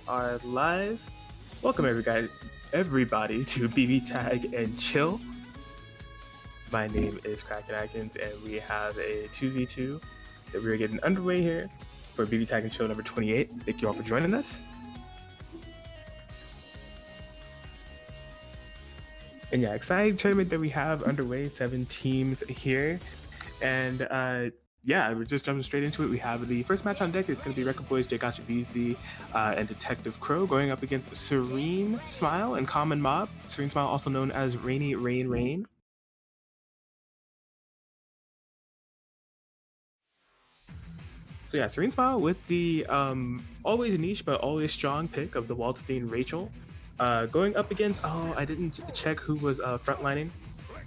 are live. Welcome everybody to BBTAG and Chill. My name is Kraken Atkins, and we have a 2v2 that we're getting underway here for BBTAG and Chill number 28. Thank you all for joining us. And yeah, exciting tournament that we have underway, 7 teams here. And yeah, we're just jumping straight into it. We have the first match on deck. It's going to be Record Boys, Jgacha BZ, and Detective Crow going up against Serene Smile and Common Mob. Serene Smile, also known as Rainy Rain. So yeah, Serene Smile with the always niche but always strong pick of the Waldstein Rachel. Going up against, I didn't check who was frontlining.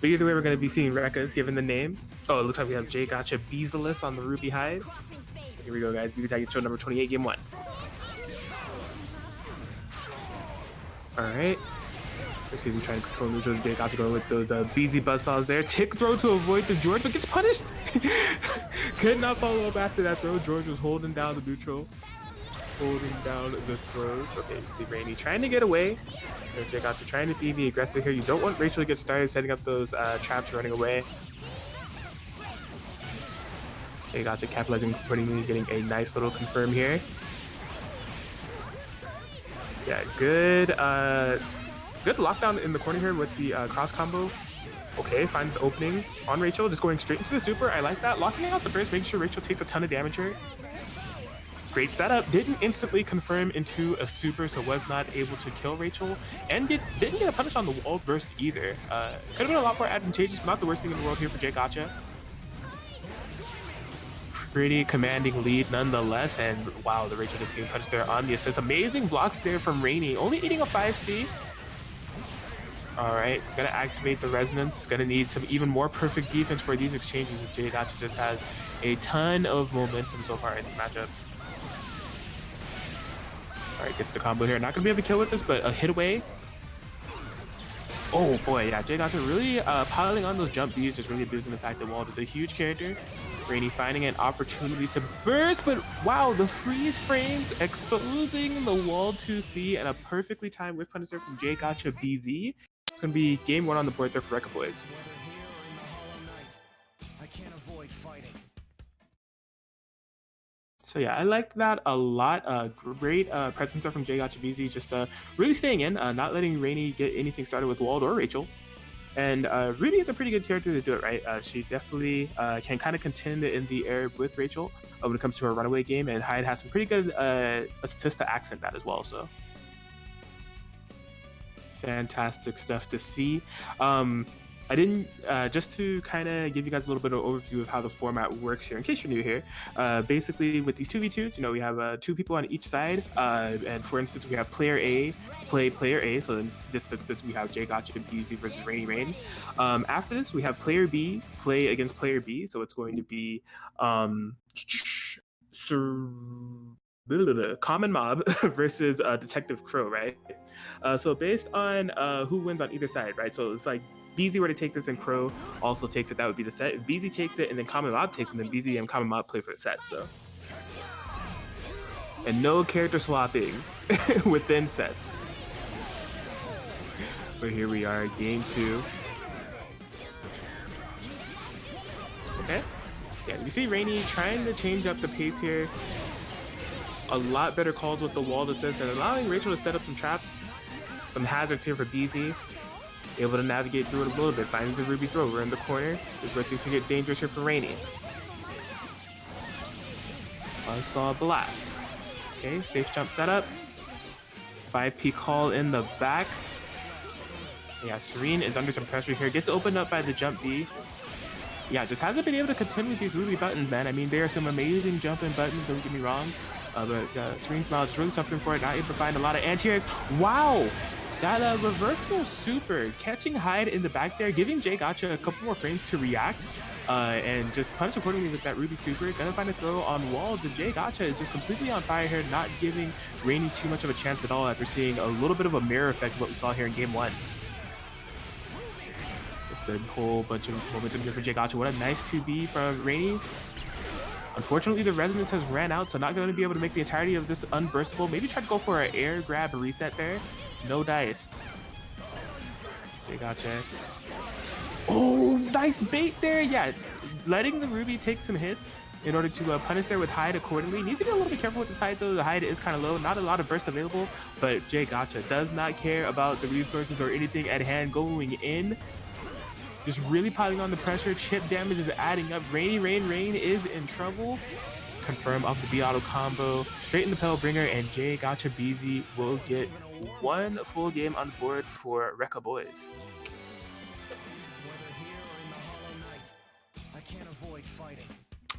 But either way, we're going to be seeing Rekkas given the name. Oh, it looks like we have Jgacha Beezeless on the Ruby Hide. Here we go, guys. BBTAG Show number 28, game 1. Alright. Let's see if we try to control neutral. Jgacha going with those BZ buzzsaws there. Tick throw to avoid the George, but gets punished. Could not follow up after that throw. George was holding down the neutral. Holding down the throws. Okay, you see Rainy trying to get away. There's Jgacha trying to be the aggressor here. You don't want Rachel to get started setting up those traps running away. Jgacha capitalizing accordingly, getting a nice little confirm here. Yeah, good lockdown in the corner here with the cross combo. Okay, finds the opening on Rachel, just going straight into the super. I like that. Locking out the burst, making sure Rachel takes a ton of damage here. Great setup, didn't instantly confirm into a super, so was not able to kill Rachel, and didn't get a punish on the wall burst either. Could have been a lot more advantageous, not the worst thing in the world here for Jgacha. Pretty commanding lead nonetheless, and wow, the Rachel just getting punished there on the assist. Amazing blocks there from Rainy, only eating a 5C. Alright, gonna activate the resonance, gonna need some even more perfect defense for these exchanges, as Jgacha just has a ton of momentum so far in this matchup. Alright, gets the combo here. Not gonna be able to kill with this, but a hit away. Oh boy, yeah, Jgacha really piling on those jump Bs, just really abusing the fact that Wald is a huge character. Rainy finding an opportunity to burst, but wow, the freeze frames exposing the Wald 2C and a perfectly timed whiff punisher from Jgacha BZ. It's gonna be game 1 on the board there for Record Boys. So yeah, I liked that a lot. Great presence from Jgacha BZ, just really staying in, not letting Rainy get anything started with Wald or Rachel. And Ruby is a pretty good character to do it, right? She definitely can kind of contend in the air with Rachel when it comes to her runaway game, and Hyde has some pretty good assist to accent that as well, so. Fantastic stuff to see. I didn't, just to kind of give you guys a little bit of an overview of how the format works here, in case you're new here. Basically, with these 2v2s, you know, we have 2 people on each side, and for instance, we have player A play player A, so in this instance, we have Jgacha BZ versus Rainy Rain. After this, we have player B play against player B, so it's going to be Common Mob versus Detective Crow, right? So based on who wins on either side, right? So it's like BZ were to take this and Crow also takes it, that would be the set. If BZ takes it and then Common Mob takes it, then BZ and Common Mob play for the set, so. And no character swapping within sets. But here we are, game 2. Okay. Yeah, you see Rainy trying to change up the pace here. A lot better calls with the wall assist and allowing Rachel to set up some traps. Some hazards here for BZ. Able to navigate through it a little bit, finding the Ruby throw. We're in the corner. This is where things can get dangerous here for Rainy. I saw a blast. Okay, safe jump setup. 5P call in the back. Yeah, Serene is under some pressure here. Gets opened up by the jump B. Yeah, just hasn't been able to contend with these Ruby buttons, man. I mean, there are some amazing jumping buttons, don't get me wrong. But Serene Smile is really suffering for it. Not able to find a lot of anti-airs. Wow! That reversal super, catching Hyde in the back there, giving Jgacha a couple more frames to react, and just punish accordingly with that Ruby super. Gonna find a throw on wall. The Jgacha is just completely on fire here, not giving Rainy too much of a chance at all after seeing a little bit of a mirror effect of what we saw here in game 1. Just a whole bunch of momentum here for Jgacha. What a nice 2B from Rainy. Unfortunately, the resonance has ran out, so not going to be able to make the entirety of this unburstable. Maybe try to go for an air grab reset there. No dice. Okay, gotcha. Oh, nice bait there. Yeah, letting the Ruby take some hits in order to punish there with hide accordingly. Needs to be a little bit careful with the hide though. The hide is kind of low. Not a lot of burst available, but Jay Gotcha does not care about the resources or anything at hand going in. Just really piling on the pressure. Chip damage is adding up. Rain is in trouble. Confirm off the B auto combo. Straight in the Pell Bringer, and Jay Gotcha BZ will get one full game on board for Rekka Boys.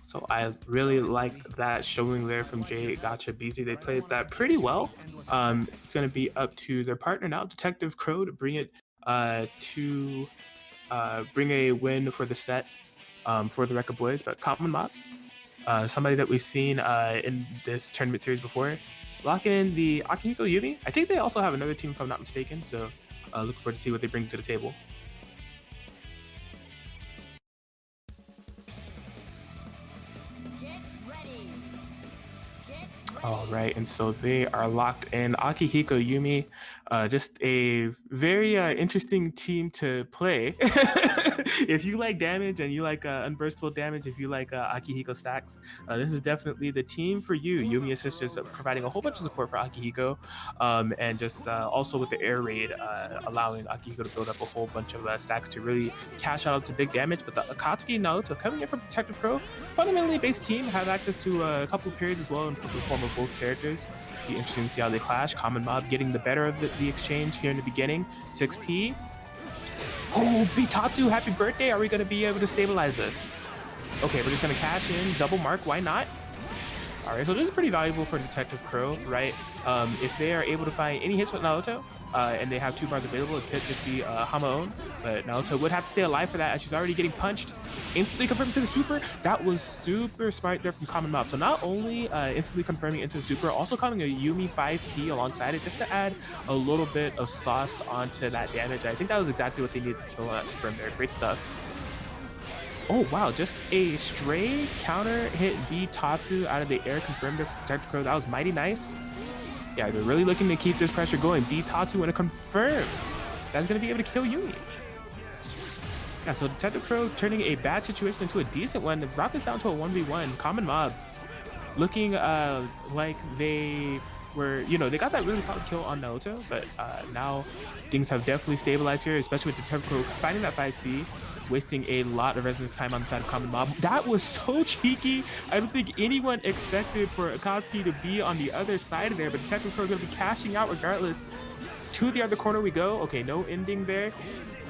So I really like that showing there from Jay Gotcha BZ. They played that pretty well. It's going to be up to their partner now, Detective Crow, to bring it bring a win for the set for the Rekka Boys. But Common Mob, somebody that we've seen in this tournament series before, locking in the Akihiko Yumi. I think they also have another team if I'm not mistaken, so looking forward to see what they bring to the table. All right, and so they are locked in. Akihiko Yumi, just a very interesting team to play. If you like damage and you like unburstable damage, if you like Akihiko stacks, this is definitely the team for you. Yumi is just providing a whole bunch of support for Akihiko, and just also with the air raid, allowing Akihiko to build up a whole bunch of stacks to really cash out to big damage. But the Akatsuki Naoto coming in from Detective Pro, fundamentally based team, have access to a couple of periods as well in the form of both characters. Be interesting to see how they clash. Common Mob getting the better of the exchange here in the beginning. 6P. Oh, Bitatsu, happy birthday. Are we going to be able to stabilize this? Okay, we're just going to cash in. Double mark, why not? All right, so this is pretty valuable for Detective Crow, right? If they are able to find any hits with Naoto, and they have 2 bars available, it could just be Hamaon, but Naoto would have to stay alive for that as she's already getting punched. Instantly confirmed to the super. That was super smart there from Common Mob. So not only instantly confirming into the super, also coming a Yumi 5P alongside it just to add a little bit of sauce onto that damage. I think that was exactly what they needed to kill from there. Great stuff. Oh wow, just a stray counter hit B Tatsu out of the air, confirmed there for Detective Crow. That was mighty nice. Yeah, they're really looking to keep this pressure going. B Tatsu and a confirm. That's going to be able to kill Yumi. Yeah, so Detective Crow turning a bad situation into a decent one. They brought this down to a 1v1. Common Mob looking like they were, they got that really solid kill on Naoto, but now things have definitely stabilized here, especially with Detective Crow finding that 5C, wasting a lot of resonance time on the side of Common Mob. That was so cheeky. I don't think anyone expected for Akatsuki to be on the other side of there, but Detective Crow is going to be cashing out regardless. To the other corner we go. Okay, no ending there.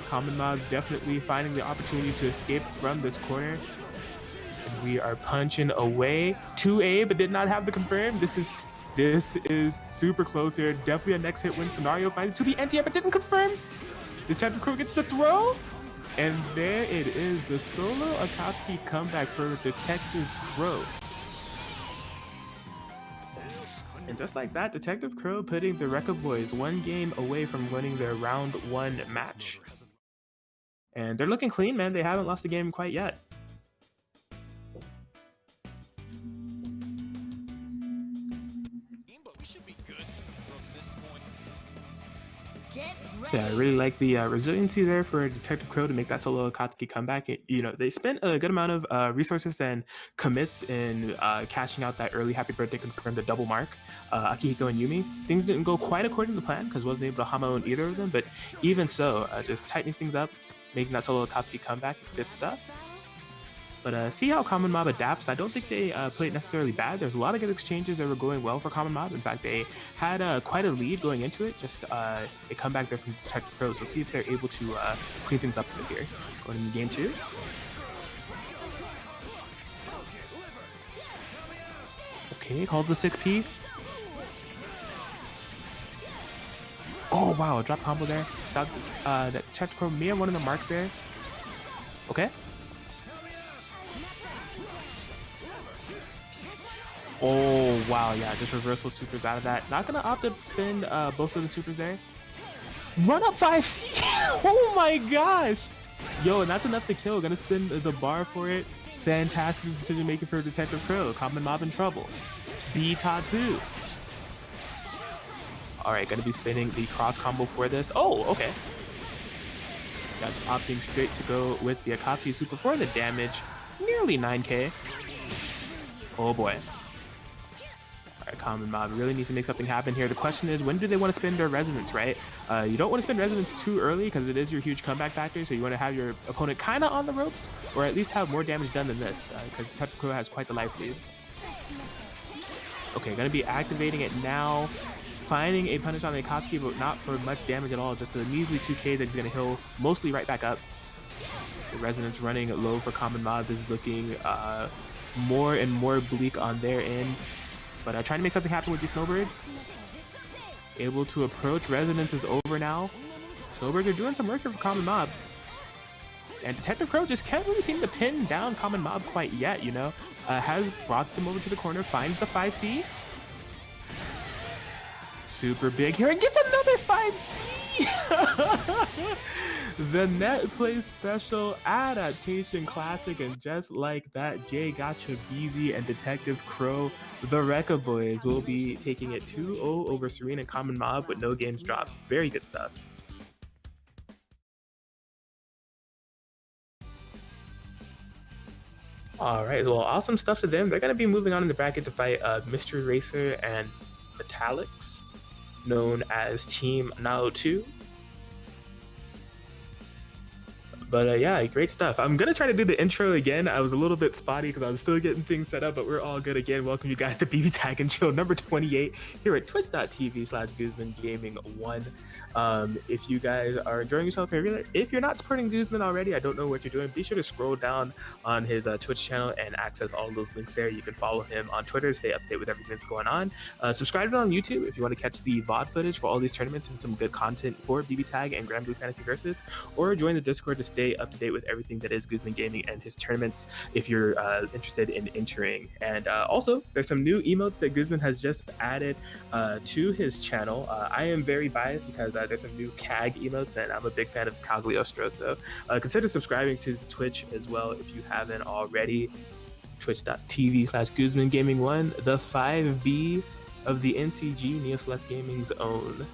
Common Mob definitely finding the opportunity to escape from this corner. And we are punching away. 2A, but did not have the confirm. This is super close here. Definitely a next hit win scenario. Finds it to be anti-air, but didn't confirm. Detective Crow gets the throw. And there it is. The solo Akatsuki comeback for Detective Crow. And just like that, Detective Crow putting the Rekka Boys 1 game away from winning their round 1 match. And they're looking clean, man. They haven't lost the game quite yet. So yeah, I really like the resiliency there for Detective Crow to make that solo Akatsuki comeback. They spent a good amount of resources and commits in cashing out that early happy birthday confirmed the double mark. Akihiko and Yumi. Things didn't go quite according to plan because wasn't able to Hamaon either of them, but even so, just tightening things up, making that solo Akatsuki comeback, it's good stuff. But see how Common Mob adapts. I don't think they played necessarily bad. There's a lot of good exchanges that were going well for Common Mob. In fact, they had quite a lead going into it. Just a comeback there from Detective Pro. So see if they're able to clean things up a bit here. Going into game 2. Okay, calls the 6P. Oh wow, a drop combo there. That Detective Pro may have won in the mark there. Okay. Oh wow, yeah, just reversal supers out of that. Not gonna opt to spend both of the supers there. Run up 5C. Oh my gosh. Yo, and that's enough to kill. Gonna spin the bar for it. Fantastic decision making for Detective Crow. Common Mob in trouble. B Tatsu. Alright, gonna be spinning the cross combo for this. Oh, okay. That's opting straight to go with the Akatsuki Super for the damage. Nearly 9k. Oh boy. Alright, Common Mob really needs to make something happen here. The question is, when do they want to spend their Resonance, right? You don't want to spend Resonance too early because it is your huge comeback factor, so you want to have your opponent kind of on the ropes, or at least have more damage done than this, because Detective Crow has quite the life lead. Okay, gonna be activating it now. Finding a punish on the Akatsuki, but not for much damage at all. Just a measly 2k that he's going to heal mostly right back up. The Resonance running low for Common Mob is looking more and more bleak on their end. But trying to make something happen with these Snowbirds. Able to approach. Resonance is over now. Snowbirds are doing some work here for Common Mob. And Detective Crow just can't really seem to pin down Common Mob quite yet, you know. Has brought them over to the corner, finds the 5C. Super big here and gets another 5C! The Net Play Special Adaptation Classic, and just like that, Jay Gotcha Beezy and Detective Crow, the Rekka Boys, will be taking it 2-0 over Serene and Common Mob with no games dropped. Very good stuff. Alright, well, awesome stuff to them. They're going to be moving on in the bracket to fight Mystery Racer and Metallics, known as Team Nao 2. But yeah, great stuff. I'm going to try to do the intro again. I was a little bit spotty because I was still getting things set up, but we're all good again. Welcome you guys to BBTAG and Chill number 28 here at twitch.tv/GuzmanGaming1. If you guys are enjoying yourself, if you're not supporting Guzman already, I don't know what you're doing. Be sure to scroll down on his Twitch channel and access all of those links there. You can follow him on Twitter, stay updated with everything that's going on. Subscribe to him on YouTube if you want to catch the VOD footage for all these tournaments and some good content for BBTAG and BlazBlue Fantasy Versus, or join the Discord to stay up to date with everything that is Guzman Gaming and his tournaments if you're interested in entering. And also, there's some new emotes that Guzman has just added to his channel. I am very biased because there's some new CAG emotes, and I'm a big fan of Cagliostro, so consider subscribing to the Twitch as well if you haven't already. Twitch.tv/GuzmanGaming1, the 5B of the NCG, Neo Celeste Gaming's own.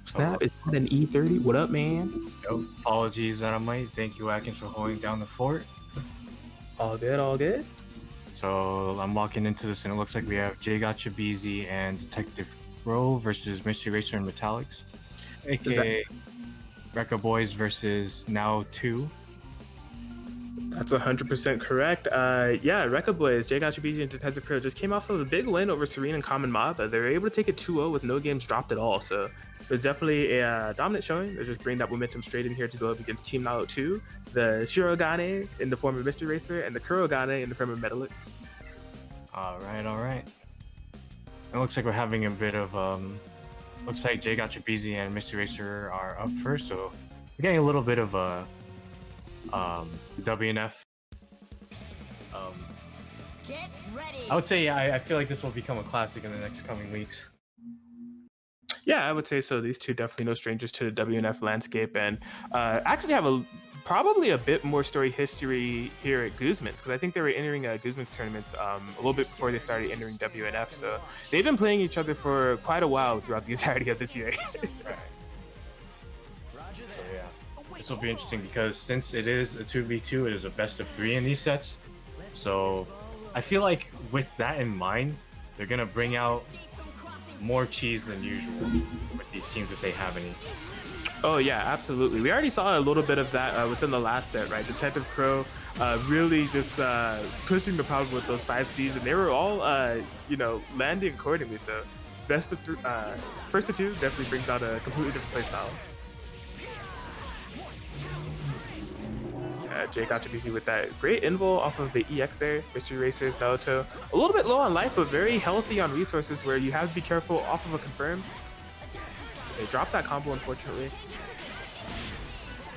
Snap, is that an E30? What up, man? Yo, apologies that I'm late. Thank you, Atkins, for holding down the fort. All good, all good. So I'm walking into this, and it looks like we have Jay Gotcha Beezy and Detective Crow versus Mystery Racer and Metallics, aka Rekka Boys versus Now 2. That's 100% correct. Yeah, Rekka Boys, Jay Gotcha Beezy and Detective Crow just came off of a big win over Serene and Common Mob. They were able to take it 2-0 with no games dropped at all. So it was definitely a dominant showing. They're just bringing that momentum straight in here to go up against Team Nao 2, the Shirogane in the form of Mystery Racer and the Kurogane in the form of Metallics. All right. It looks like we're having a bit of looks like Jay Gotcha Beezy and Mystery Racer are up first, so we're getting a little bit of a WNF. Get ready. I would say I feel like this will become a classic in the next coming weeks. Yeah, I would say so. These two definitely no strangers to the WNF landscape, and actually have probably a bit more story history here at Guzman's, because I think they were entering Guzman's tournaments a little bit before they started entering WNF. So they've been playing each other for quite a while throughout the entirety of this year. Right. So yeah, this will be interesting because since it is a 2v2, it is a best of 3 in these sets. So I feel like with that in mind, they're gonna bring out more cheese than usual with these teams if they have any. Oh yeah, absolutely. We already saw a little bit of that within the last set, right? Detective Crow really just pushing the problem with those 5Cs, and they were all, landing accordingly. So best of first of 2 definitely brings out a completely different play style. Jay Gotcha Beezy with that great invul off of the EX there. Mystery Racers, Naoto. A little bit low on life, but very healthy on resources where you have to be careful off of a confirm. They dropped that combo, unfortunately.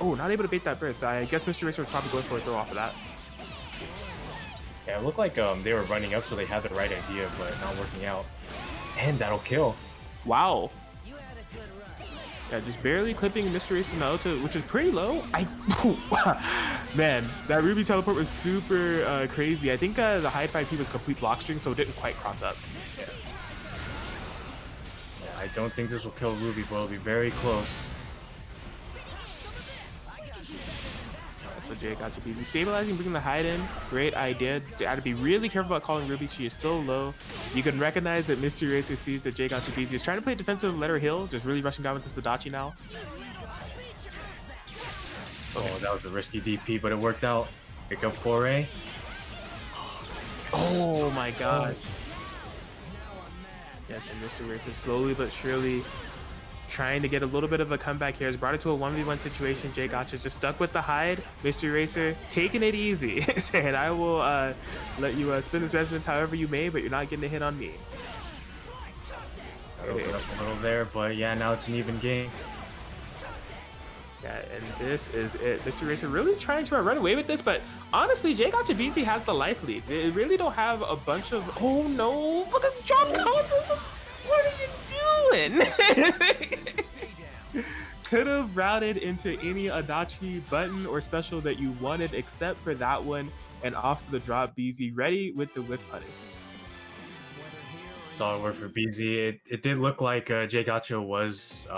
Oh, not able to bait that burst. I guess Mystery Racer was probably going for a throw off of that. Yeah, it looked like they were running up, so they had the right idea, but not working out. And that'll kill. Wow. Yeah, just barely clipping Mr. Racer Naoto, which is pretty low. Man, that Ruby teleport was super crazy. I think the high 5P was complete block string, so it didn't quite cross up. Yeah, I don't think this will kill Ruby, but it'll be very close. So Jay got to be stabilizing, bringing the hide in. Great idea. You had to be really careful about calling Ruby. She is so low. You can recognize that Mystery Racer sees that Jay got to be is trying to play defensive, let her heal, just really rushing down with the Sadachi now. Oh, that was a risky DP, but it worked out. Pick up foray. Oh my gosh. Yes, and Mr. Racer slowly but surely trying to get a little bit of a comeback here. Has brought it to a 1v1 situation. Jay Gotcha just stuck with the hide. Mystery Racer taking it easy. And I will let you spin this resonance however you may, but you're not getting a hit on me. I opened up a little there, but yeah, now it's an even game. Yeah, and this is it. Mystery Racer really trying to run away with this, but honestly, Jay Gotcha BZ has the life lead. They really don't have a bunch of... Oh no! Look at drop combos! What are you doing? Could have routed into any Adachi button or special that you wanted except for that one, and off the drop BZ ready with the whiff putting. Solid work for BZ. It did look like Jay Gotcha was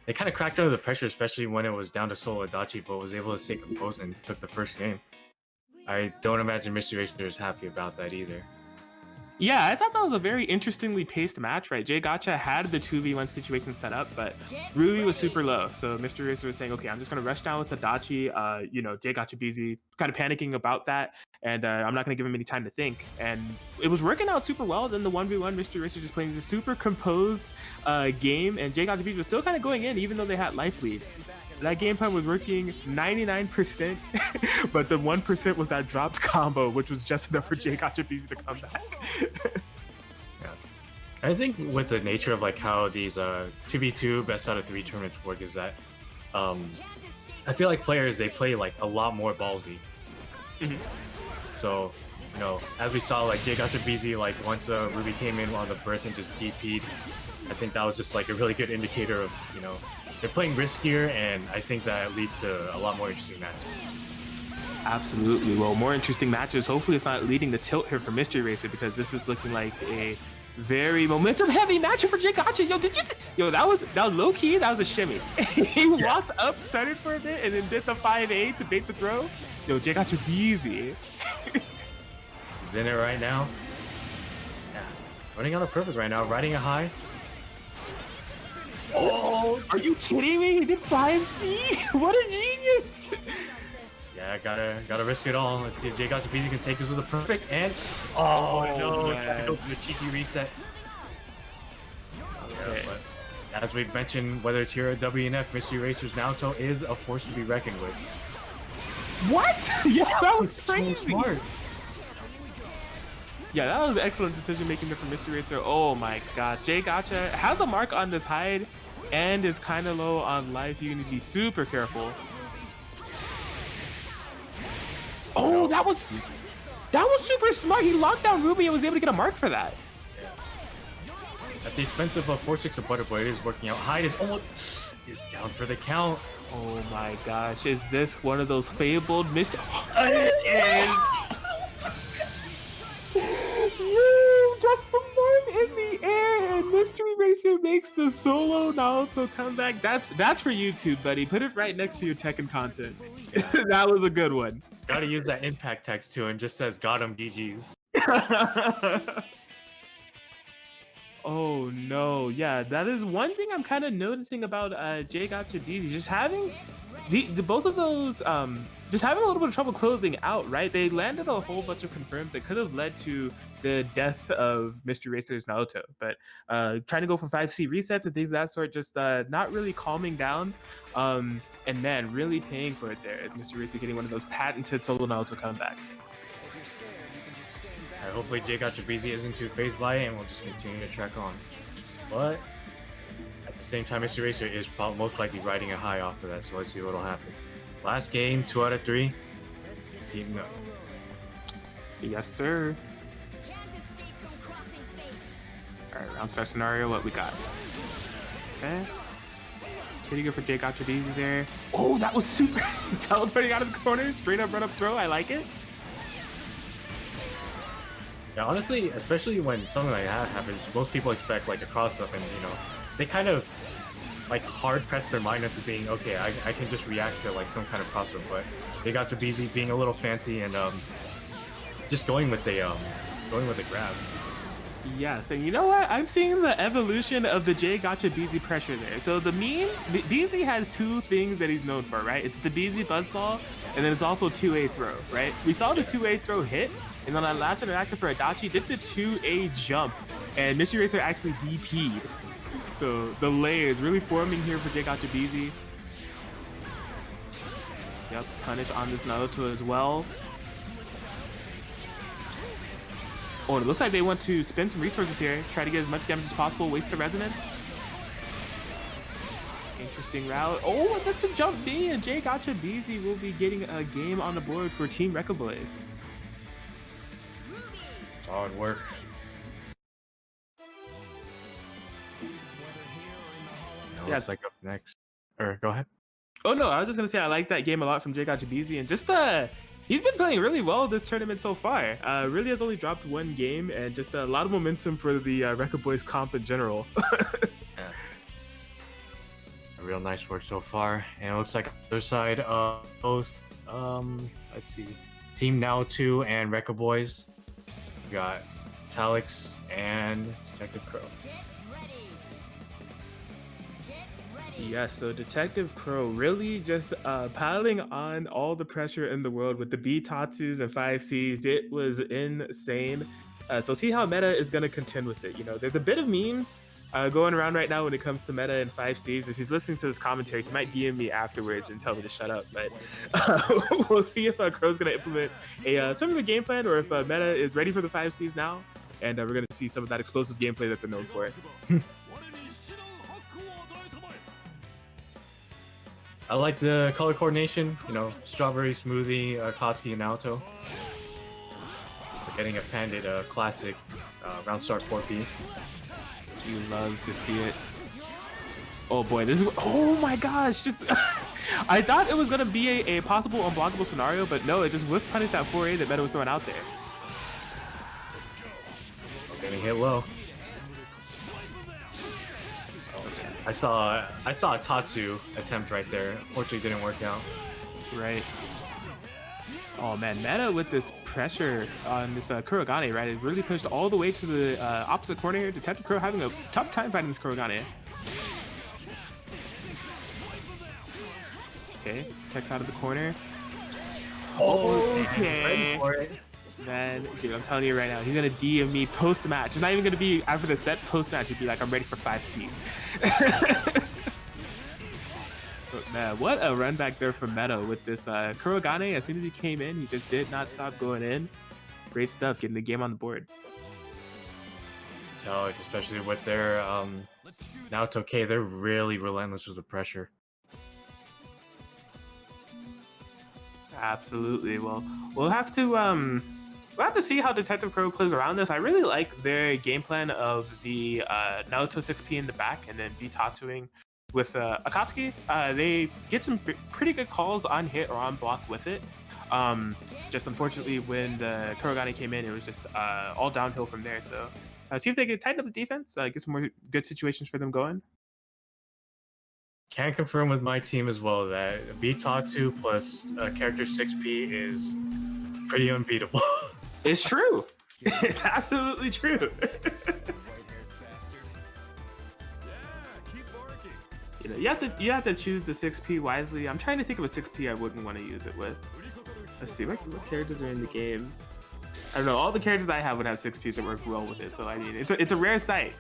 they kind of cracked under the pressure, especially when it was down to solo Adachi, but was able to stay composed and took the first game. I don't imagine Mystery Racer is happy about that either. Yeah, I thought that was a very interestingly paced match, right? Jay Gotcha had the 2v1 situation set up, but Ruby was super low. So Mr. Racer was saying, okay, I'm just going to rush down with Adachi. You know, Jay Gotcha BZ kind of panicking about that. And I'm not going to give him any time to think. And it was working out super well. Then the 1v1, Mr. Racer just playing this super composed game. And Jay Gotcha BZ was still kind of going in, even though they had life lead. That game plan was working 99%, but the 1% was that dropped combo, which was just enough for Jay Gotcha BZ to come back. Yeah, I think with the nature of like how these 2v2 best out of 3 tournaments work is that I feel like players, they play like a lot more ballsy. So, you know, as we saw, like Jay Gotcha BZ, like once Ruby came in on the burst and just DP'd, I think that was just like a really good indicator of, you know, they're playing riskier, and I think that leads to a lot more interesting matches. Absolutely. Well, more interesting matches. Hopefully it's not leading the tilt here for Mystery Racer, because this is looking like a very momentum-heavy matchup for Jay Gotcha. Yo, did you see? Yo, that was low-key. That was a shimmy. He walked up, started for a bit, and then did the 5A to bait the throw. Yo, Jay Gotcha easy. He's in it right now. Yeah, running on a perfect right now, riding a high. Oh, are you kidding me? He did 5C? What a genius! Yeah, gotta risk it all. Let's see if Jay Gotcha BZ can take this with a perfect, and oh no, it goes to the cheeky reset. Okay. Yeah, but as we've mentioned, whether it's here at WNF, Mystery Racer's Naoto is a force to be reckoned with. What? Yeah, that was crazy. So smart. Yeah, that was excellent decision making there from Mystery Racer. Oh my gosh, Jay Gotcha has a mark on this hide and is kind of low on life. You need to be super careful. Oh, that was super smart. He locked down Ruby and was able to get a mark for that. Yeah. At the expense of a 4-6 of Butterboy, it is working out. Hyde is down for the count. Oh my gosh, is this one of those fabled missed? Just the mark in the air, and Mystery Racer makes the solo Naoto comeback. That's for YouTube, buddy. Put it right next to your Tekken content. That was a good one. Gotta use that impact text too, and just says "Got him, GG's." Oh no, yeah, that is one thing I'm kind of noticing about Jay Gotcha DZ. Just having the both of those just having a little bit of trouble closing out, right? They landed a whole bunch of confirms that could have led to the death of Mystery Racer's Naoto, but trying to go for 5C resets and things of that sort, just not really calming down, and man, really paying for it there as Mystery Racer getting one of those patented solo Naoto comebacks. Hopefully Jay Gotcha BZ isn't too phased by it, and we'll just continue to track on. But at the same time, Mystery Racer is most likely riding a high off of that, so let's see what'll happen. Last game, 2 out of 3. Team up. Yes, sir. Alright, round start scenario, what we got? Okay. Pretty good for Jay Gotcha Easy there. Oh, that was super teleporting out of the corner. Straight up run up throw. I like it. Yeah, honestly, especially when something like that happens, most people expect like a cross up, and you know, they kind of like hard press their mind into being okay. I can just react to like some kind of cross up, but they got to being a little fancy and just going with the grab. Yes, and you know what? I'm seeing the evolution of the Jay Gotcha BZ pressure there. So the meme, BZ has two things that he's known for, right? It's the BZ buzzsaw, and then it's also 2A throw, right? We saw the 2A throw hit, and on that last interaction for Adachi, did the 2A jump, and Mystery Racer actually DP'd. So the lay is really forming here for Jay Gotcha BZ. Yep, punish on this Naruto as well. Oh, it looks like they want to spend some resources here, try to get as much damage as possible, waste the resonance. Interesting route. Oh, that's the jump B, and Jay Gotcha BZ will be getting a game on the board for Team Rekablaze. Solid work. Yeah, it's like up next. Or go ahead. Oh no, I was just gonna say I like that game a lot from Jay Gotcha BZ, and just he's been playing really well this tournament so far. Really has only dropped one game, and just a lot of momentum for the Rekablaze comp in general. Yeah. A real nice work so far, and it looks like other side both let's see, Team Now 2 and Rekablaze. We got Talix and Detective Crow. Yes, so Detective Crow really just piling on all the pressure in the world with the B Tatsus and 5Cs. It was insane. So see how meta is going to contend with it. You know, there's a bit of memes going around right now when it comes to meta and 5Cs. If he's listening to this commentary, he might DM me afterwards and tell me to shut up. But we'll see if Crow's going to implement a similar game plan, or if meta is ready for the 5Cs now. And we're going to see some of that explosive gameplay that they're known for. I like the color coordination, you know, strawberry, smoothie, Katsuki, and Naoto. We're getting a Pandit classic round start 4P. You love to see it. Oh boy, this is, oh my gosh, just, I thought it was going to be a possible unblockable scenario, but no, it just whiff punished that 4A that Meta was throwing out there. Getting hit low. I saw a Tatsu attempt right there. Unfortunately, didn't work out. Right. Oh man, Meta with this pressure on this Kurogane, right? It really pushed all the way to the opposite corner here. Detective Crow having a tough time fighting this Kurogane. Okay, checks out of the corner. Okay. Man, dude, I'm telling you right now, he's gonna DM me post-match. It's not even gonna be after the set, post-match. He'd be like, I'm ready for 5Cs. But man, what a run back there from Meta with this Kurogane. As soon as he came in, he just did not stop going in. Great stuff, getting the game on the board. Talix, especially with their now it's okay, they're really relentless with the pressure. Absolutely. Well, we'll have to see how Detective Crow plays around this. I really like their game plan of the Naruto 6P in the back and then B-Tatsuing with Akatsuki. They get some pretty good calls on hit or on block with it. Just unfortunately, when the Kurogane came in, it was just all downhill from there. So see if they can tighten up the defense, get some more good situations for them going. Can confirm with my team as well that B-Tatsu plus character 6P is pretty unbeatable. It's true. It's absolutely true. You know, you have to choose the 6P wisely. I'm trying to think of a 6P I wouldn't want to use it with. Let's see, what characters are in the game? I don't know. All the characters I have would have 6Ps that work well with it. So I mean, it's a rare sight.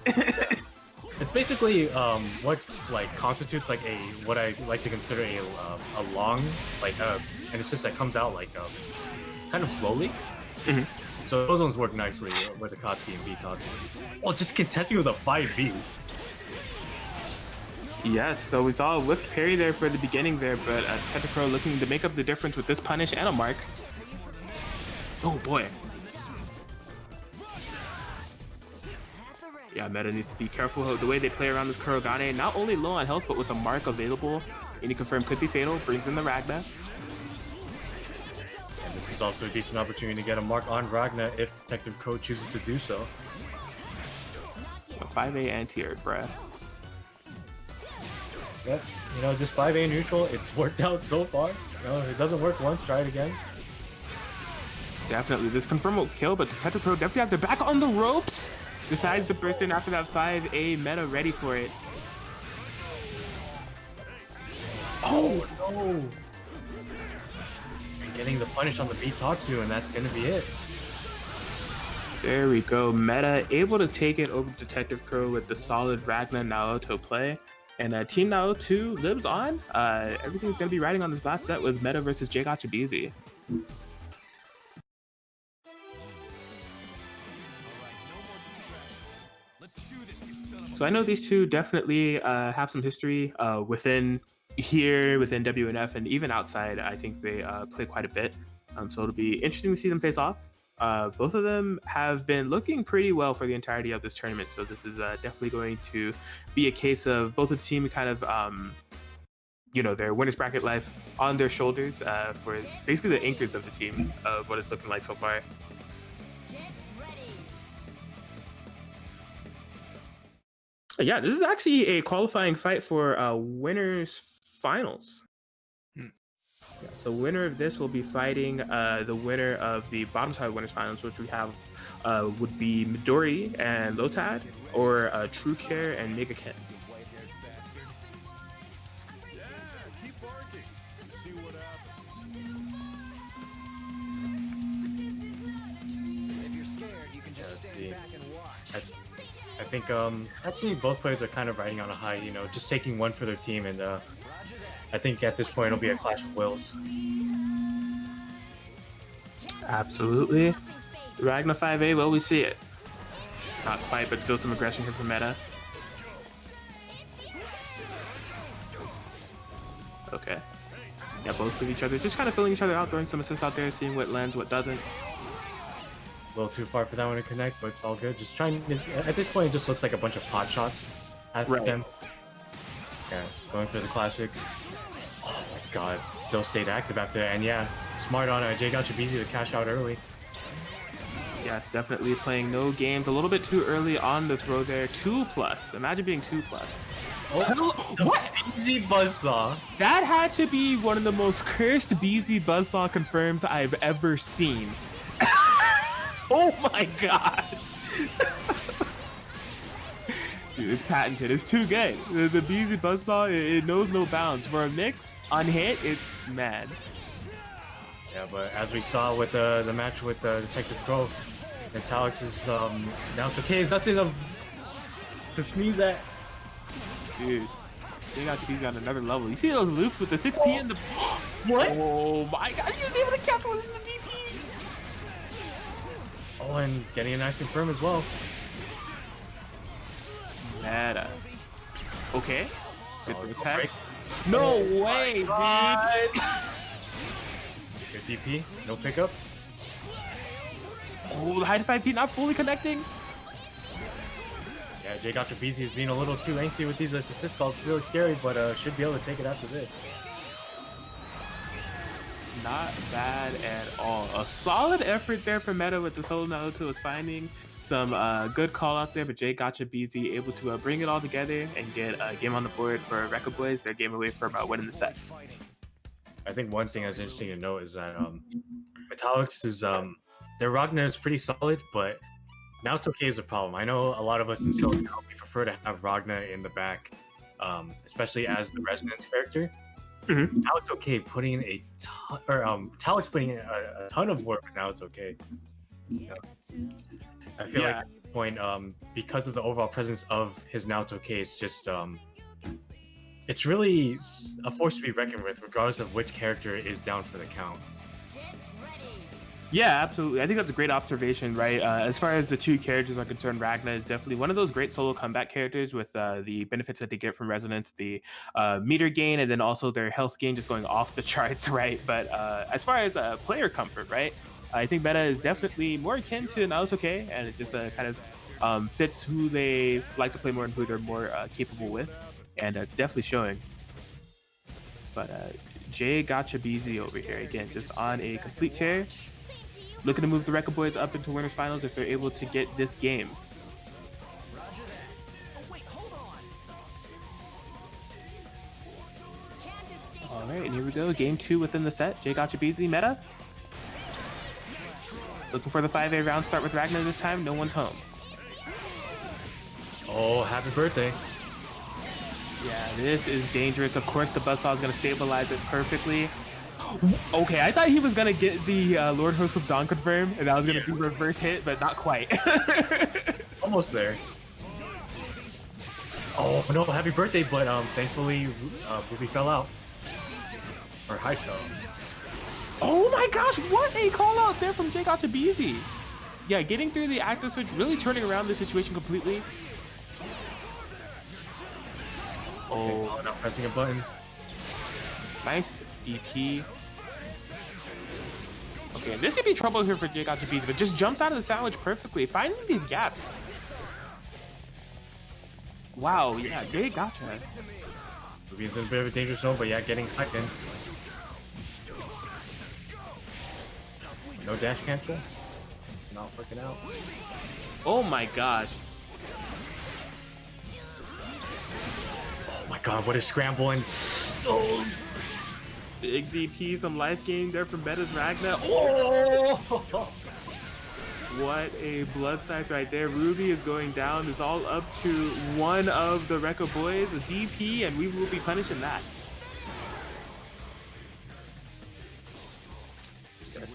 It's basically what like constitutes like what I like to consider a long an assist that comes out like kind of slowly. Mm-hmm. So those ones work nicely with the Katsuki and B-Tatsu. Well, just contesting with a 5B. Yes, so we saw a whiff parry there for the beginning there, but Detective Crow looking to make up the difference with this punish and a mark. Oh boy. Yeah, meta needs to be careful with the way they play around this Kurogane. Not only low on health, but with the mark available. Any confirm could be fatal. Brings in the Ragna. And this is also a decent opportunity to get a mark on Ragna if Detective Crow chooses to do so. A 5A anti-air, bruh. Yep, you know, just 5A neutral, it's worked out so far. You know, if it doesn't work once, try it again. Definitely, this confirm will kill, but Detective Pro definitely have their back on the ropes. Decides to burst in after that 5A meta, ready for it. Oh no! And getting the punish on the Bitatsu, and that's gonna be it. There we go. Meta able to take it over Detective Crow with the solid Ragna Naoto play. And Team Naoto lives on. Everything's going to be riding on this last set with Meta versus J-Gotcha-BZ. So I know these two definitely have some history within WNF, and even outside. I think they play quite a bit. So it'll be interesting to see them face off. Both of them have been looking pretty well for the entirety of this tournament, so this is definitely going to be a case of both of the team kind of their winners bracket life on their shoulders for basically the anchors of the team of what it's looking like so far. Yeah, this is actually a qualifying fight for winners finals. Yeah, so winner of this will be fighting the winner of the bottom side winners finals, which we have would be Midori and Lotad, or True Care and Mega Ken. I think actually both players are kind of riding on a high, you know, just taking one for their team, and I think at this point it'll be a clash of wills. Absolutely. Ragna 5A, well, we see it. Not quite, but still some aggression here from Meta. Okay. Yeah, both with each other, just kind of filling each other out, throwing some assists out there, seeing what lands, what doesn't. A little too far for that one to connect, but it's all good. Just trying. At this point, it just looks like a bunch of pot shots at them. Yeah, going for the classic. Oh my god, still stayed active after that. And yeah, smart on J-Gotcha-BZ to cash out early. Yes, definitely playing no games. A little bit too early on the throw there. 2+. Imagine being 2+. Oh, what? BZ Buzzsaw. That had to be one of the most cursed BZ Buzzsaw confirms I've ever seen. Oh my gosh! Dude, it's patented. It's too good. The BZ Buzzsaw, it knows no bounds. For a mix, on hit, it's mad. Yeah, but as we saw with the match with Detective Crow, Alex is now it's okay. It's nothing to sneeze at. Dude, they got to be on another level. You see those loops with the 6P and the... What? Oh my god, he was able to cancel it in the DP! Oh, and he's getting a nice confirm as well. Meta. Okay. Good Solid attack. break. No way, dude! Good DP, no pickup. Oh, the high to 5P not fully connecting. Yeah, J-Gotcha-BZ is being a little too angsty with these assist calls. It's really scary, but should be able to take it after this. Not bad at all. A solid effort there for Meta with the solo Naruto is finding some good callouts there, but J-Gotcha-BZ able to bring it all together and get a game on the board for Record Boys. Their game away from winning the set. I think one thing that's interesting to note is that Metallics is their Ragnar is pretty solid, but Naoto K is a problem. I know a lot of us in Silicon we prefer to have Ragnar in the back, especially as the Resonance character. Mm-hmm. Now it's okay putting in a ton, or Talik's putting in a ton of work. Now it's okay. Yeah. I feel like at this point, because of the overall presence of his Now It's Okay, it's just it's really a force to be reckoned with, regardless of which character is down for the count. Yeah, absolutely. I think that's a great observation, right? As far as the two characters are concerned, Ragna is definitely one of those great solo comeback characters with the benefits that they get from Resonance, the meter gain, and then also their health gain just going off the charts, right? But as far as player comfort, right? I think meta is definitely more akin to Naruto K, and it just kind of fits who they like to play more and who they're more capable with, and definitely showing. But Jay Gotcha BZ over here again, just on a complete tear, looking to move the Rekka Boys up into winners finals if they're able to get this game. All right, and here we go. Game 2 within the set. Jay Gotcha BZ meta. Looking for the 5A round start with Ragnar this time. No one's home. Oh, happy birthday. Yeah, this is dangerous. Of course, the Buzzsaw is going to stabilize it perfectly. Okay, I thought he was going to get the Lord Host of Dawn confirm, and that was going to be reverse hit, but not quite. Almost there. Oh, no, happy birthday, but thankfully, Ruby fell out. Or Hyde fell. Oh my gosh, what a call out there from Jay Gotcha BZ. Yeah, getting through the active switch, really turning around the situation completely. Oh, not pressing a button. Nice DP. Okay, this could be trouble here for Jay Gotcha BZ, but just jumps out of the sandwich perfectly, finding these gaps. Wow, yeah, Jay Gotcha. Ruby's in a bit of a dangerous zone, but yeah, getting hyped in. No dash cancel. Not working out. Oh my gosh. Oh my god, what a scramble and oh. Big DP, some life gain there from Meta's Ragnar. Oh! What a blood scythe right there. Ruby is going down. It's all up to one of the Rekka Boys, a DP, and we will be punishing that.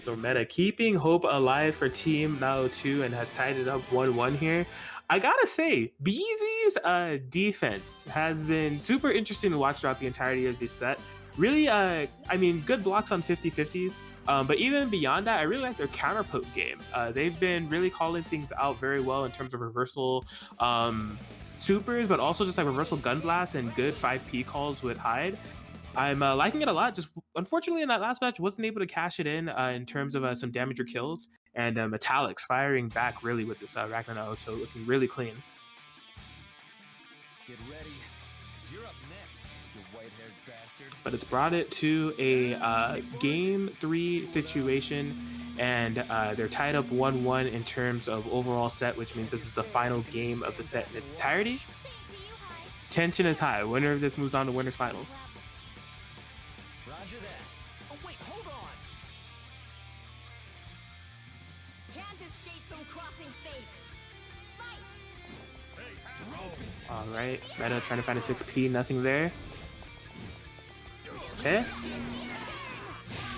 So Meta keeping hope alive for Team Nao 2 and has tied it up 1-1 here. I gotta say, BZ's defense has been super interesting to watch throughout the entirety of this set. Really, I mean, good blocks on 50-50s, but even beyond that, I really like their counter poke game. They've been really calling things out very well in terms of reversal supers, but also just like reversal gun blasts and good 5P calls with Hyde. I'm liking it a lot. Just unfortunately in that last match, wasn't able to cash it in terms of some damage or kills. And Metallics firing back really with this Ragnar Naoto, looking really clean. Get ready, 'cause you're up next, you white-haired bastard. But it's brought it to a Game 3 situation, and they're tied up 1-1 in terms of overall set, which means this is the final game of the set in its entirety. Tension is high. Winner of this moves on to winners finals. Roger that. Oh wait, hold on. Can't escape from crossing fate. Fight! All right, Meta trying to find a 6P, nothing there. Okay.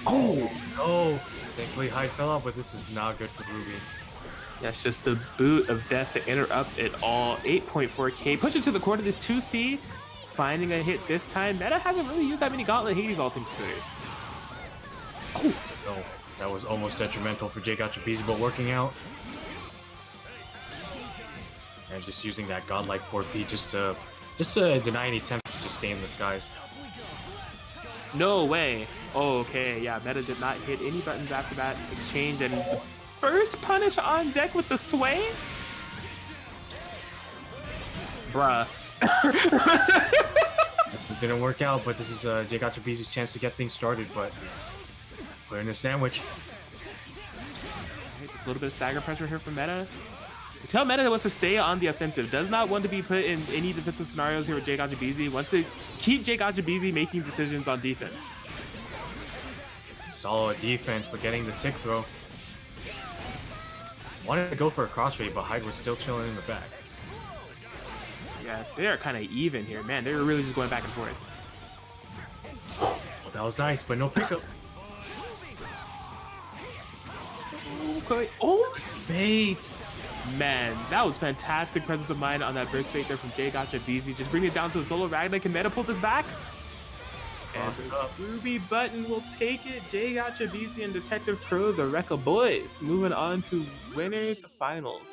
Oh! Oh, thankfully Hyde fell out, but this is not good for Ruby. That's just the boot of death to interrupt it all. 8.4k. Push it to the corner. This 2C. Finding a hit this time. Meta hasn't really used that many Gauntlet Hades, all things considered. Oh! No, that was almost detrimental for Jay Gotcha BZ, but working out. And just using that godlike 4P just to deny any attempts to just stay in the skies. No way. Oh, okay. Yeah, Meta did not hit any buttons after that exchange, and the first punish on deck with the sway? Bruh. It didn't work out, but this is Jay Gotcha BZ's chance to get things started, but put in a sandwich. Just a little bit of stagger pressure here from Meta. Tell Meta wants to stay on the offensive. Does not want to be put in any defensive scenarios here with Jay Gotcha BZ. Wants to keep Jay Gotcha BZ making decisions on defense. Solid defense, but getting the tick throw. Wanted to go for a cross rate, but Hyde was still chilling in the back. Yeah, they are kind of even here. Man, they were really just going back and forth. Well, that was nice, but no pickup. Okay. Oh! Bait! Man, that was fantastic presence of mind on that burst bait there from Jay Gotcha BZ. Just bring it down to the solo Ragnar. Can Meta pull this back? And Ruby Button will take it. Jay Gotcha BZ and Detective Crow, the Rekka Boys, moving on to winners finals.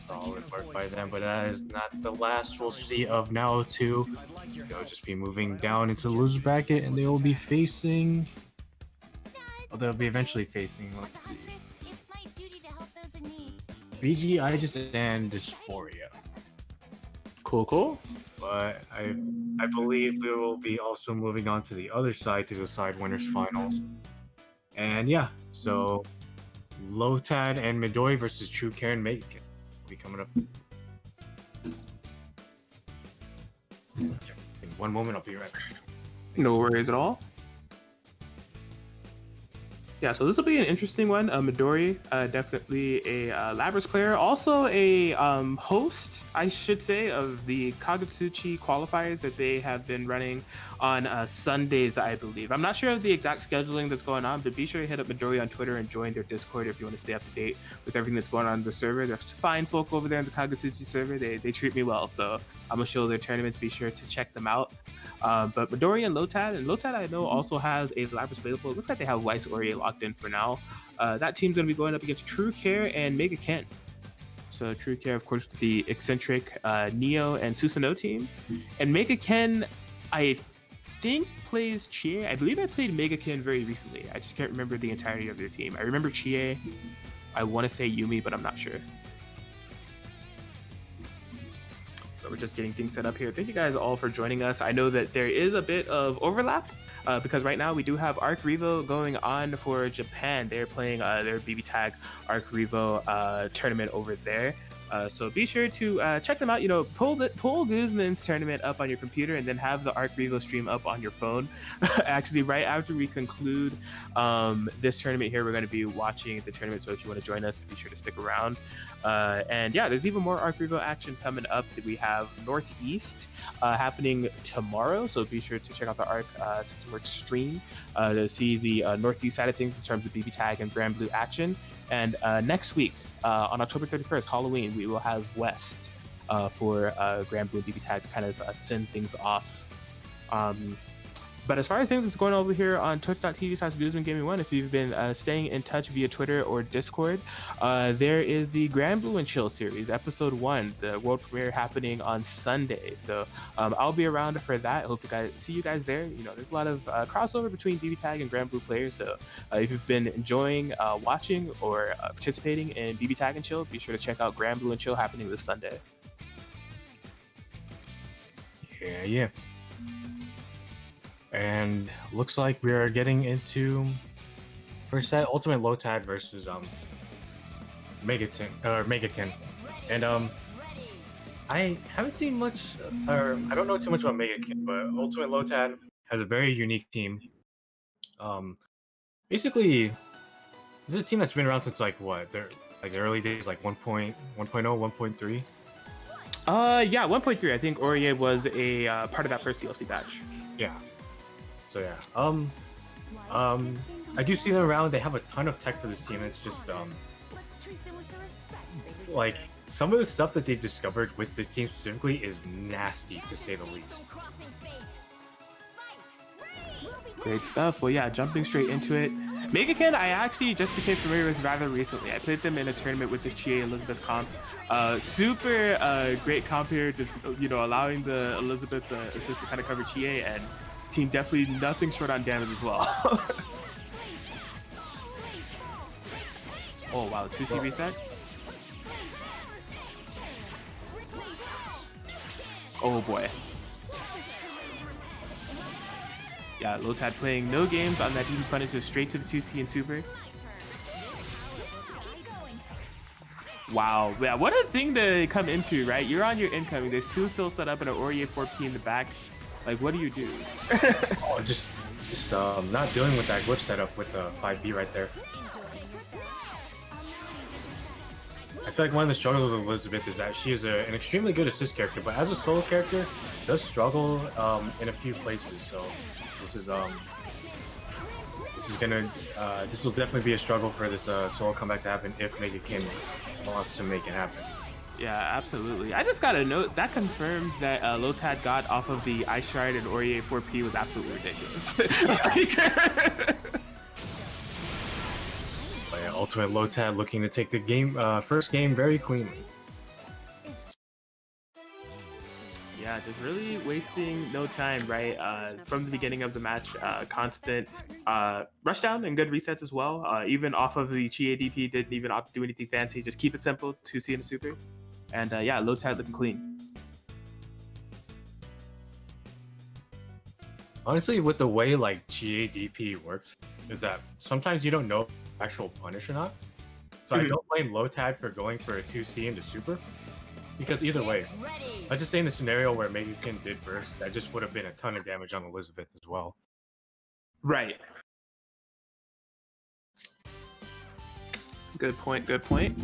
Solid work by them, but that is not the last we'll see of Nao 2. They'll just be moving down into the loser bracket, and they will be facing they'll be eventually facing. As Let's a see. huntress, it's my duty to help those in need. BG, Igus, and Dysphoria. Cool. But I believe we will be also moving on to the other side to decide winners finals. And yeah, so Lotad and Midori versus True Karen Megan will be coming up. In 1 moment, I'll be right back. No worries at all. Yeah, so this will be an interesting one. Midori, definitely a Labrys player, also a host, I should say, of the Kagutsuchi qualifiers that they have been running on Sundays, I believe. I'm not sure of the exact scheduling that's going on, but be sure to hit up Midori on Twitter and join their Discord if you want to stay up to date with everything that's going on in the server. There's fine folk over there in the Kagutsuchi server. They treat me well, so I'm gonna show their tournaments. Be sure to check them out. But Midori and Lotad I know also has a Labrys available. It looks like they have Weiss Aurier locked in for now. That team's going to be going up against True Care and Mega Ken. So True Care, of course, with the eccentric Neo and Susanoo team. And Mega Ken, I think, plays Chie. I believe I played Mega Ken very recently. I just can't remember the entirety of their team. I remember Chie. I want to say Yumi, but I'm not sure. We're just getting things set up here. Thank you guys all for joining us. I know that there is a bit of overlap because right now we do have Arc Revo going on for Japan. They're playing their BBTAG Arc Revo tournament over there. So be sure to check them out. You know, pull Guzman's tournament up on your computer and then have the Arc Revo stream up on your phone. Actually, right after we conclude this tournament here, we're going to be watching the tournament. So if you want to join us, be sure to stick around. And yeah, there's even more Arc Revo action coming up. We have Northeast happening tomorrow. So be sure to check out the Arc System Works stream to see the Northeast side of things in terms of BBTAG and BlazBlue action. And next week, on October 31st, Halloween, we will have West for BlazBlue BBTAG to kind of send things off. But as far as things that's going on over here on twitch.tv/GuzmanGaming1, if you've been staying in touch via Twitter or Discord, there is the BlazBlue and Chill series, episode 1, the world premiere happening on Sunday. So I'll be around for that. I hope to see you guys there. You know, there's a lot of crossover between BBTAG and BlazBlue players. So if you've been enjoying watching or participating in BBTAG and Chill, be sure to check out BlazBlue and Chill happening this Sunday. Yeah. And looks like we are getting into first set Ultimate Lotad versus Mega Ken. And I haven't seen much, or I don't know too much about Mega Ken, but Ultimate Lotad has a very unique team. Basically, this is a team that's been around since like what? They're like the early days, like 1.0, 1.3. Yeah, 1.3. I think Aurier was a part of that first DLC batch. Yeah. So yeah, I do see them around. They have a ton of tech for this team. It's just Let's treat them with the respect they deserve. like some of the stuff that they've discovered with this team specifically is nasty to say the least. Crossing fate. Fight. Great stuff. Well, yeah, jumping straight into it. Mega Ken, I actually just became familiar with rather recently. I played them in a tournament with this Chie Elizabeth comp. Super great comp here, just, you know, allowing the Elizabeth assist to kind of cover Chie, and team definitely nothing short on damage as well. Oh, wow, 2C reset? Oh, boy. Yeah, Lotad playing no games on that DP punish, just straight to the 2C and super. Wow, yeah, what a thing to come into, right? You're on your incoming, there's 2 still set up and an Aurier 4P in the back. Like, what do you do? Oh, just not dealing with that glyph setup with the 5B right there. I feel like one of the struggles with Elizabeth is that she is an extremely good assist character, but as a solo character, does struggle in a few places. So this will definitely be a struggle for this solo comeback to happen if Mega Ken wants to make it happen. Yeah, absolutely. I just got a note that confirmed that Lotad got off of the Ice Shard and Aurier 4P was absolutely ridiculous. But yeah, Ultimate Lotad looking to take the game, first game very cleanly. Yeah, Yeah, just really wasting no time, right? From the beginning of the match, constant rush down and good resets as well. Even off of the Chi ADP, didn't even opt to do anything fancy. Just keep it simple, 2C and a super. And yeah, low tide looking clean. Honestly, with the way like GADP works, is that sometimes you don't know actual punish or not. So I don't blame Lotad for going for a 2C into super. Because either way, let's just say in the scenario where Megakin did burst, that just would have been a ton of damage on Elizabeth as well. Right. Good point, good point.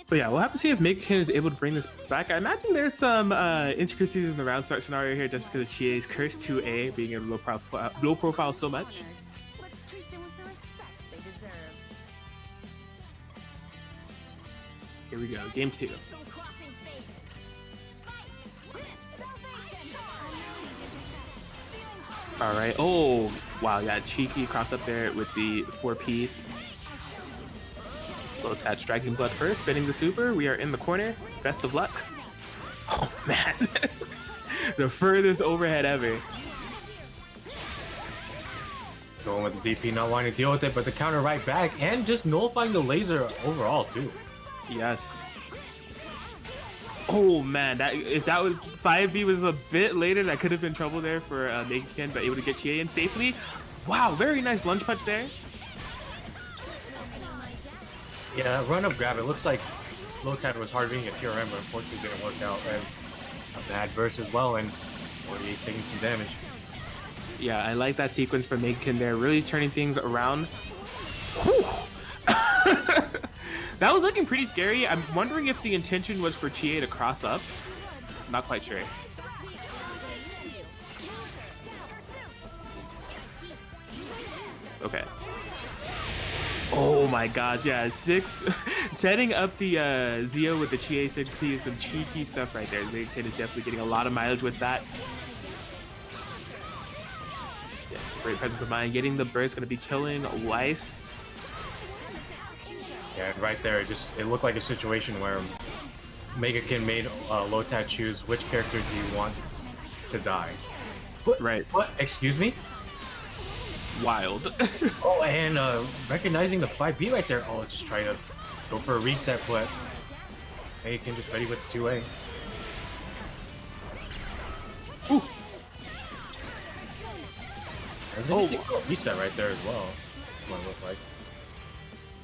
But yeah, we'll have to see if Megakin is able to bring this back. I imagine there's some intricacies in the round start scenario here just because Chie's cursed 2A being in low profile so much. Let's treat them with the respect they deserve. Here we go, game 2. All right. Oh, wow. Yeah, cheeky cross up there with the 4P. Low touch, striking blood first, spinning the super. We are in the corner. Best of luck. Oh, man. The furthest overhead ever. Going with the DP, not wanting to deal with it, but the counter right back and just nullifying the laser overall, too. Yes. Oh man, that if that was 5B was a bit later, that could have been trouble there for Megakin, but able to get Chie in safely. Wow, very nice lunge punch there. Yeah, run up grab. It looks like Lotad was hard being a TRM, but unfortunately didn't work out. And a bad burst as well, and 48 taking some damage. Yeah, I like that sequence from Megakin there, really turning things around. That was looking pretty scary. I'm wondering if the intention was for Chie to cross up. Not quite sure. Okay. Oh my gosh, yeah, 6 setting up the Zio with the Chie 6P is some cheeky stuff right there. Megakin is definitely getting a lot of mileage with that. Yeah, great presence of mind. Getting the burst, gonna be killing Weiss. Yeah, right there, it looked like a situation where Megakin made Lotad choose which character do you want to die. What? Right. What? Excuse me? Wild. Oh, and recognizing the 5B right there. Oh, just try to go for a reset, but Megakin just ready with the 2A. Ooh. There's a reset right there as well. What it looked like.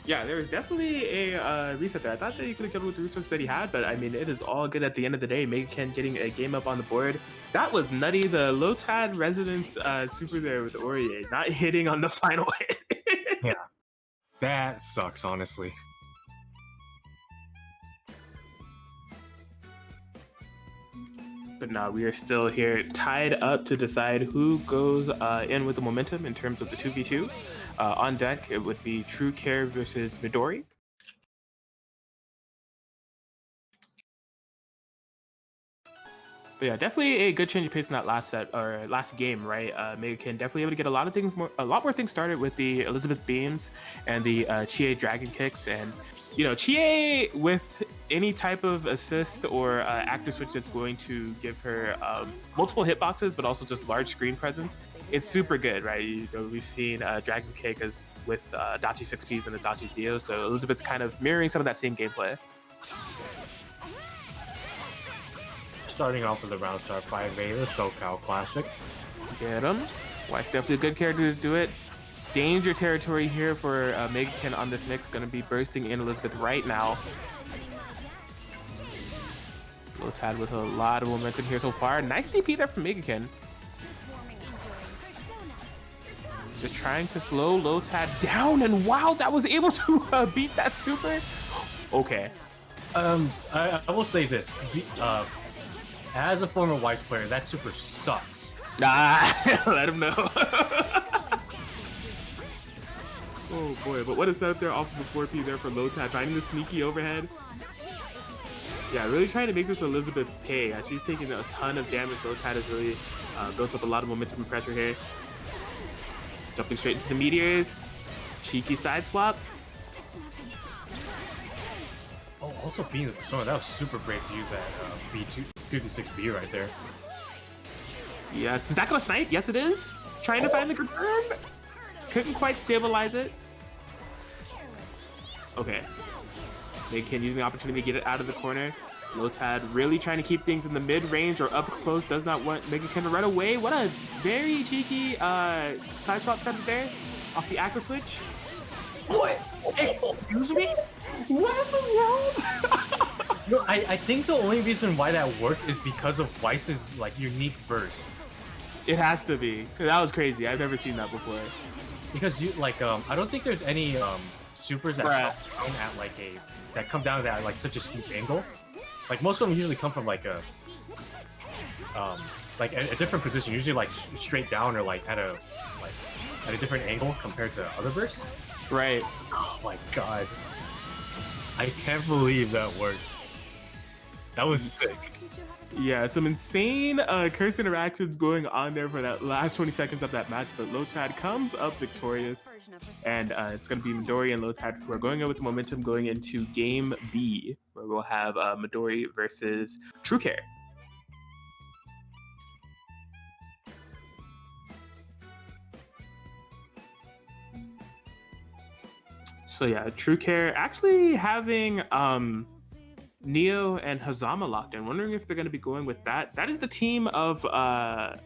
Yeah, there was definitely a reset there. I thought that he could have killed with the resources that he had, but I mean, it is all good at the end of the day. Megakin getting a game up on the board. That was nutty. The Lotad Residence super there with Aurier, not hitting on the final hit. Yeah, that sucks, honestly. But now we are still here tied up to decide who goes in with the momentum in terms of the 2v2. On deck, it would be True Care versus Midori. But yeah, definitely a good change of pace in that last set or last game, right? Megakin definitely able to get a lot more things started with the Elizabeth beams and the Chie dragon kicks, and you know, Chie with any type of assist or active switch that's going to give her multiple hitboxes, but also just large screen presence. It's super good, right? You know, we've seen Dragon Kick as with Dachi 6Ps and the Dachi Zio, so Elizabeth kind of mirroring some of that same gameplay. Starting off with the round start 5A, the SoCal Classic. Get him. Weiss definitely a good character to do it. Danger territory here for Megakin on this mix. Going to be bursting in Elizabeth right now. Lotad with a lot of momentum here so far. Nice DP there from Megakin. Just trying to slow Lotad down, and wow, that was able to beat that super. Okay. I will say this. As a former Weiss player, that super sucks. Ah, let him know. Oh boy, but what a setup there off of the 4P there for Lotad, finding the sneaky overhead. Yeah, really trying to make this Elizabeth pay. She's taking a ton of damage. Lotad has really built up a lot of momentum and pressure here. Jumping straight into the meteors. Cheeky side swap. Oh, Also being the persona, that was super brave to use that B2 2-6B right there. Yes, is that gonna snipe? Yes, it is. Trying to find the confirm. Couldn't quite stabilize it. Okay. They can use the opportunity to get it out of the corner. Lotad really trying to keep things in the mid-range or up close. Does not want Megakin to run away. What a very cheeky side swap setup there off the acro switch. What? Excuse me? What in the world? No, I think the only reason why that worked is because of Weiss's like unique burst. It has to be. That was crazy. I've never seen that before. Because you like I don't think there's any supers that come down at like come down at like such a steep angle. Like most of them usually come from like a different position, usually like straight down or like at a different angle compared to other bursts. Right. Oh my god. I can't believe that worked. That was sick. Yeah, some insane curse interactions going on there for that last 20 seconds of that match, but Lotad comes up victorious, and it's going to be Midori and Lotad who are going in with the momentum going into Game B, where we'll have Midori versus True Care. So yeah, True Care actually having Neo and Hazama locked in. Wondering if they're going to be going with that. That is the team of, I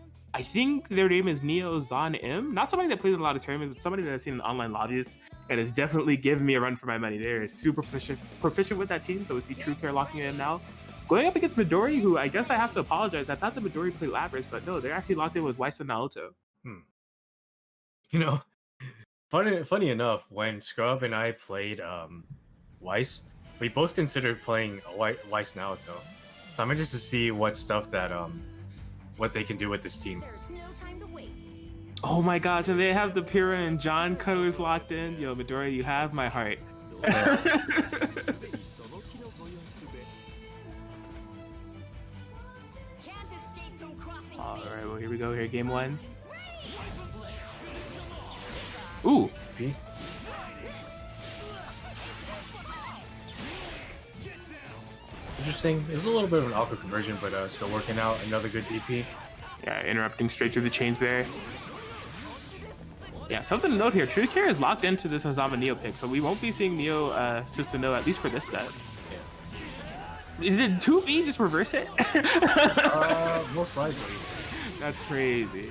think their name is Neo Zon M. Not somebody that plays in a lot of tournaments, but somebody that I've seen in online lobbies and has definitely given me a run for my money. They're super proficient with that team, so we see True Care locking in now. Going up against Midori, who I guess I have to apologize. I thought that Midori played Lapras, but no, they're actually locked in with Weiss and Naoto. You know, funny enough, when Scrub and I played Weiss, we both considered playing Weiss Naoto. So I'm interested to see what stuff that what they can do with this team. There's no time to waste. Oh my gosh, and they have the Pyrrha and John colors locked in. Yo, Midori, you have my heart. Alright, well here we go, here, game one. Ooh! P? Interesting. It's a little bit of an awkward conversion, but still working out. Another good DP. Yeah, interrupting straight through the chains there. Yeah, something to note here. True Care is locked into this Hazama Neo pick, so we won't be seeing Neo Susanoo at least for this set. Yeah. Did 2B just reverse it? Most likely. That's crazy.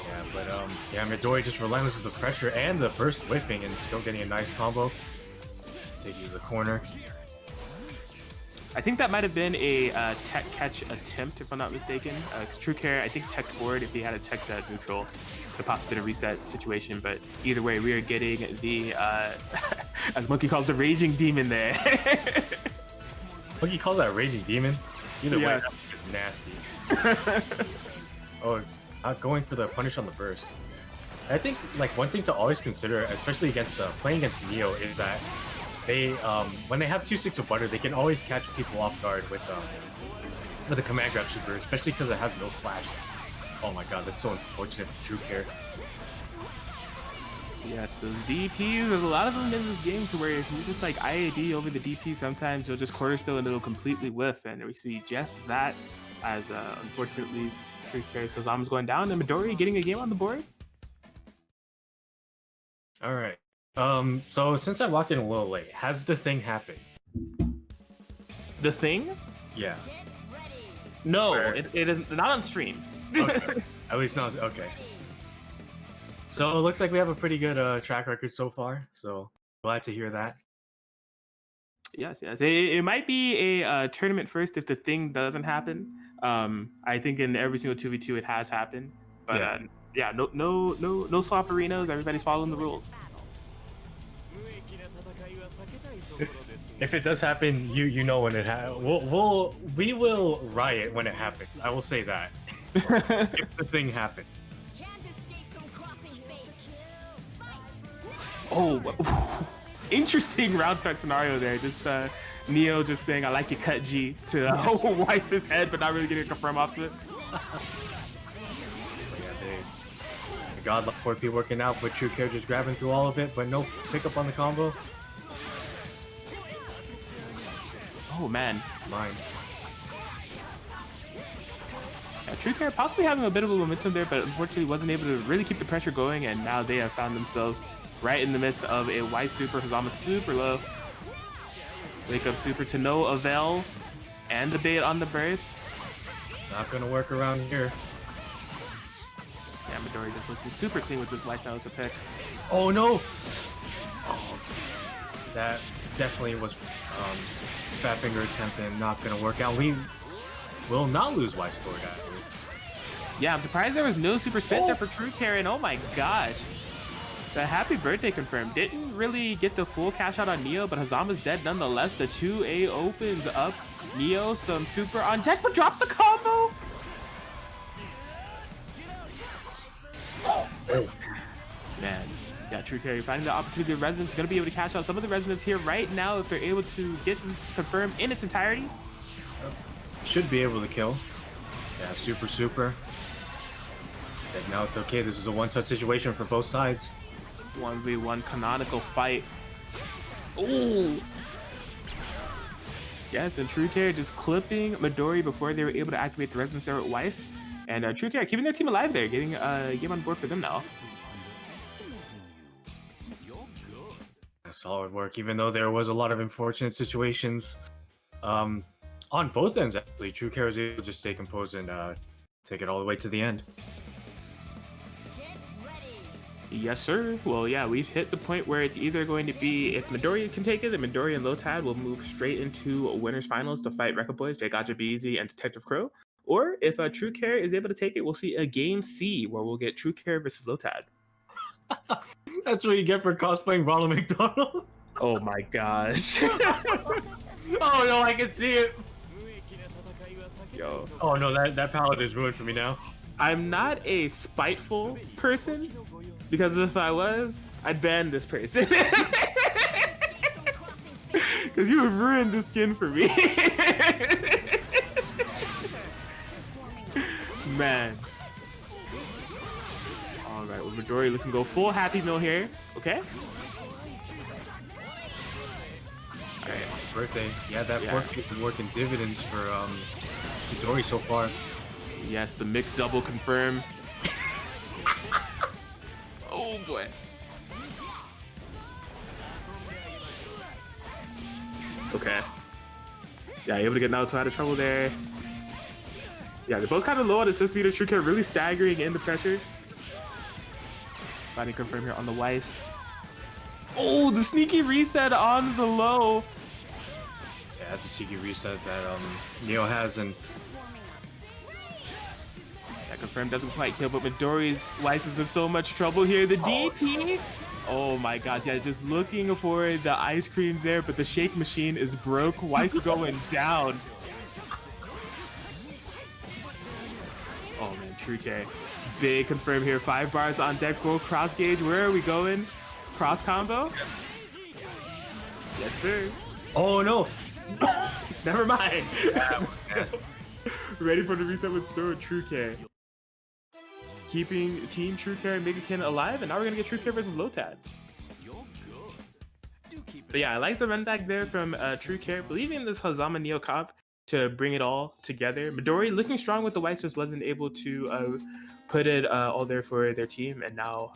Yeah, but yeah, Midori just relentless with the pressure and the burst whipping and still getting a nice combo. Taking to the corner. I think that might have been a tech catch attempt, if I'm not mistaken. True Care, I think, checked forward. If he had a tech neutral, could possibly been a reset situation. But either way, we are getting the, as Monkey calls, the Raging Demon there. Monkey calls that Raging Demon? Either way, that is nasty. Oh, going for the punish on the burst. I think like one thing to always consider, especially against playing against Neo, is that they when they have 2 sticks of butter, they can always catch people off guard with a command grab super, especially because it has no flash. Oh my god, that's so unfortunate for True Care. Yes, those DPs, there's a lot of them in this game to where if you just like IAD over the DP, sometimes you'll just quarter still and it'll completely whiff, and we see just that as unfortunately True Care. So Zama's going down and Midori getting a game on the board. Alright. So since I walked in a little late, has the thing happened? The thing? Yeah. No, it is not on stream. Okay. At least not. Okay. So it looks like we have a pretty good track record so far. So glad to hear that. Yes. It might be a tournament first if the thing doesn't happen. I think in every single 2v2 it has happened. But yeah, no swapperinos. Everybody's following the rules. If it does happen, you know when it happens. We will riot when it happens. I will say that. If the thing happened. Oh, interesting round start scenario there. Just Neo just saying I like your cut G to Weiss's head, but not really getting a confirm off it. God, 4P working out, but True Care just grabbing through all of it, but no pickup on the combo. Oh man. Mine. Yeah, True Care possibly having a bit of a momentum there, but unfortunately wasn't able to really keep the pressure going, and now they have found themselves right in the midst of a white super. Hazama super low. Wake up super to no avail, and the bait on the burst. Not gonna work around here. Yeah, Midori just looking super clean with this lifestyle to pick. Oh no! Oh, that definitely was fat finger attempt and not gonna work out. We will not lose Y scored after. Yeah, I'm surprised there was no super spin there for True Care, and oh my gosh. The happy birthday confirmed. Didn't really get the full cash out on Neo, but Hazama's dead nonetheless. The 2A opens up. Neo, some super on deck, but drops the combo. Man, yeah, True Carry finding the opportunity. The Resonance is going to be able to cash out some of the Resonance here right now if they're able to get this confirmed in its entirety. Should be able to kill. Yeah, super. And now it's okay. This is a one-touch situation for both sides. 1v1 canonical fight. Ooh. Yes, and True Care just clipping Midori before they were able to activate the Resonance there with Weiss. And True Care keeping their team alive there, getting a game on board for them now. Solid work, even though there was a lot of unfortunate situations on both ends. Actually, True Care was able to just stay composed and take it all the way to the end. Yes, sir. Well, yeah, we've hit the point where it's either going to be, if Midori can take it, then Midori and Lotad will move straight into winners finals to fight Rekka Boys, Jay Gotcha, BZ, and Detective Crow. Or if True Care is able to take it, we'll see a game C where we'll get True Care versus Lotad. That's what you get for cosplaying Ronald McDonald. Oh my gosh. Oh no, I can see it. Yo. Oh no, that palette is ruined for me now. I'm not a spiteful person, because if I was, I'd ban this person. Because you have ruined the skin for me. Man. Alright, well, Midori looking to go full Happy Meal here. Okay. Alright. Birthday. Yeah, that work has been working dividends for Midori so far. Yes, the mixed double confirmed. Oh boy. Okay. Yeah, able to get Naoto out of trouble there. Yeah, they're both kind of low on assist meter. True Care really staggering in the pressure. Finding confirm here on the Weiss. Oh, the sneaky reset on the low. Yeah, that's a cheeky reset that Neo has, and that confirmed doesn't quite kill, but Midori's Weiss is in so much trouble here. The DP. Oh my gosh, yeah, just looking for the ice cream there, but the shake machine is broke. Weiss going down. Oh man, True K. Big confirm here. 5 bars on deck, full cross gauge. Where are we going? Cross combo? Yes, sir. oh no. Never mind. Ready for the reset with throw True K. Keeping Team True Care and Megakin alive, and now we're gonna get True Care versus Lotad. But yeah, I like the run back there from True Care, believing in this Hazama Neo comp to bring it all together. Midori looking strong with the Whites, just wasn't able to put it all there for their team, and now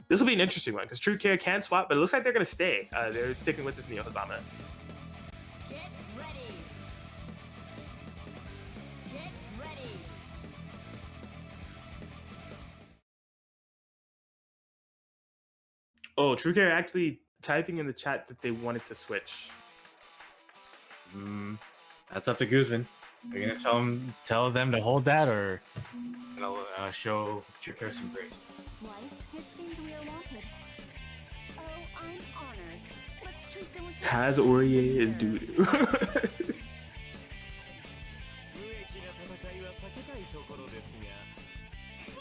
this will be an interesting one because True Care can swap, but it looks like they're gonna stay. They're sticking with this Neo Hazama. Oh, True Care actually typing in the chat that they wanted to switch. That's up to Guzman. Are you gonna tell them to hold that, or show True Care some grace? Weiss, it seems we are wanted. Oh, I'm honored. Let's treat them with Has Aurier is doo-doo.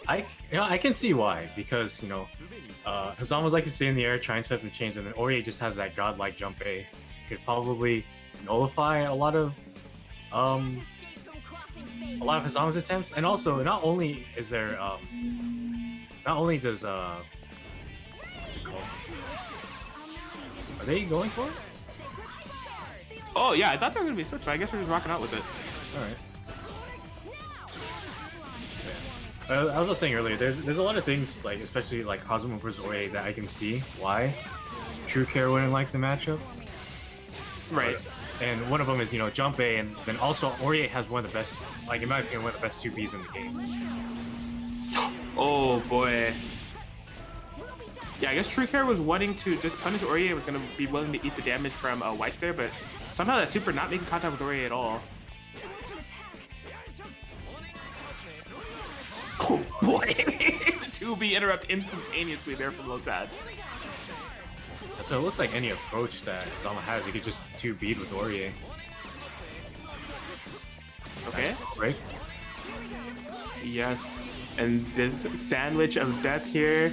I can see why, because Hazama would like to stay in the air, try and set the chains, and then Aurier just has that godlike jump A. Could probably nullify a lot of Hazama's attempts, and also not only is there not only does what's it called? Are they going for it? Oh yeah, I thought they were gonna be switched, but I guess we're just rocking out with it. All right. I was just saying earlier, there's a lot of things, like especially like Hazuma versus Ore, that I can see why True Care wouldn't like the matchup. Right. And one of them is, you know, Jump A, and then also Ore has one of the best, like in my opinion, one of the best 2Bs in the game. Oh boy. Yeah, I guess True Care was wanting to just punish Ore, was gonna be willing to eat the damage from Weiss there, but somehow that super not making contact with Ore at all. Oh boy! 2B interrupt instantaneously there from Lotad. So it looks like any approach that Zama has, he could just 2-beat with Ore. Okay. Right? Yes. And this sandwich of death here.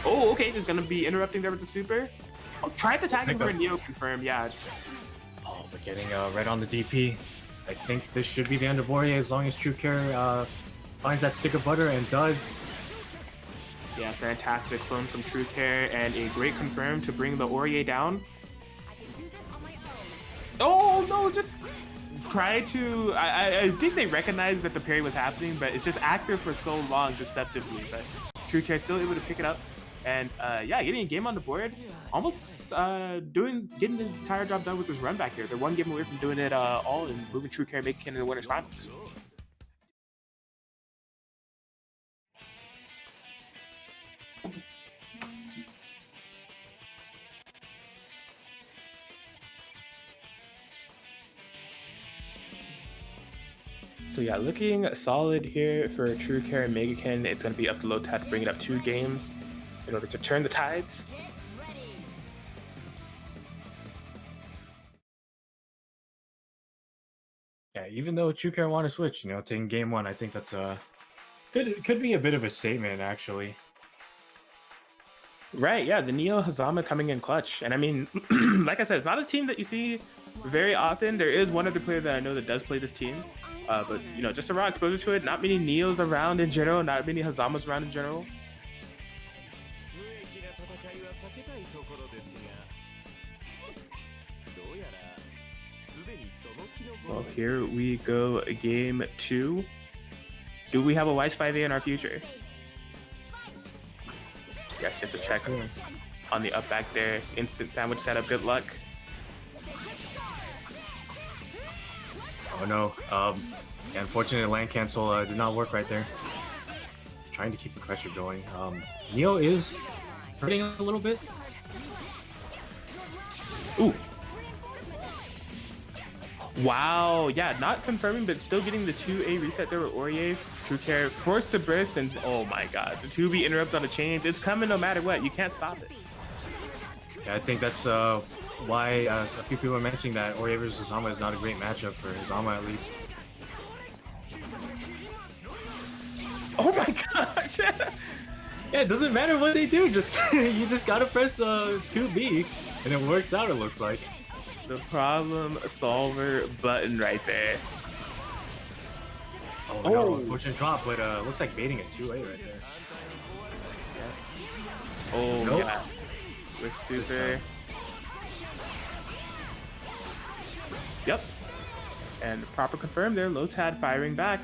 Oh, okay, just gonna be interrupting there with the super. Oh, tried to tag him for a Neo confirm, yeah. Oh, but getting right on the DP. I think this should be the end of Ore as long as True Care finds that stick of butter and does. Yeah, fantastic clone from True Care and a great confirm to bring the Ore down. Oh no, just try to. I think they recognized that the parry was happening, but it's just active for so long deceptively. But True Care still able to pick it up, and yeah, getting a game on the board, almost getting the entire job done with this run back here. They're one game away from doing it all and moving True Care, making it in the winners finals. So yeah, looking solid here for True Care and Megakin. It's going to be up to Lotad to bring it up 2 games in order to turn the tides. Yeah, even though True Care want to switch, you know, taking game 1, I think that's could be a bit of a statement actually. Right, yeah, the Neo Hazama coming in clutch. And I mean, like I said, it's not a team that you see very often. There is one other player that I know that does play this team. But, you know, just a raw exposure to it. Not many Neos around in general, not many Hazamas around in general. Well, here we go, game 2. Do we have a Weiss 5A in our future? Yes, just a check on the up back there. Instant sandwich setup, good luck. Oh no, unfortunately land cancel did not work right there. Trying to keep the pressure going. Neo is hurting a little bit. Ooh. Wow, yeah, not confirming, but still getting the 2A reset there with Ore. True Care forced to burst, and oh my god, the 2B interrupt on the change. It's coming no matter what, you can't stop it. Yeah, I think that's why a few people are mentioning that Ore versus Hazama is not a great matchup for Hazama at least. Oh my gosh! Yeah, it doesn't matter what they do, just you just gotta press 2B and it works out, it looks like. The problem solver button right there. Oh no, unfortunate drop, but looks like baiting a 2A right there. Oh Nope. yeah. With super. Yep. And proper confirm there, Lotad firing back.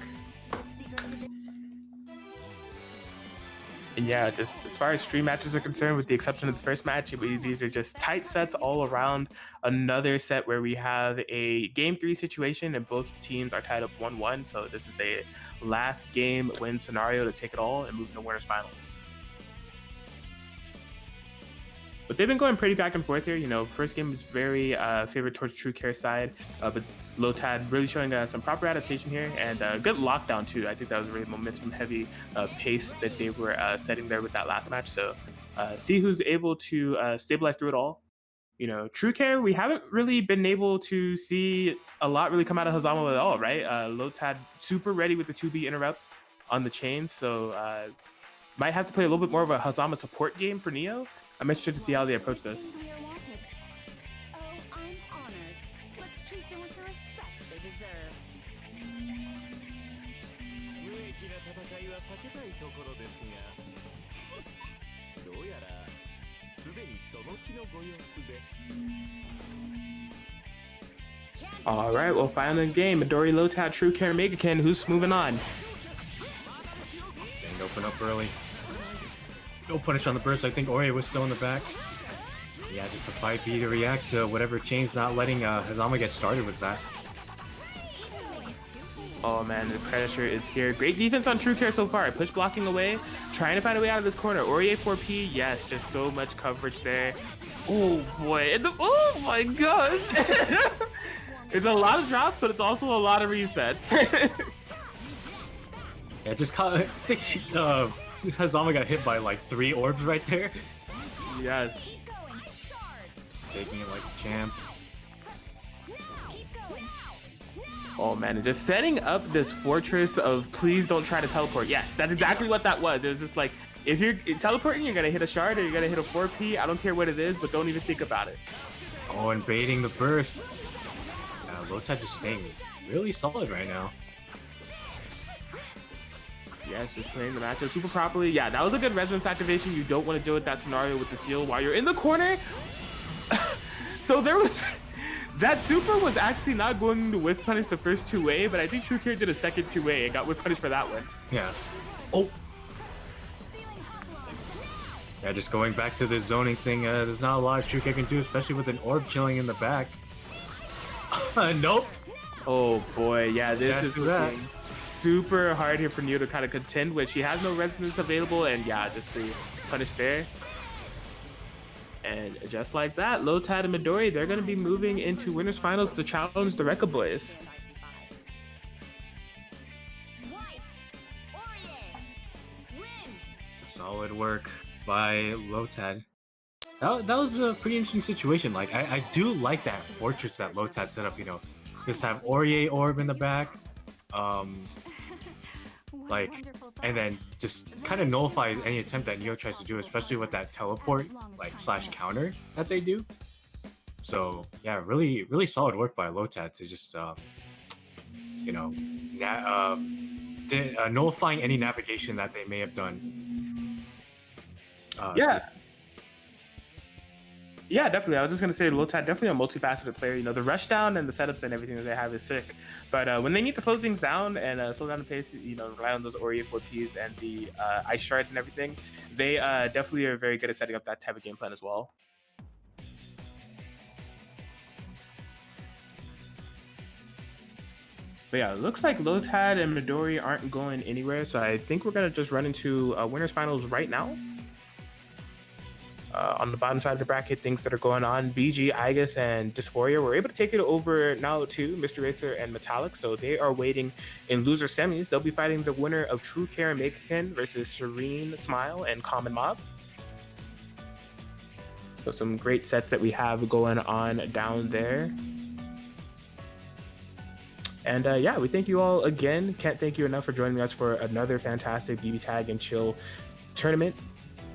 And yeah, just as far as stream matches are concerned, with the exception of the first match, these are just tight sets all around. Another set where we have a game 3 situation and both teams are tied up 1-1. So this is a last game win scenario to take it all and move to winners finals. But they've been going pretty back and forth here. You know, first game was very favored towards True Care side, but Lotad really showing some proper adaptation here and good lockdown too. I think that was a really momentum heavy pace that they were setting there with that last match. So see who's able to stabilize through it all. You know, True Care, we haven't really been able to see a lot really come out of Hazama at all, right? Lotad super ready with the 2B interrupts on the chains, so might have to play a little bit more of a Hazama support game for Neo. I'm interested to see how they approach this. Oh, I'm honored. Let's treat them with the respect they deserve. All right, well, final game. Midori, Lotad, True Care, Megakin. Who's moving on? Getting open up early. No punish on the burst. I think Ori was still in the back. Yeah, just a 5B to react to whatever change, not letting Hazama get started with that. Oh man, the Predator is here. Great defense on True Care so far. Push blocking away, trying to find a way out of this corner. Ori A4P, yes, just so much coverage there. Oh boy, oh my gosh. It's a lot of drops, but it's also a lot of resets. Yeah, just caught. I think Hazama got hit by like 3 orbs right there. Yes. Just taking it like a champ. Oh man, just setting up this fortress of please don't try to teleport. Yes, that's exactly what that was. It was just like, if you're teleporting, you're gonna hit a shard or you're gonna hit a 4P. I don't care what it is, but don't even think about it. Oh, and baiting the burst. Yeah, Lotad just staying really solid right now. Yes, just playing the matchup super properly. Yeah, that was a good resonance activation. You don't want to deal with that scenario with the seal while you're in the corner. So there was... That super was actually not going to whiff punish the first 2A, but I think True Care did a second 2A and got whiff punished for that one. Yeah. Oh. Yeah, just going back to this zoning thing, there's not a lot of True Care can do, especially with an orb chilling in the back. Nope. Oh boy, yeah, this is looking super hard here for Neo to kind of contend with. She has no resonance available, and yeah, just the punish there. And just like that, Lotad and Midori, they're going to be moving into winners finals to challenge the Rekka Boys. Solid work by Lotad. That was a pretty interesting situation. Like, I do like that fortress that Lotad set up, you know. Just have Aurier orb in the back. Like, and then just kind of nullifies any attempt that Neo tries to do, especially with that teleport, like, slash counter that they do. So, yeah, really, really solid work by Lotad to just, you know, nullifying any navigation that they may have done. Yeah, definitely. I was just going to say Lotad, definitely a multifaceted player. You know, the rushdown and the setups and everything that they have is sick. But when they need to slow things down and slow down the pace, you know, rely on those Ori 4Ps and the ice shards and everything, they definitely are very good at setting up that type of game plan as well. But yeah, it looks like Lotad and Midori aren't going anywhere. So I think we're going to just run into winners finals right now. On the bottom side of the bracket, things that are going on, BG, Igus, and Dysphoria were able to take it over now to Mr. Racer and Metallic, so they are waiting in loser semis. They'll be fighting the winner of True Care and Megakin versus Serene, Smile, and Common Mob. So some great sets that we have going on down there. And yeah, we thank you all again. Can't thank you enough for joining us for another fantastic BBTAG and Chill tournament.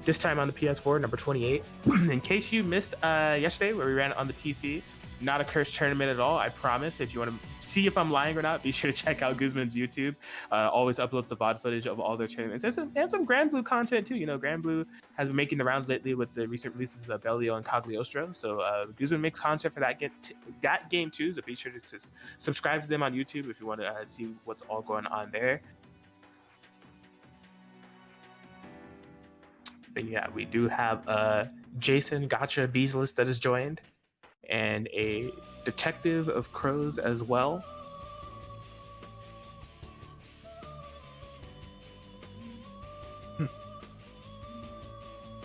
This time on the PS4, number 28. In case you missed yesterday where we ran on the PC, not a cursed tournament at all, I promise. If you want to see if I'm lying or not, be sure to check out Guzman's YouTube. Always uploads the VOD footage of all their tournaments. And some GrandBlue content too. You know, GrandBlue has been making the rounds lately with the recent releases of Bellio and Cagliostro. So Guzman makes content for that game too. So be sure to subscribe to them on YouTube if you want to see what's all going on there. But yeah, we do have Jason Gotcha Beasless that has joined, and a Detective of Crows as well.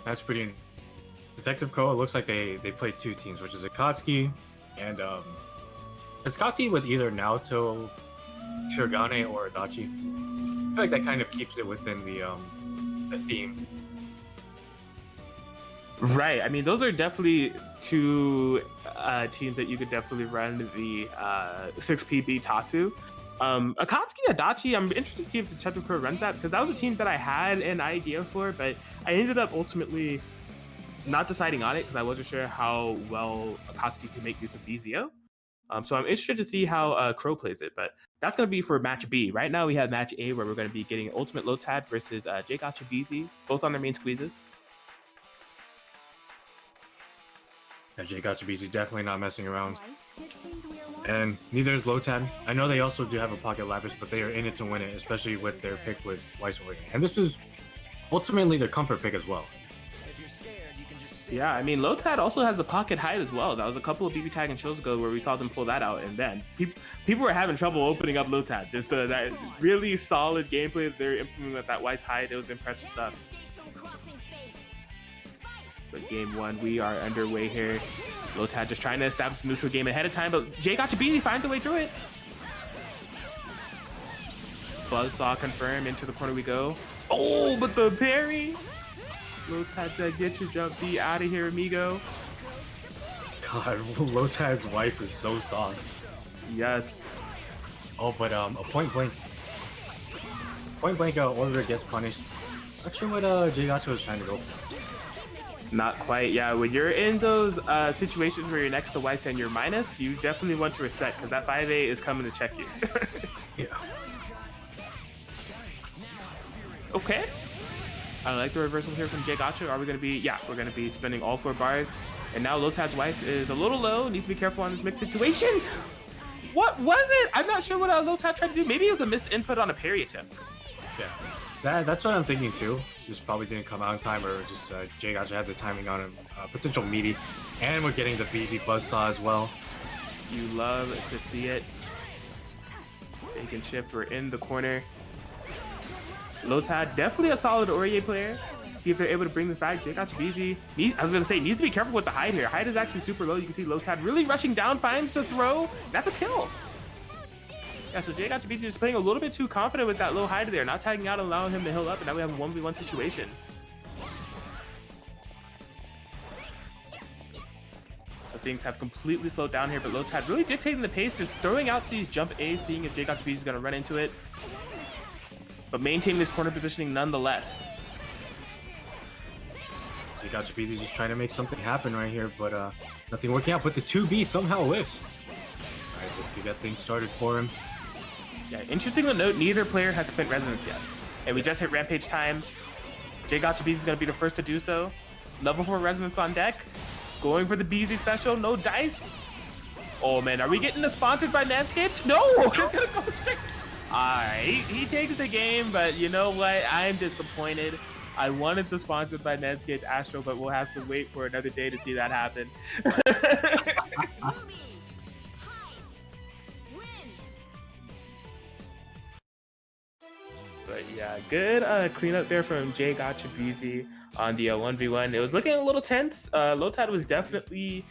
That's pretty. Detective Crow, it looks like they play 2 teams, which is Akatsuki and Akatsuki with either Naoto, Shirogane, or Adachi. I feel like that kind of keeps it within the theme. Right. I mean, those are definitely 2 teams that you could definitely run the 6PB Tatsu. Akatsuki Adachi, I'm interested to see if Detective Crow runs that, because that was a team that I had an idea for, but I ended up ultimately not deciding on it because I wasn't sure how well Akatsuki could make use of Bizio. So I'm interested to see how Crow plays it, but that's going to be for match B. Right now we have match A where we're going to be getting Ultimate Lotad versus J Gotcha BZ, both on their main squeezes. Yeah, Jay Gotchabeezy definitely not messing around. Twice, it seems we are wanted. And neither is Lotad. I know they also do have a pocket Lapis, but they are in it to win it, especially with their pick with Weiss Orient. And this is ultimately their comfort pick as well. If you're scared, you can just stay. Yeah, I mean, Lotad also has the pocket hide as well. That was a couple of BBTAG and shows ago where we saw them pull that out, and then people were having trouble opening up Lotad. Just that really solid gameplay that they're implementing with that Weiss hide. It was impressive stuff. But game one, we are underway here. Lotad just trying to establish the neutral game ahead of time, but Jay Gotchabeezy finds a way through it. Buzzsaw confirm, into the corner we go. Oh, but the parry! Lotad said, get your jump B out of here, amigo. God, Lotad's Weiss is so sauce. Yes. Oh, but a point blank order gets punished. Not sure what Jay Gotcha was trying to go for. Not quite. Yeah, when you're in those situations where you're next to Weiss and you're minus, you definitely want to respect, because that 5A is coming to check you. Yeah. Okay. I like the reversal here from Jay Gotcha. Are we going to be... Yeah, we're going to be spending all 4 bars. And now Lotad's Weiss is a little low. Needs to be careful on this mixed situation. What was it? I'm not sure what Lotad tried to do. Maybe it was a missed input on a parry attempt. Yeah. That's what I'm thinking too. Just probably didn't come out in time, or just Jay Gotcha had the timing on him. Potential meaty. And we're getting the BZ Buzzsaw as well. You love to see it. They can shift. We're in the corner. Lotad, definitely a solid Aurier player. See if they're able to bring this back. Jay Gotchabeezy, I was going to say, needs to be careful with the hide here. Hide is actually super low. You can see Lotad really rushing down, finds the throw. That's a kill. Yeah, so Jay Gotchabeezy just playing a little bit too confident with that low hide there. Not tagging out, allowing him to heal up, and now we have a 1v1 situation. So things have completely slowed down here, but Lotad really dictating the pace, just throwing out these jump A's, seeing if Jay Gotchabeezy is going to run into it. But maintaining this corner positioning nonetheless. Jay Gotchabeezy just trying to make something happen right here, but nothing working out. But the 2B somehow whiffs. Alright, let's get that thing started for him. Yeah, interesting to note, neither player has spent resonance yet. And we just hit Rampage time. Jay Gotchabeezy is going to be the first to do so. Level 4 resonance on deck. Going for the BZ special, no dice. Oh man, are we getting the sponsored by Manscaped? No! It's going to go straight. Alright, he takes the game, but you know what? I'm disappointed. I wanted the sponsored by Manscaped Astro, but we'll have to wait for another day to see that happen. But yeah, good cleanup there from Jay Gotchabeezy on the 1v1. It was looking a little tense. Lotad was definitely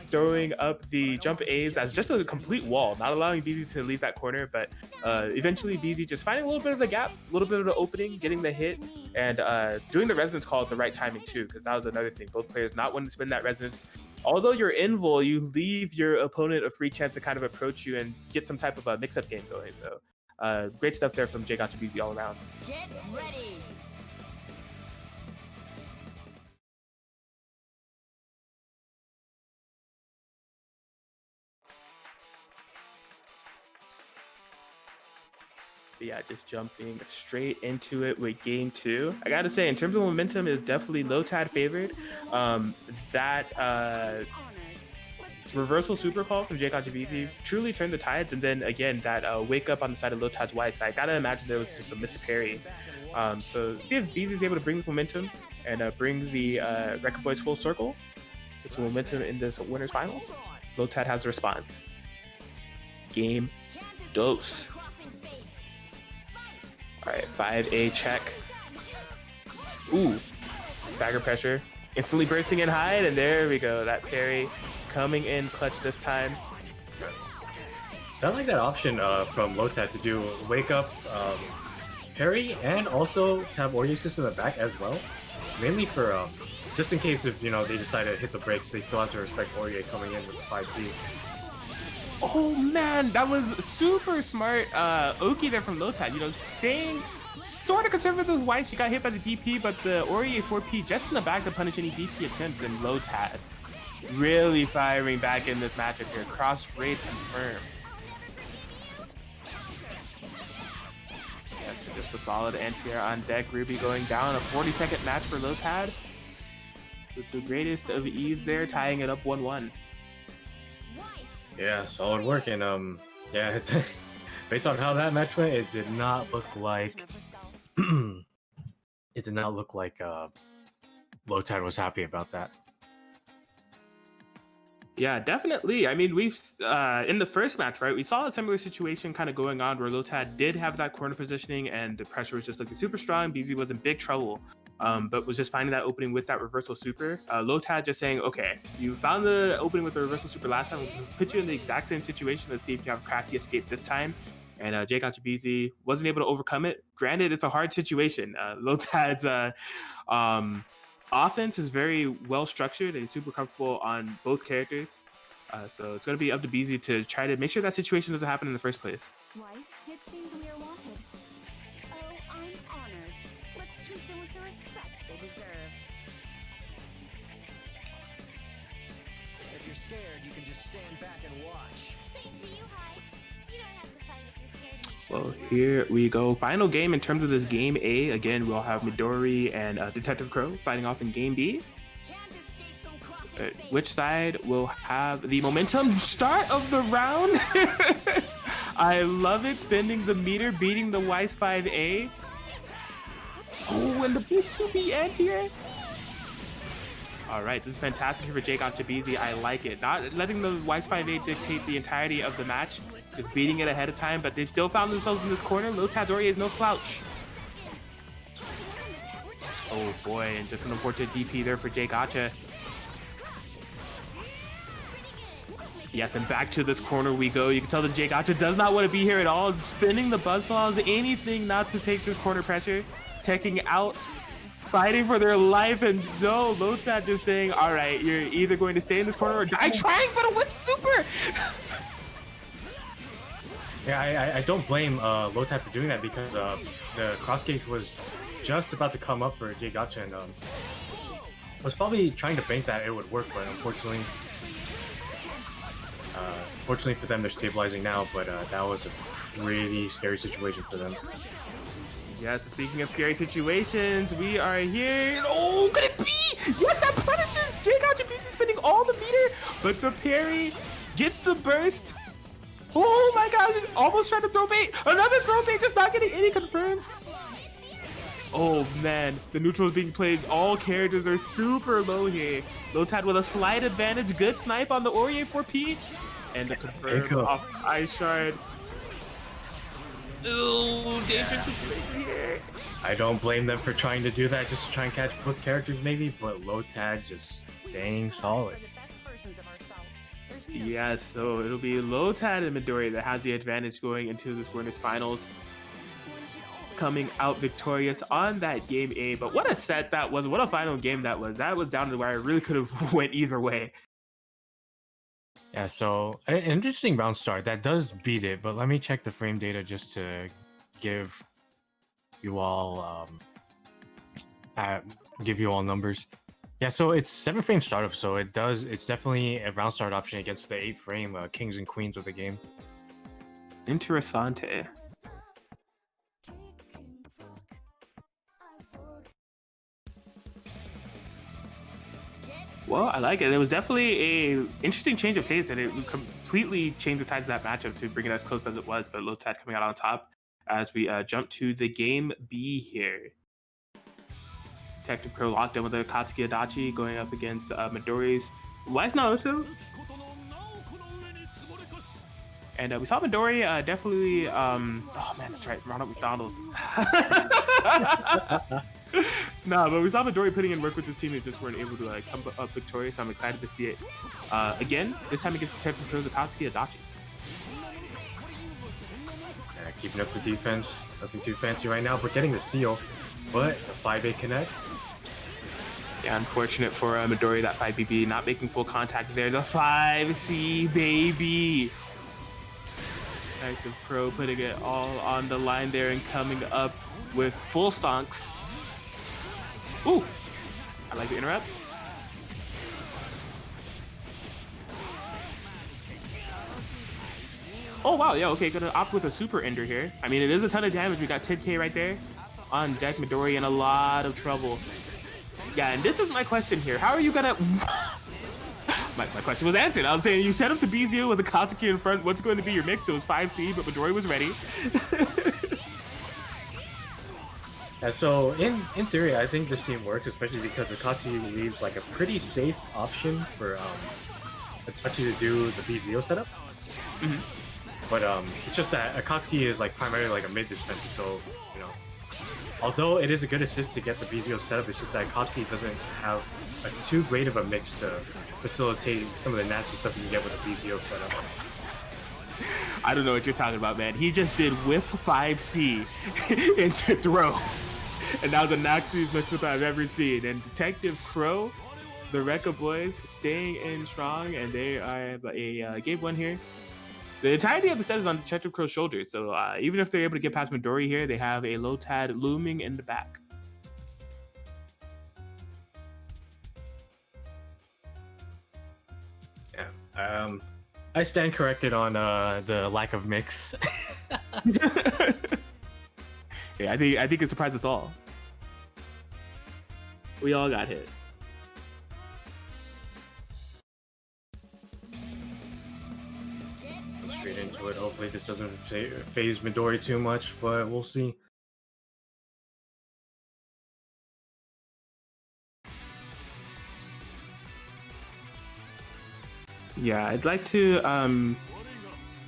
throwing up the jump A's as just a complete wall, not allowing BZ to leave that corner, but eventually BZ just finding a little bit of the gap, a little bit of the opening, getting the hit, and doing the resonance call at the right timing too, because that was another thing. Both players not wanting to spin that resonance. Although you're invul, you leave your opponent a free chance to kind of approach you and get some type of a mix-up game going. So great stuff there from Jay Gotchabeezy all around. Get ready. But yeah, just jumping straight into it with game 2. I gotta say, in terms of momentum, is definitely Lotad favored. That reversal super call from Jay Gotchabeezy truly turned the tides, and then again that wake up on the side of Lotad's Weiss. I gotta imagine there was just a missed parry. So see if BZ is able to bring the momentum and bring the Record Boys full circle. It's momentum in this winners finals. Lotad has the response. Game dose. All right, 5A check. Ooh, stagger pressure. Instantly bursting in hide, and there we go. That parry coming in clutch this time. I like that option from Lotad to do wake up, parry, and also have Aurier system in the back as well. Mainly for just in case if they decide to hit the brakes, they still have to respect Aurier coming in with the 5C. Oh man, that was super smart Oki there from Lotad. Staying sort of conservative with Weiss. She got hit by the DP, but the Aurier 4P just in the back to punish any DP attempts, and Lotad really firing back in this matchup here. Cross raid confirmed. Yeah, so just a solid anti-air on deck. Ruby going down. A 40-second match for Lotad. with the greatest of ease there, tying it up 1-1. Yeah, solid work, and yeah, based on how that match went, it did not look like it did not look like Lotad was happy about that. Yeah, definitely. I mean, we've in the first match, right? We saw a similar situation kind of going on where Lotad did have that corner positioning and the pressure was just looking super strong. BZ was in big trouble, but was just finding that opening with that reversal super. Lotad just saying, okay, you found the opening with the reversal super last time. We'll put you in the exact same situation. Let's see if you have a crafty escape this time. And BBTAG wasn't able to overcome it. Granted, it's a hard situation. Lotad's offense is very well structured and super comfortable on both characters. So it's going to be up to BZ to try to make sure that situation doesn't happen in the first place. Weiss, it seems we are wanted. Oh, I'm honored. Let's treat them with the respect they deserve. If you're scared, you can just stand back and watch. Same to you, Hi. You don't have to fight if you're scared. Well, here we go. Final game in terms of this game A. Again, we'll have Midori and Detective Crow fighting off in game B. Which side will have the momentum start of the round? I love it. Spending the meter, beating the Weiss 5A. Oh, and the big 2B anti-air. All right, this is fantastic here for BBTAG. I like it. Not letting the Weiss 5A dictate the entirety of the match, just beating it ahead of time, but they've still found themselves in this corner. Lotad Doria is no slouch. Oh boy, and just an unfortunate DP there for BBTAG. Yes, and back to this corner we go. You can tell that BBTAG does not want to be here at all. Spinning the buzzsaws, anything not to take this corner pressure. Teching out, fighting for their life, and no, Lotad just saying, all right, you're either going to stay in this corner or die trying, but a whip super! Yeah, I don't blame Lotad for doing that because the cross gauge was just about to come up for BBTAG and was probably trying to bank that it would work, but unfortunately, fortunately for them, they're stabilizing now, but that was a pretty scary situation for them. Yes, speaking of scary situations, we are here. Oh, could it be? Yes, that punishes BBTAG spending all the meter, but the parry gets the burst. Oh my gosh, almost trying to throw bait. Another throw bait, just not getting any confirms. Oh man, the neutral is being played. All characters are super low here. Lotad with a slight advantage. Good snipe on the Aurier 4P. And the confirm off Ice Shard. Ooh, dangerous situation here. I don't blame them for trying to do that, just to try and catch both characters maybe, but Lotad just staying solid. Yeah, so it'll be Lotad and Midori that has the advantage going into this winners finals, coming out victorious on that game A. But what a set that was, what a final game that was. That was down to the wire. It really could have went either way. Yeah, so an interesting round start. That does beat it, but let me check the frame data just to give you all numbers. Yeah, so it's 7 frame startup, so it's definitely a round start option against the 8 frame kings and queens of the game. Interessante. Well, I like it. It was definitely a interesting change of pace, and it completely changed the tides of that matchup to bring it as close as it was. But Lotad coming out on top as we jump to the game B here. Detective Crow locked in with a Katsuki Adachi going up against Midori's Weiss Naoto. And we saw Midori definitely, oh man, that's right, Ronald McDonald. No, but we saw Midori putting in work with this team and just weren't able to come up victorious. So I'm excited to see it again, this time against Detective Crow's Katsuki Adachi. Yeah, keeping up the defense, nothing too fancy right now, but getting the seal. But the 5A connects. Yeah, unfortunate for Midori, that 5BB not making full contact there. The 5C, baby. Detective Crow putting it all on the line there and coming up with full stonks. Ooh, I like the interrupt. Oh wow, yeah, okay, gonna opt with a super ender here. I mean, it is a ton of damage. We got 10k right there on deck. Midori in a lot of trouble. Yeah, and this is my question here. How are you gonna... my question was answered. I was saying you set up the BZO with the Katsuki in front. What's going to be your mix? It was 5C, but Midori was ready. Yeah, so in theory, I think this team works, especially because Akatsuki leaves like a pretty safe option for Itachi to do the BZO setup. Mm-hmm. But it's just that Akatsuki is like primarily like a mid dispenser, so you know, although it is a good assist to get the BZO setup, it's just that Akatsuki doesn't have too great of a mix to facilitate some of the nasty stuff you can get with a BZO setup. I don't know what you're talking about, man. He just did whiff 5C into throw. And that was the nastiest mix-up I've ever seen. And Detective Crow, the Rekka boys, staying in strong, and they are a game one here. The entirety of the set is on Detective Crow's shoulders, so even if they're able to get past Midori here, they have a Lotad looming in the back. Yeah, I stand corrected on the lack of mix. Yeah, I think it surprised us all. We all got hit. Straight into it. Hopefully this doesn't phase Midori too much, but we'll see. Yeah, I'd like to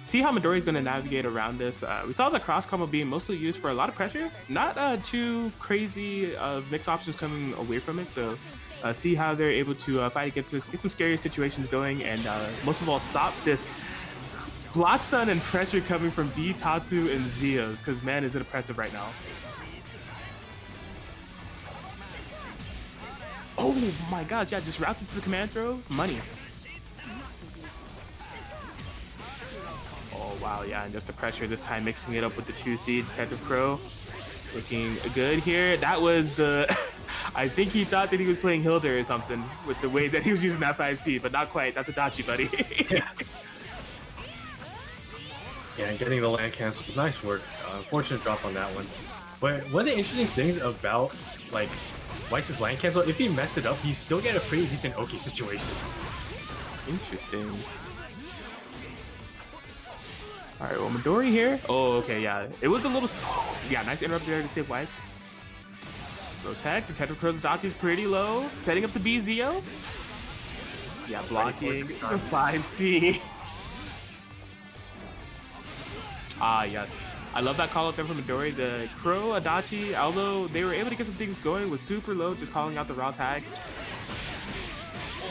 see how Midori is going to navigate around this. We saw the cross combo being mostly used for a lot of pressure, not too crazy of mix options coming away from it. So see how they're able to fight against this, get some scary situations going, and most of all, stop this block stun and pressure coming from B, Tatsu, and Zeos, because man, is it oppressive right now. Oh my gosh, yeah, just routes it to the command throw, money. Oh wow, yeah, and just the pressure this time, mixing it up with the 2C, Detective Crow. Looking good here. That was the... I think he thought that he was playing Hilda or something with the way that he was using that 5C, but not quite. That's a Dachi, buddy. Yeah, and getting the land cancel was nice work. Unfortunate drop on that one. But one of the interesting things about, like, Weiss's land cancel, if he messed it up, he still get a pretty decent Oki situation. Interesting. Alright, well, Midori here. Oh, okay, yeah. It was a little... Yeah, nice interrupt there to save Weiss. Low tech. Detective Crow's Dachi is pretty low. Setting up the BZO. Yeah, blocking the 5C. Ah, yes. I love that call out there from Midori. The Crow, Adachi, although they were able to get some things going, was super low, just calling out the raw tag.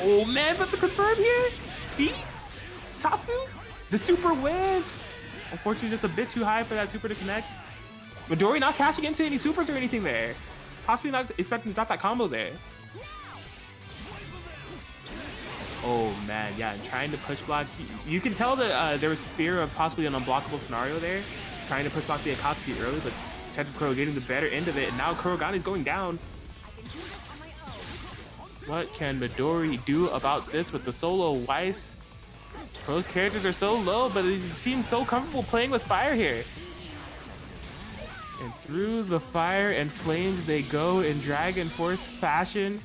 Oh man, but the confirm here? See? Tatsu? The super wins! Unfortunately, just a bit too high for that super to connect. Midori not cashing into any supers or anything there. Possibly not expecting to drop that combo there. Oh man, yeah, and trying to push block. You can tell that there was fear of possibly an unblockable scenario there. Trying to push block the Akatsuki early, but Detective Crow getting the better end of it, and now Kurogani's going down. What can Midori do about this with the solo Weiss? Crow's characters are so low, but he seems so comfortable playing with fire here. And through the fire and flames they go in Dragon Force fashion.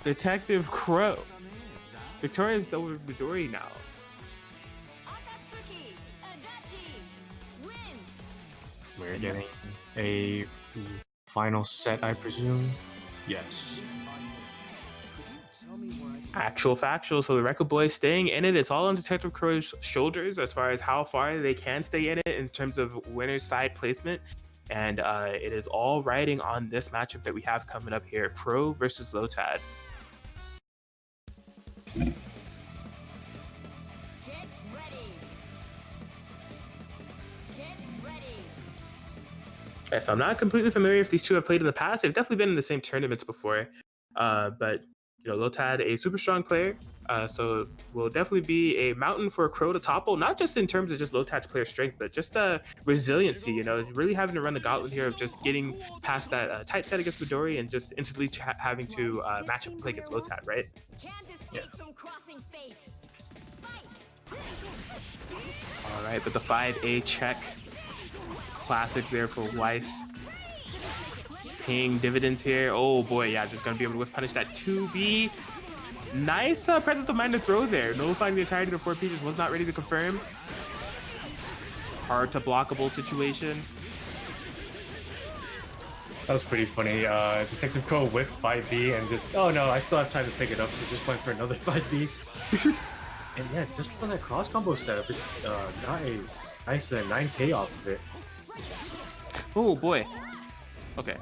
Detective Crow victorious over Midori now. We're getting a final set, I presume. Yes. Actual factual. So the Rekka boys staying in it. It's all on Detective Crow's shoulders as far as how far they can stay in it in terms of winner's side placement. And it is all riding on this matchup that we have coming up here. Pro versus Lotad. Yeah, so I'm not completely familiar if these two have played in the past. They've definitely been in the same tournaments before. But you know, Lotad, a super strong player, so will definitely be a mountain for a Crow to topple, not just in terms of just Lotad's player strength, but just resiliency, you know, really having to run the gauntlet here of just getting past that tight set against Midori and just instantly having to match up and play against Lotad, right? Can't escape from crossing fate. All right, but the 5A check. Classic there for Weiss. paying dividends here. Oh boy, yeah, just gonna be able to whiff punish that 2B. Nice presence of mind to throw there. Nullifying the entirety of 4P just was not ready to confirm. Hard to blockable situation. That was pretty funny. Detective Crow whips 5B and just, oh no, I still have time to pick it up, so just went for another 5B. And yeah, just for that cross combo setup, it's got a nice 9K off of it. Oh boy. Okay.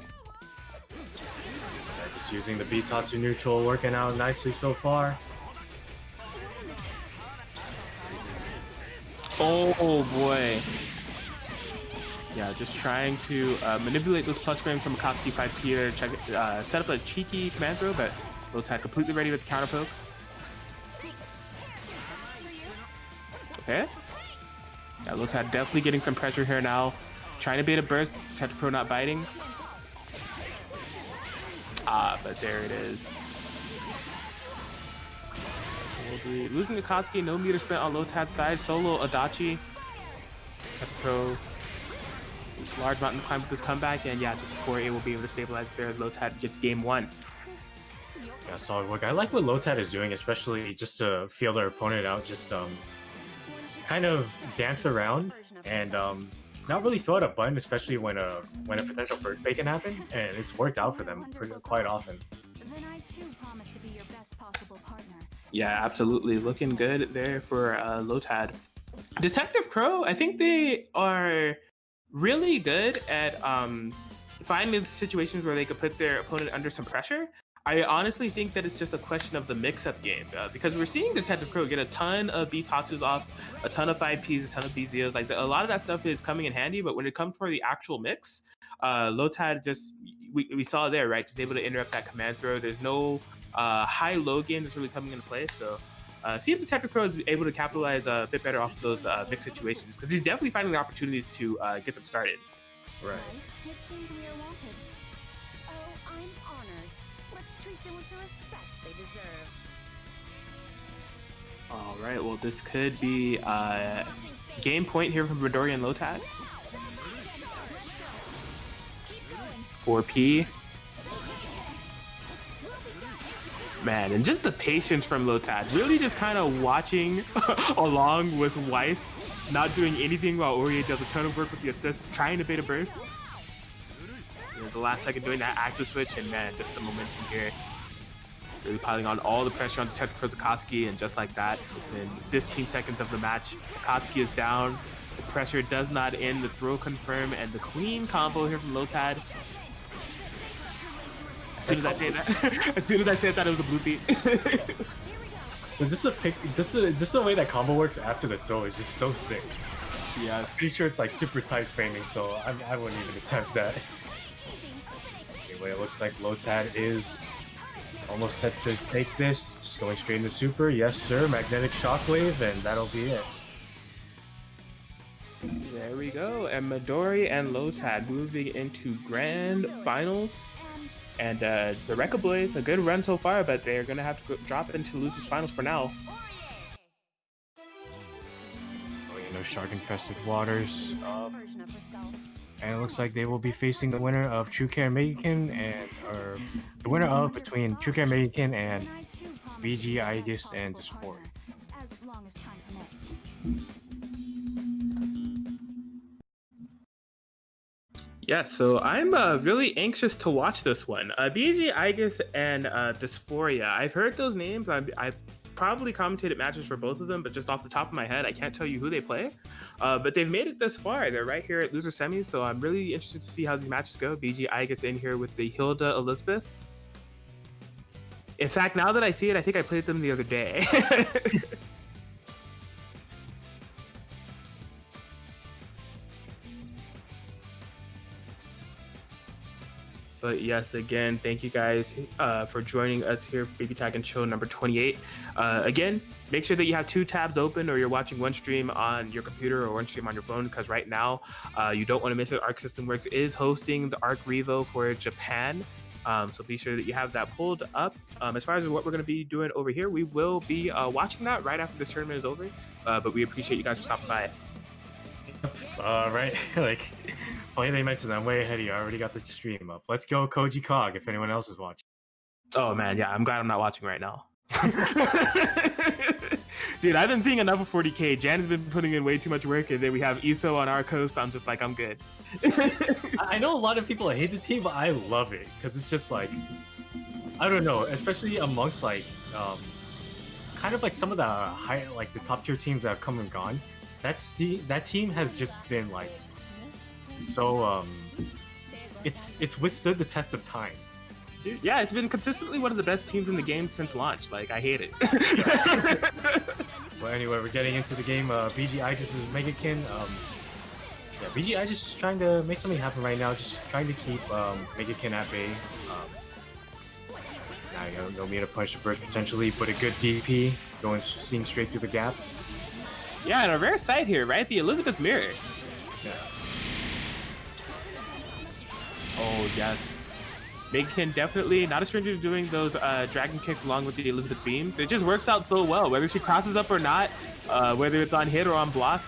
Yeah, just using the Bitatsu neutral, working out nicely so far. Oh boy. Yeah, just trying to manipulate those plus frames from Akatsuki 5P here, set up a cheeky command throw, but Lotad completely ready with the counter poke. Okay. Yeah, Lotad definitely getting some pressure here now. Trying to bait a burst, Detective Pro not biting. But there it is. Losing Akatsuki, no meter spent on Lotad's side. Solo Adachi. Detective Pro. Large mountain to climb with this comeback, and yeah, just before it will be able to stabilize there as Lotad gets game 1. Yeah, solid work. I like what Lotad is doing, especially just to feel their opponent out, just kind of dance around and not really throw out a button, especially when a potential bird fake can happen, and it's worked out for them quite often. Then I too promise to be your best possible partner. Yeah, absolutely. Looking good there for Lotad. Detective Crow, I think they are really good at finding situations where they could put their opponent under some pressure. I honestly think that it's just a question of the mix-up game because we're seeing Detective Crow get a ton of B-Tatsus off, a ton of 5Ps, a ton of B-Zeos. Like a lot of that stuff is coming in handy, but when it comes for the actual mix, Lotad just, we saw there, right? Just able to interrupt that command throw. There's no high-low game that's really coming into play. So see if Detective Crow is able to capitalize a bit better off of those mix situations, because he's definitely finding the opportunities to get them started. Right. Nice. It seems we are wanted. Oh, I'm honored. Let's treat them with the respect they deserve. All right, well, this could be game point here from Midori and Lotad. 4P. Man, and just the patience from Lotad. Really just kind of watching along with Weiss, not doing anything while Ori does a ton of work with the assist, trying to bait a burst. You know, the last second doing that active switch, and man, just the momentum here. Really piling on all the pressure on Detective Crow's Akatsuki, and just like that, within 15 seconds of the match, Akatsuki is down. The pressure does not end, the throw confirm, and the clean combo here from Lotad. As soon as I say that, as soon as I said that, it was a blue beat. But just the way that combo works after the throw is just so sick. Yeah, I'm pretty sure it's like super tight framing, so I wouldn't even attempt that. Anyway, it looks like Lotad is almost set to take this. Just going straight into super. Yes, sir. Magnetic shockwave, and that'll be it. there we go. And Midori and Lotad moving into grand finals. And the Rekka Boys, a good run so far, but they're going to have to drop into losers finals for now. Oh, you know, shark-infested waters. Version of herself. And it looks like they will be facing the winner of True Care Megikin or the winner of between True Care Megikin and Then I too promise BG, to be your Igus, best and possible Dysphoria. partner, as long as time permits. Yeah, so I'm really anxious to watch this one. BG, Igus, and Dysphoria. I've heard those names. I've probably commentated matches for both of them, but just off the top of my head, I can't tell you who they play. But they've made it this far. They're right here at loser semis, so I'm really interested to see how these matches go. BG, Igus in here with the Hilda Elizabeth. In fact, now that I see it, I think I played them the other day. But yes, again, thank you guys for joining us here for BBTAG and Chill number 28. Again, make sure that you have 2 tabs open, or you're watching one stream on your computer or one stream on your phone, because right now you don't want to miss it. Arc System Works is hosting the Arc Revo for Japan. So be sure that you have that pulled up. As far as what we're going to be doing over here, we will be watching that right after this tournament is over. But we appreciate you guys for stopping by. Right, like Funny they mentioned that. I'm way ahead of you. I already got the stream up. Let's go Koji Cog if anyone else is watching. Oh man, yeah, I'm glad I'm not watching right now. Dude, I've been seeing enough of 40k. Jan has been putting in way too much work, and then we have Iso on our coast. I'm just like, I'm good. I know a lot of people hate the team, but I love it because it's just like, I don't know, especially amongst like kind of like some of the high, like the top tier teams that have come and gone. That team has just been like so it's withstood the test of time. Dude, yeah, it's been consistently one of the best teams in the game since launch. Like, I hate it. Well, anyway, we're getting into the game. BG just was Megakin. Yeah, BG just trying to make something happen right now. Just trying to keep Megakin at bay. Now you don't need to punish the burst potentially, but a good DP seeing straight through the gap. Yeah, and a rare sight here, right? The Elizabeth Mirror. Yeah. Oh, yes. Megakin definitely not a stranger to doing those dragon kicks along with the Elizabeth beams. It just works out so well, whether she crosses up or not, whether it's on hit or on block.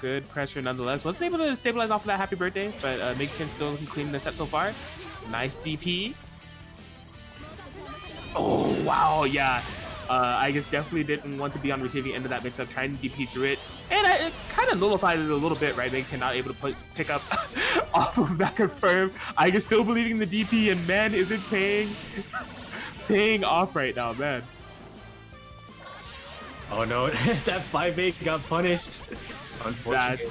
Good pressure nonetheless. Wasn't able to stabilize off of that happy birthday, but Megakin still looking clean in the set so far. Nice DP. Oh, wow, yeah. I just definitely didn't want to be on the receiving end of that mix-up, trying to DP through it. And it kind of nullified it a little bit, right? Megakin not able to pick up off of that confirm. I just still believing in the DP, and man, is it paying off right now, man. Oh no, that 5-8 got punished. Unfortunately.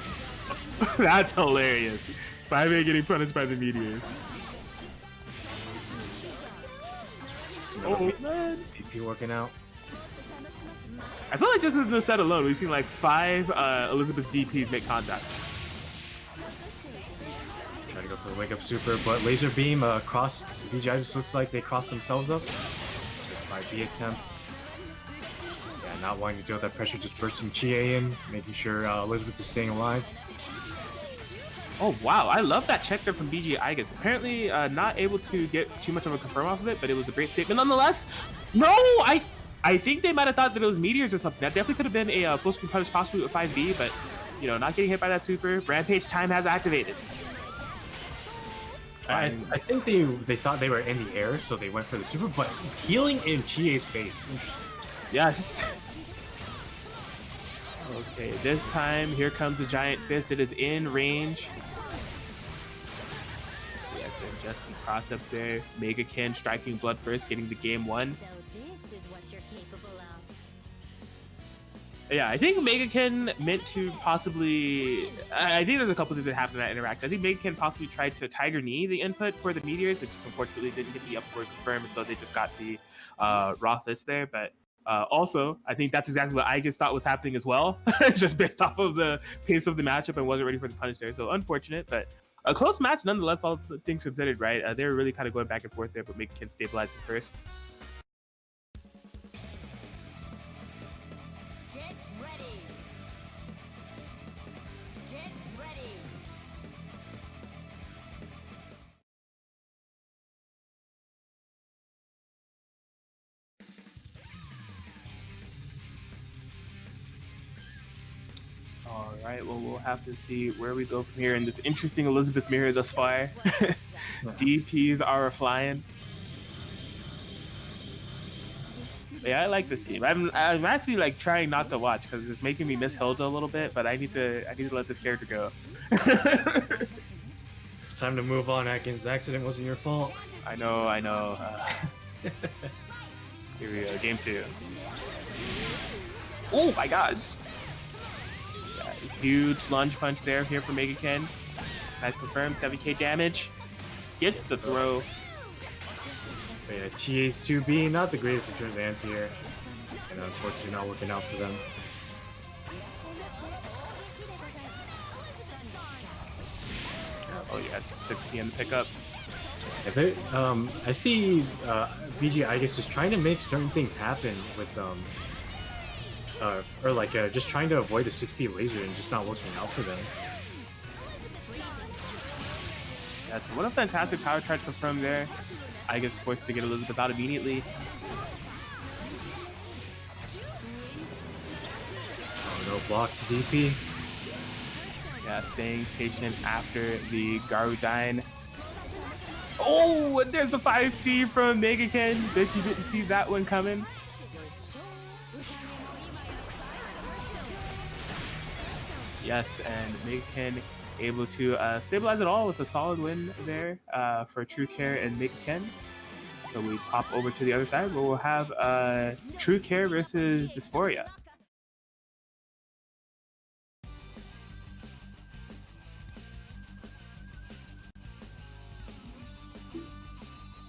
That's hilarious. 5-8 getting punished by the meteors. Oh man. DP working out. I feel like just with the set alone, we've seen like 5 Elizabeth DPs make contact. Trying to go for the wake up super, but laser beam crossed. BGI just looks like they crossed themselves up. 5B attempt. Yeah, not wanting to deal with that pressure, just bursting Chie in, making sure Elizabeth is staying alive. Oh wow, I love that check there from BG Igus. Apparently not able to get too much of a confirm off of it, but it was a great statement nonetheless. No, I think they might have thought that it was meteors or something. That definitely could have been a full screen punish possibly with 5B, but you know, not getting hit by that super. Rampage time has activated. I think they thought they were in the air, so they went for the super, but healing in Chie's face. Interesting. Yes. Okay, this time here comes the giant fist. It is in range. Yes, and just the cross up there. Megakin striking blood first, getting the game 1. So this is what you're capable of. Yeah, I think Megakin meant to possibly... I think there's a couple things that happened in that interaction. I think Megakin possibly tried to Tiger Knee the input for the meteors. It just unfortunately didn't get the upward confirm, so they just got the raw fist there. But also, I think that's exactly what Igus thought was happening as well, just based off of the pace of the matchup and wasn't ready for the punish there. So unfortunate, but a close match nonetheless, all things considered, right? They were really kind of going back and forth there, but Megakin stabilizing first. Get ready. Get ready. All right, well, we'll have to see where we go from here in this interesting Elizabeth mirror thus far. DPs are flying. Yeah, I like this team. I'm actually like trying not to watch because it's making me miss Hilda a little bit, but I need to let this character go. It's time to move on, Atkins. The accident wasn't your fault. I know. Here we go, game 2. Oh my gosh. Yeah, huge lunge punch there here for Megakin. Nice confirmed, 7k damage. Gets the throw. So yeah, Chie's 2B, not the greatest in terms of anti-air. And unfortunately not working out for them. Oh yeah, 6 p.m. pickup. I see BG Igus is trying to make certain things happen with or like just trying to avoid the 6P laser and just not working out for them. Yeah, so what a fantastic power charge confirmed there. Igus forced to get Elizabeth out immediately. Oh no, blocked DP. Yeah, staying patient after the Garudine. Oh, and there's the 5C from Megaken. Bet you didn't see that one coming. Yes, and Megaken able to stabilize it all with a solid win there for True Care and Megaken. So we pop over to the other side where we'll have True Care versus Dysphoria.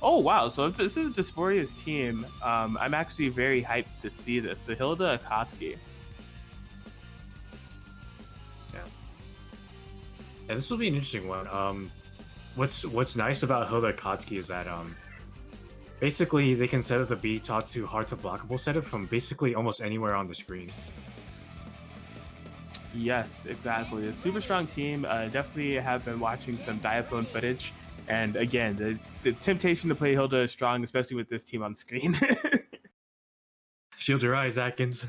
Oh wow, so if this is Dysphoria's team, I'm actually very hyped to see this. The Hilda Akatsuki. Yeah, this will be an interesting one. What's nice about Hilda Akatsuki is that basically they can set up the B Tatsu hard to blockable setup from basically almost anywhere on the screen. Yes, exactly. A super strong team. Definitely have been watching some Diaphone footage. And again, the temptation to play Hilda is strong, especially with this team on screen. Shield your eyes, Atkins.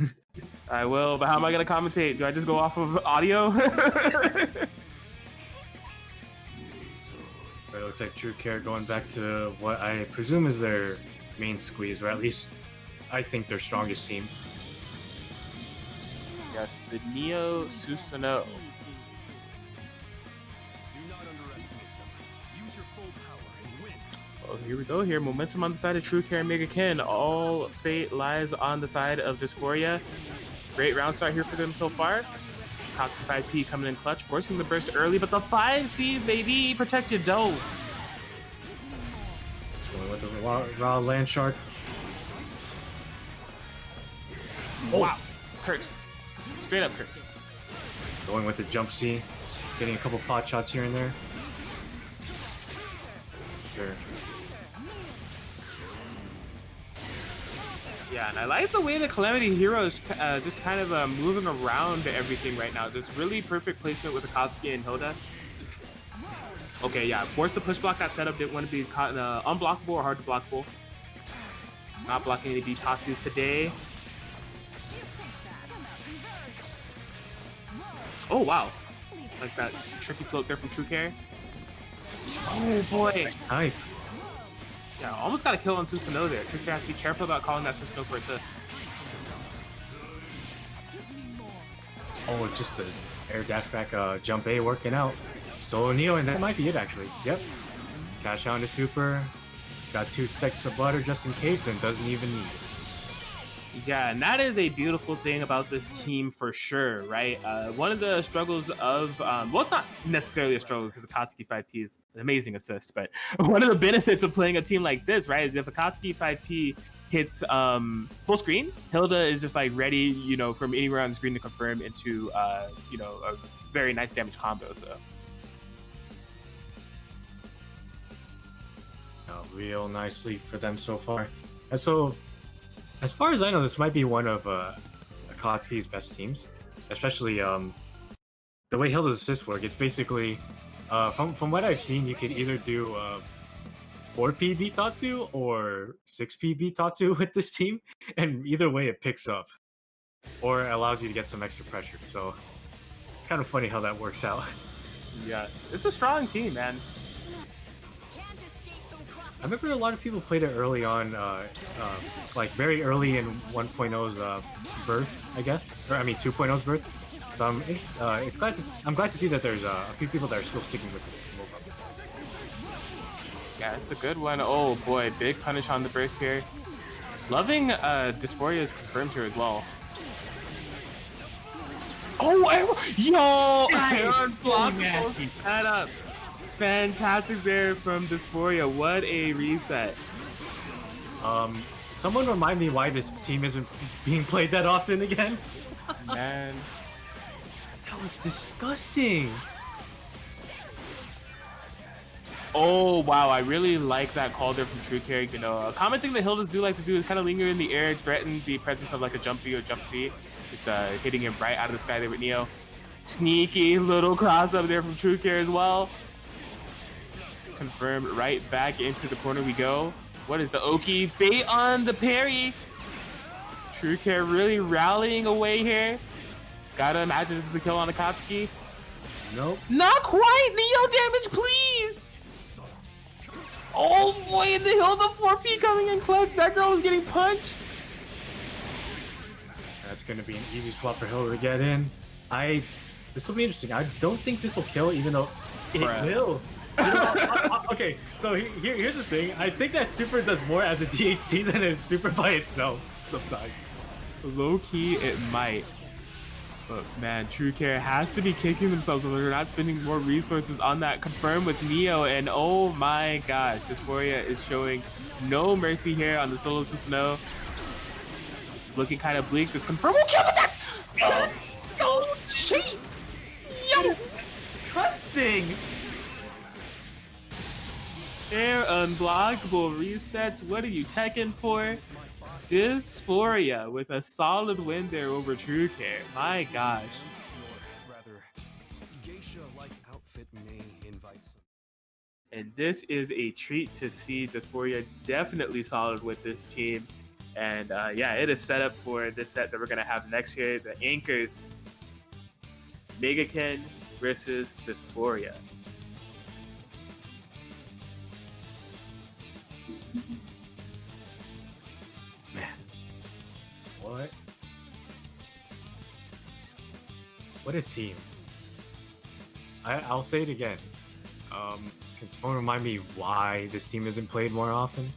I will, but how am I going to commentate? Do I just go off of audio? But it looks like True Care going back to what I presume is their main squeeze, or at least I think their strongest team. Yes, the Neo Susanoo. Oh, here we go. Here, momentum on the side of True Care and Megaken. All fate lies on the side of Dysphoria. Great round start here for them so far. Katsuki 5P coming in clutch, forcing the burst early, but the 5C, baby, protect your dough. Going with the raw land shark. Oh. Wow, cursed. Straight up cursed. Going with the jump C, getting a couple pot shots here and there. Sure. Yeah, and I like the way the Calamity Hero is just kind of moving around everything right now. Just really perfect placement with Akatsuki and Hilda. Okay, yeah, forced to push block that setup. Didn't want to be caught in unblockable or hard to blockable. Not blocking any B-Tatsus today. Oh, wow. Like that tricky float there from True Care. Oh, boy. Hype. Yeah, almost got a kill on Susanoo there. True Care has to be careful about calling that Susanoo for assist. Oh, just the air dash back jump A working out. Solo Neo, and that might be it actually. Yep. Cash out into super. Got 2 stacks of butter just in case and doesn't even need it. Yeah, and that is a beautiful thing about this team for sure, right? One of the struggles of, well, it's not necessarily a struggle because Akatsuki 5P is an amazing assist, but one of the benefits of playing a team like this, right, is if Akatsuki 5P hits full screen, Hilda is just like ready, you know, from anywhere on the screen to confirm into, you know, a very nice damage combo, so. Real nicely for them so far. And so, as far as I know, this might be one of Akatsuki's best teams, especially the way Hilda's assists work. It's basically, from what I've seen, you could either do 4P Bitatsu or 6P Bitatsu with this team, and either way it picks up, or allows you to get some extra pressure. So it's kind of funny how that works out. Yeah, it's a strong team, man. I remember a lot of people played it early on, like very early in 1.0's birth, I guess, or I mean 2.0's birth. So I'm glad to see that there's a few people that are still sticking with it. Yeah, it's a good one. Oh boy, big punish on the burst here. Loving Dysphoria's confirmed here as well. Oh, yo! Unblockable setup. Fantastic there from Dysphoria. What a reset. Someone remind me why this team isn't being played that often again. Man. That was disgusting. Oh, wow. I really like that call there from True Care. You know, a common thing that Hildas do like to do is kind of linger in the air, threaten the presence of like a jump B or jump C. Just hitting him right out of the sky there with Neo. Sneaky little cross up there from True Care as well. Confirmed, right back into the corner we go. What is the Oki? Bait on the parry. True Care really rallying away here. Gotta imagine this is the kill on Akatsuki. Nope. Not quite! Neo damage, please! Oh boy, and the Hilda 4P coming in clutch. That girl was getting punched. That's gonna be an easy spot for Hilda to get in. This will be interesting. I don't think this will kill, even though it will. You know, okay, so here's the thing. I think that super does more as a DHC than a super by itself sometimes. Low key, it might. But man, True Care has to be kicking themselves when they're not spending more resources on that. Confirmed with Neo, and oh my gosh, Dysphoria is showing no mercy here on the solo to Snow. It's looking kind of bleak. This confirm will kill, but that's so cheap! Yo! Disgusting! They're unblockable resets. What are you teching for? Dysphoria with a solid win there over True Care. My gosh. Rather, geisha-like outfit may invite some. And this is a treat to see. Dysphoria definitely solid with this team. And yeah, it is set up for this set that we're going to have next year. The Anchors, Megaken versus Dysphoria. Man. What a team. I'll say it again. Can someone remind me why this team isn't played more often?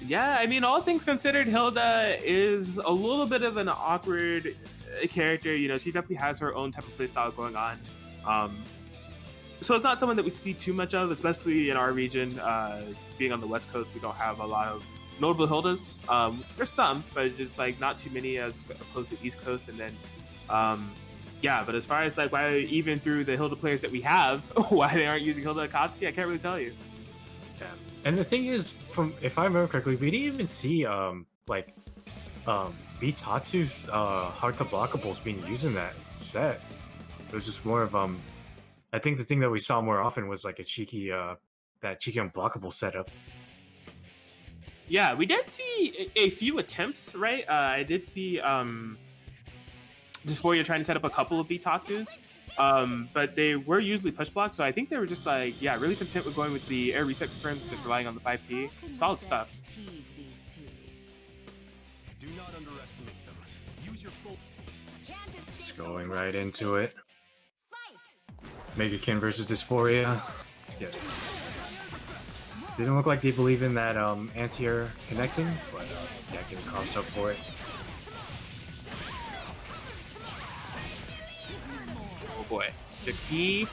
Yeah, I mean, all things considered, Hilda is a little bit of an awkward character. You know, she definitely has her own type of playstyle going on. So it's not someone that we see too much of, especially in our region. Being on the West Coast, we don't have a lot of notable Hildas. There's some, but just like not too many as opposed to East Coast. And then, yeah, but as far as like why even through the Hilda players that we have, why they aren't using Hilda Akatsuki, I can't really tell you. Yeah. And the thing is, if I remember correctly, we didn't even see Bitatsu's hard to blockables being used in that set. It was just more of I think the thing that we saw more often was like a cheeky that cheeky unblockable setup. Yeah, we did see a few attempts, right? I did see Dysphoria trying to set up a couple of Bitatsus, but they were usually push blocks, so I think they were just like, yeah, really content with going with the air reset confirms, just relying on the 5P. Solid stuff. Do not underestimate them. Use your full. Just going right into it. Megakin versus Dysphoria. Yeah. Didn't look like they believe in that anti-air connecting, but yeah, getting crossed up for it. Oh boy. 6P.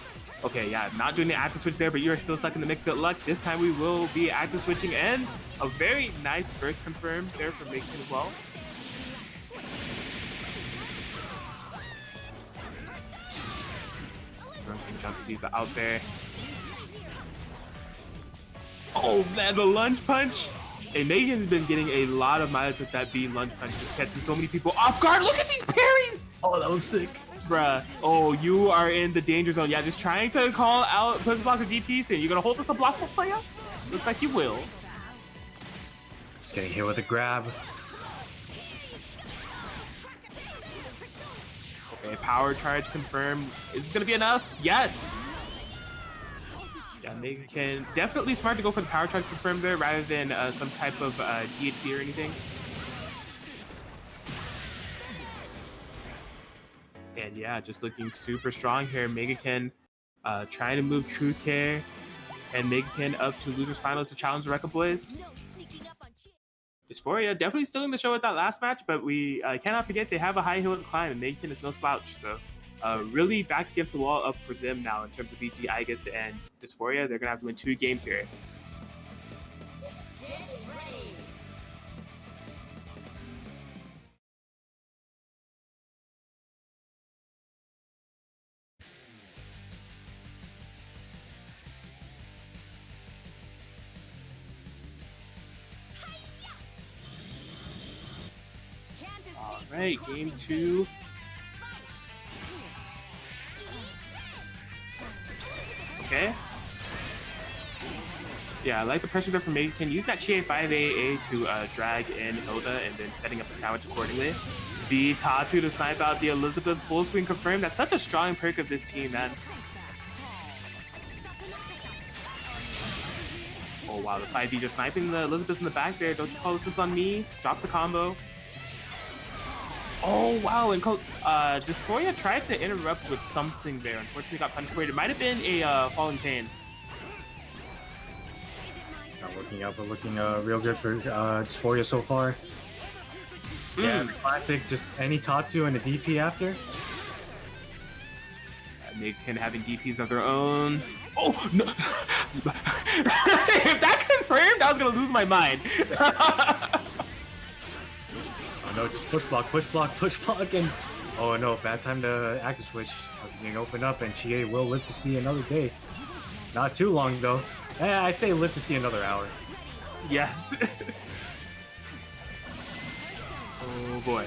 Okay, yeah, not doing the active switch there, but you are still stuck in the mix. Good luck. This time we will be active switching, and a very nice burst confirmed there for Megakin as well. He's out there. Oh man, the lunge punch! Hey, Megan's been getting a lot of mileage with that B lunge punch, just catching so many people off guard. Look at these parries! Oh, that was sick. Bruh. Oh, you are in the danger zone. Yeah, just trying to call out push block of DPs, and you're gonna hold this a blockable player? Looks like you will. Just getting hit with a grab. Okay, power charge confirmed. Is this gonna be enough? Yes! Yeah, Megakin definitely smart to go for the power charge confirmed there rather than some type of DHC or anything. And yeah, just looking super strong here. Megakin trying to move True Care and Megakin up to losers finals to challenge the Rekka Boys. Dysphoria definitely still in the show with that last match, but we cannot forget they have a high hill to climb, and Megakin is no slouch. So really back against the wall up for them now in terms of BG, Igus, and Dysphoria. They're going to have to win 2 games here. All right, game 2. Okay. Yeah, I like the pressure there from Megakin. Use that Chie 5AA to drag in Hilda and then setting up the sandwich accordingly. 5B Tatu to snipe out the Elizabeth full screen confirmed. That's such a strong perk of this team, man. Oh wow, the 5B just sniping the Elizabeth in the back there. Don't you call this on me? Drop the combo. Oh wow, and Dysphoria tried to interrupt with something there. Unfortunately got punched for it. It might have been a falling pain. Not working out, but looking real good for Dysphoria so far. Yeah, the classic, just any Tatsu and a DP after. Megacin having DPs of their own. Oh no! If that confirmed, I was gonna lose my mind. Oh no, just push block, and oh no, bad time to active switch. I was getting opened up, and Chie will live to see another day. Not too long though. I'd say live to see another hour. Yes. Oh boy.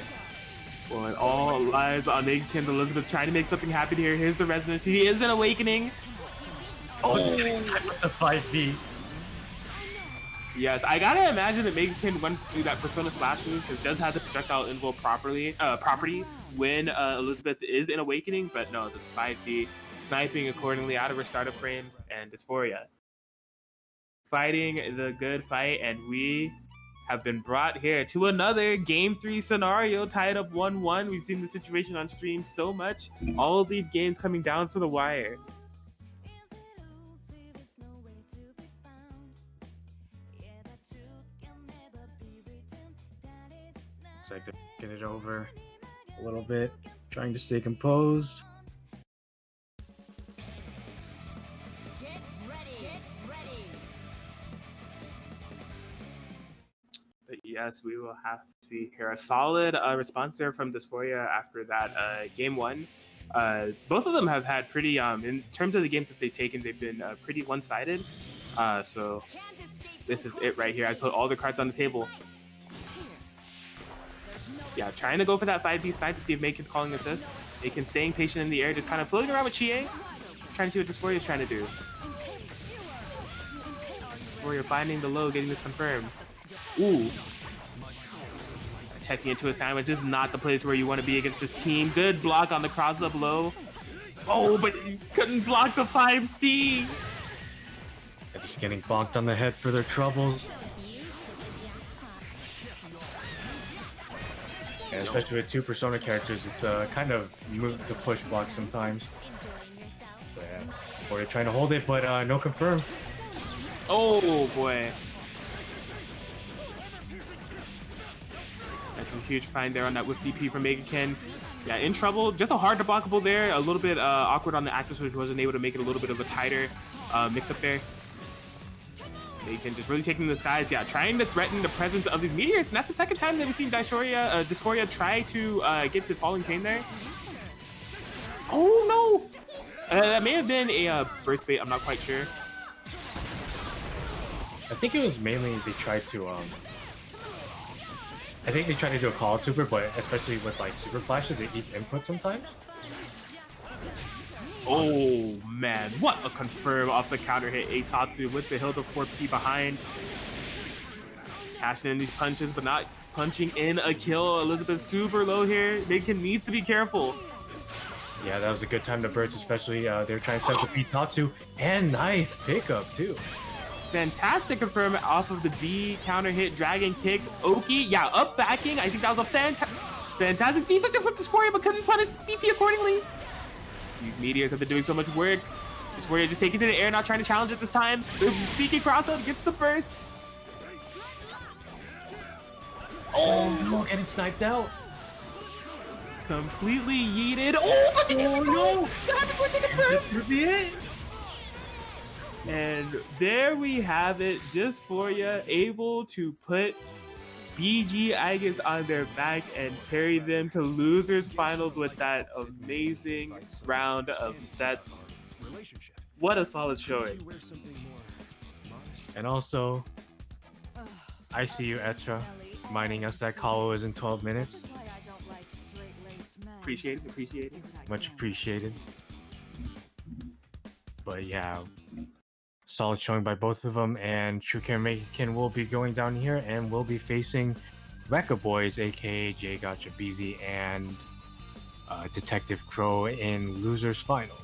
Well, all eyes on Megacin. Elizabeth trying to make something happen here. Here's the resonance. He is an awakening. Oh, just getting sniped with the 5V. Yes, I gotta imagine that Megacin went through that Persona Slash move because it does have the projectile invoke property when Elizabeth is in awakening, but no, the 5V sniping accordingly out of her startup frames, and Dysphoria fighting the good fight, and we have been brought here to another Game 3 scenario tied up 1-1. We've seen the situation on stream so much. All of these games coming down to the wire. It's like to get it over a little bit, trying to stay composed. But yes, we will have to see here a solid response there from Dysphoria after that game one. Both of them have had pretty, in terms of the games that they've taken, they've been pretty one-sided. So this is it right here. I put all the cards on the table. Yeah, trying to go for that 5B snipe to see if Makin's calling assist. Makin staying patient in the air, just kind of floating around with Chie, trying to see what Dysphoria is trying to do. Dysphoria finding the low, getting this confirmed. Ooh. Teching into a sandwich. This is not the place where you want to be against this team. Good block on the cross up low. Oh, but you couldn't block the 5C. They're just getting bonked on the head for their troubles. And especially with two Persona characters, it's a kind of move to push block sometimes. But yeah, Dysphoria trying to hold it, but no confirm. Oh boy. That's a huge find there on that whip DP from Megacin. Yeah, in trouble. Just a hard to blockable there. A little bit awkward on the active switch. Wasn't able to make it a little bit of a tighter mix up there. Megacin just really taking the skies. Yeah, trying to threaten the presence of these meteors. And that's the second time that we've seen Dysphoria try to get the falling pain there. Oh no! That may have been a burst bait. I'm not quite sure. I think it was mainly they tried to I think they tried to do a call super, but especially with like super flashes, it eats input sometimes. Oh man, what a confirm off the counter hit. Eitatsu with the Hilda 4P behind. Cashing in these punches, but not punching in a kill. Elizabeth super low here. Megacin needs to be careful. Yeah, that was a good time to burst, especially they're trying to set up Eitatsu. And nice pickup too. Fantastic confirm off of the B counter hit, dragon kick. Oki, yeah, up backing. I think that was a fantastic defensive from Dysphoria, but couldn't punish the DP accordingly. These meteors have been doing so much work. Dysphoria just taking to the air, not trying to challenge it this time. The sneaky crossout gets the first. Oh no, getting sniped out. Completely yeeted. Oh, but the no! That be it. And there we have it. Dysphoria able to put BG Igus on their back and carry them to losers finals with that amazing round of sets. What a solid showing. And also, I see you, Etra, reminding us that call was in 12 minutes. Appreciate it. Much appreciated. But yeah, solid showing by both of them, and True Care Megacin will be going down here and will be facing Rekka Boys, aka J Gotcha BZ, and Detective Crow in losers finals.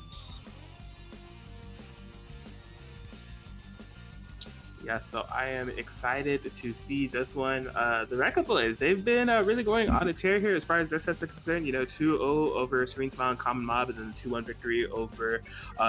Yeah, so I am excited to see this one. The Rekka Boys, they've been really going on a tear here as far as their sets are concerned. You know, 2-0 over Serene Smile and Common Mob, and then 2-1 victory over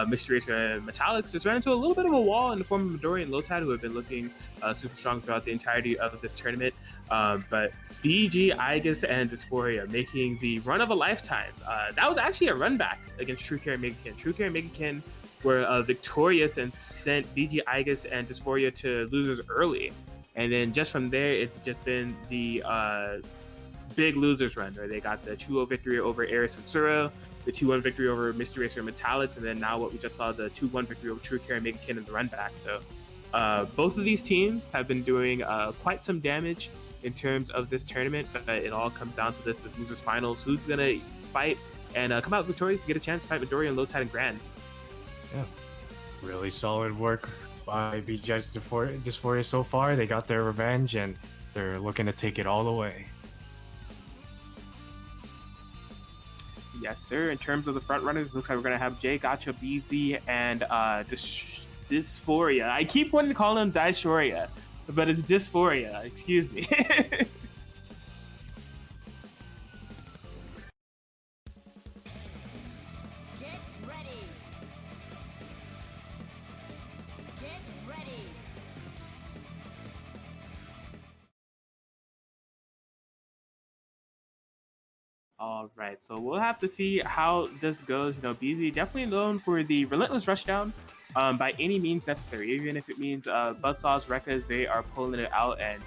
Mystery Racer and Metallics. Just ran into a little bit of a wall in the form of Midori and Lotad, who have been looking super strong throughout the entirety of this tournament. But BG, Igus, and Dysphoria making the run of a lifetime. That was actually a run back against True Care and Megakin. True Care and Megakin were victorious and sent BG, Igus, and Dysphoria to losers early. And then just from there, it's just been the big losers run, where they got the 2-0 victory over Eris and Suro, the 2-1 victory over Mystery Racer and Metallics, and then now what we just saw, the 2-1 victory over True Care and Megakin in the run back. So both of these teams have been doing quite some damage in terms of this tournament, but it all comes down to this losers finals. Who's going to fight and come out victorious to get a chance to fight Midori and Lotad and Grands? Yeah, really solid work by BG's Dysphoria so far. They got their revenge and they're looking to take it all away. Yes, sir. In terms of the front runners, looks like we're going to have J Gotcha, BZ, and Dysphoria. I keep wanting to call him Dysphoria, but it's Dysphoria. Excuse me. All right, so we'll have to see how this goes. You know, BZ definitely known for the relentless rushdown by any means necessary, even if it means Buzzsaws, Rekkas, they are pulling it out, and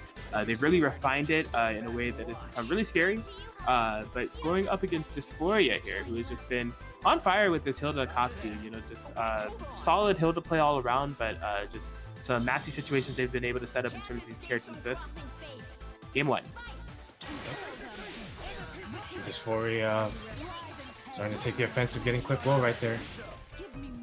they've really refined it in a way that has become really scary. But going up against Dysphoria here, who has just been on fire with this Hilda Akatsuki, you know, just solid Hilda play all around, but just some nasty situations they've been able to set up in terms of these character assists. Game 1. Dysphoria trying to take the offensive, getting quick low right there.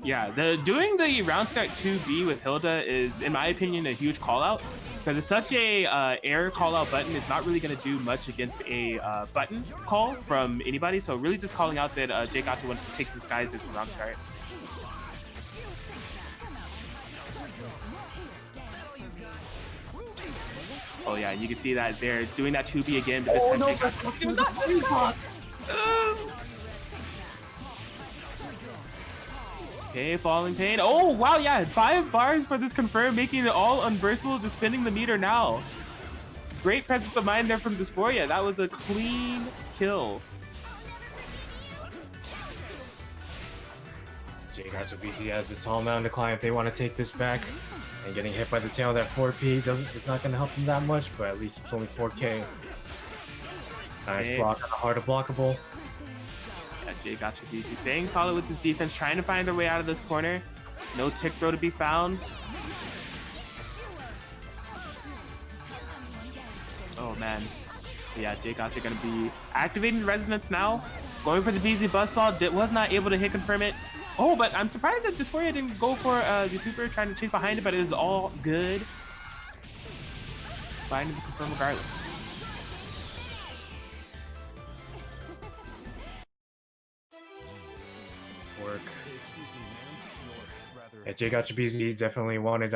Yeah, doing the round start 2B with Hilda is, in my opinion, a huge call out, because it's such a air call out button. It's not really going to do much against a button call from anybody. So really just calling out that Jake got to want to take to the skies is the round start. Oh yeah, you can see that they're doing that 2B again, but this time Jake got Okay, Falling Pain. Oh, wow, yeah. 5 bars for this confirm, making it all unburstable, just spinning the meter now. Great presence of mind there from Dysphoria. That was a clean kill. J-Gotcha BC has a tall mountain to climb if they want to take this back. And getting hit by the tail of that 4P it's not going to help them that much, but at least it's only 4K. Nice block on the heart of blockable. Yeah, J Gotcha BC staying solid with his defense, trying to find their way out of this corner. No tick throw to be found. Oh man. Yeah, J Gotcha gonna be activating the resonance now. Going for the BZ Buzzsaw, was not able to hit confirm it. Oh, but I'm surprised that Dysphoria didn't go for the super, trying to chase behind it, but it is all good. Finding the confirm regardless. Work. Yeah, J-Gotcha BZ definitely wanted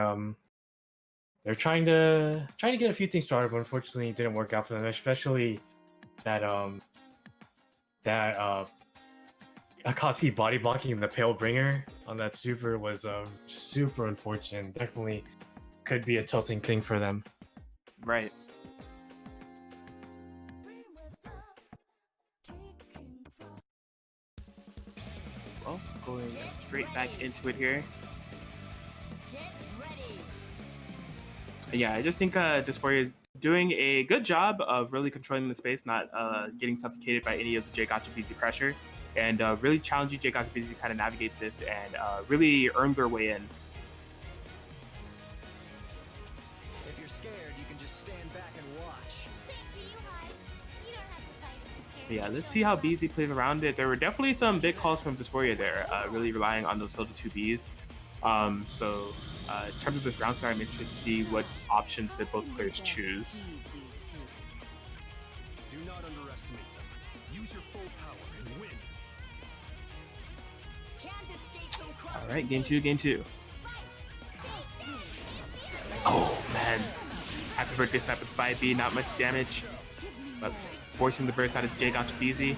they're trying to get a few things started, but unfortunately it didn't work out for them, especially that Akatsuki body blocking the Pale Bringer on that super was super unfortunate. Definitely could be a tilting thing for them. Right. Well, going straight back into it here. Yeah, I just think Dysphoria is doing a good job of really controlling the space, not getting suffocated by any of the J Gotcha BZ pressure, and really challenging J Gotcha BZ to kind of navigate this and really earn their way in. If you're scared, you can just stand back and watch. Yeah, let's see how BZ plays around it. There were definitely some big calls from Dysphoria there, really relying on those Hilda 2Bs. So in terms of this round start, I'm interested to see what options that both players choose. not underestimate them. Use your full power and win. All right, game two. Oh man, happy birthday snap with 5B, not much damage, but forcing the burst out of J Gotcha BZ.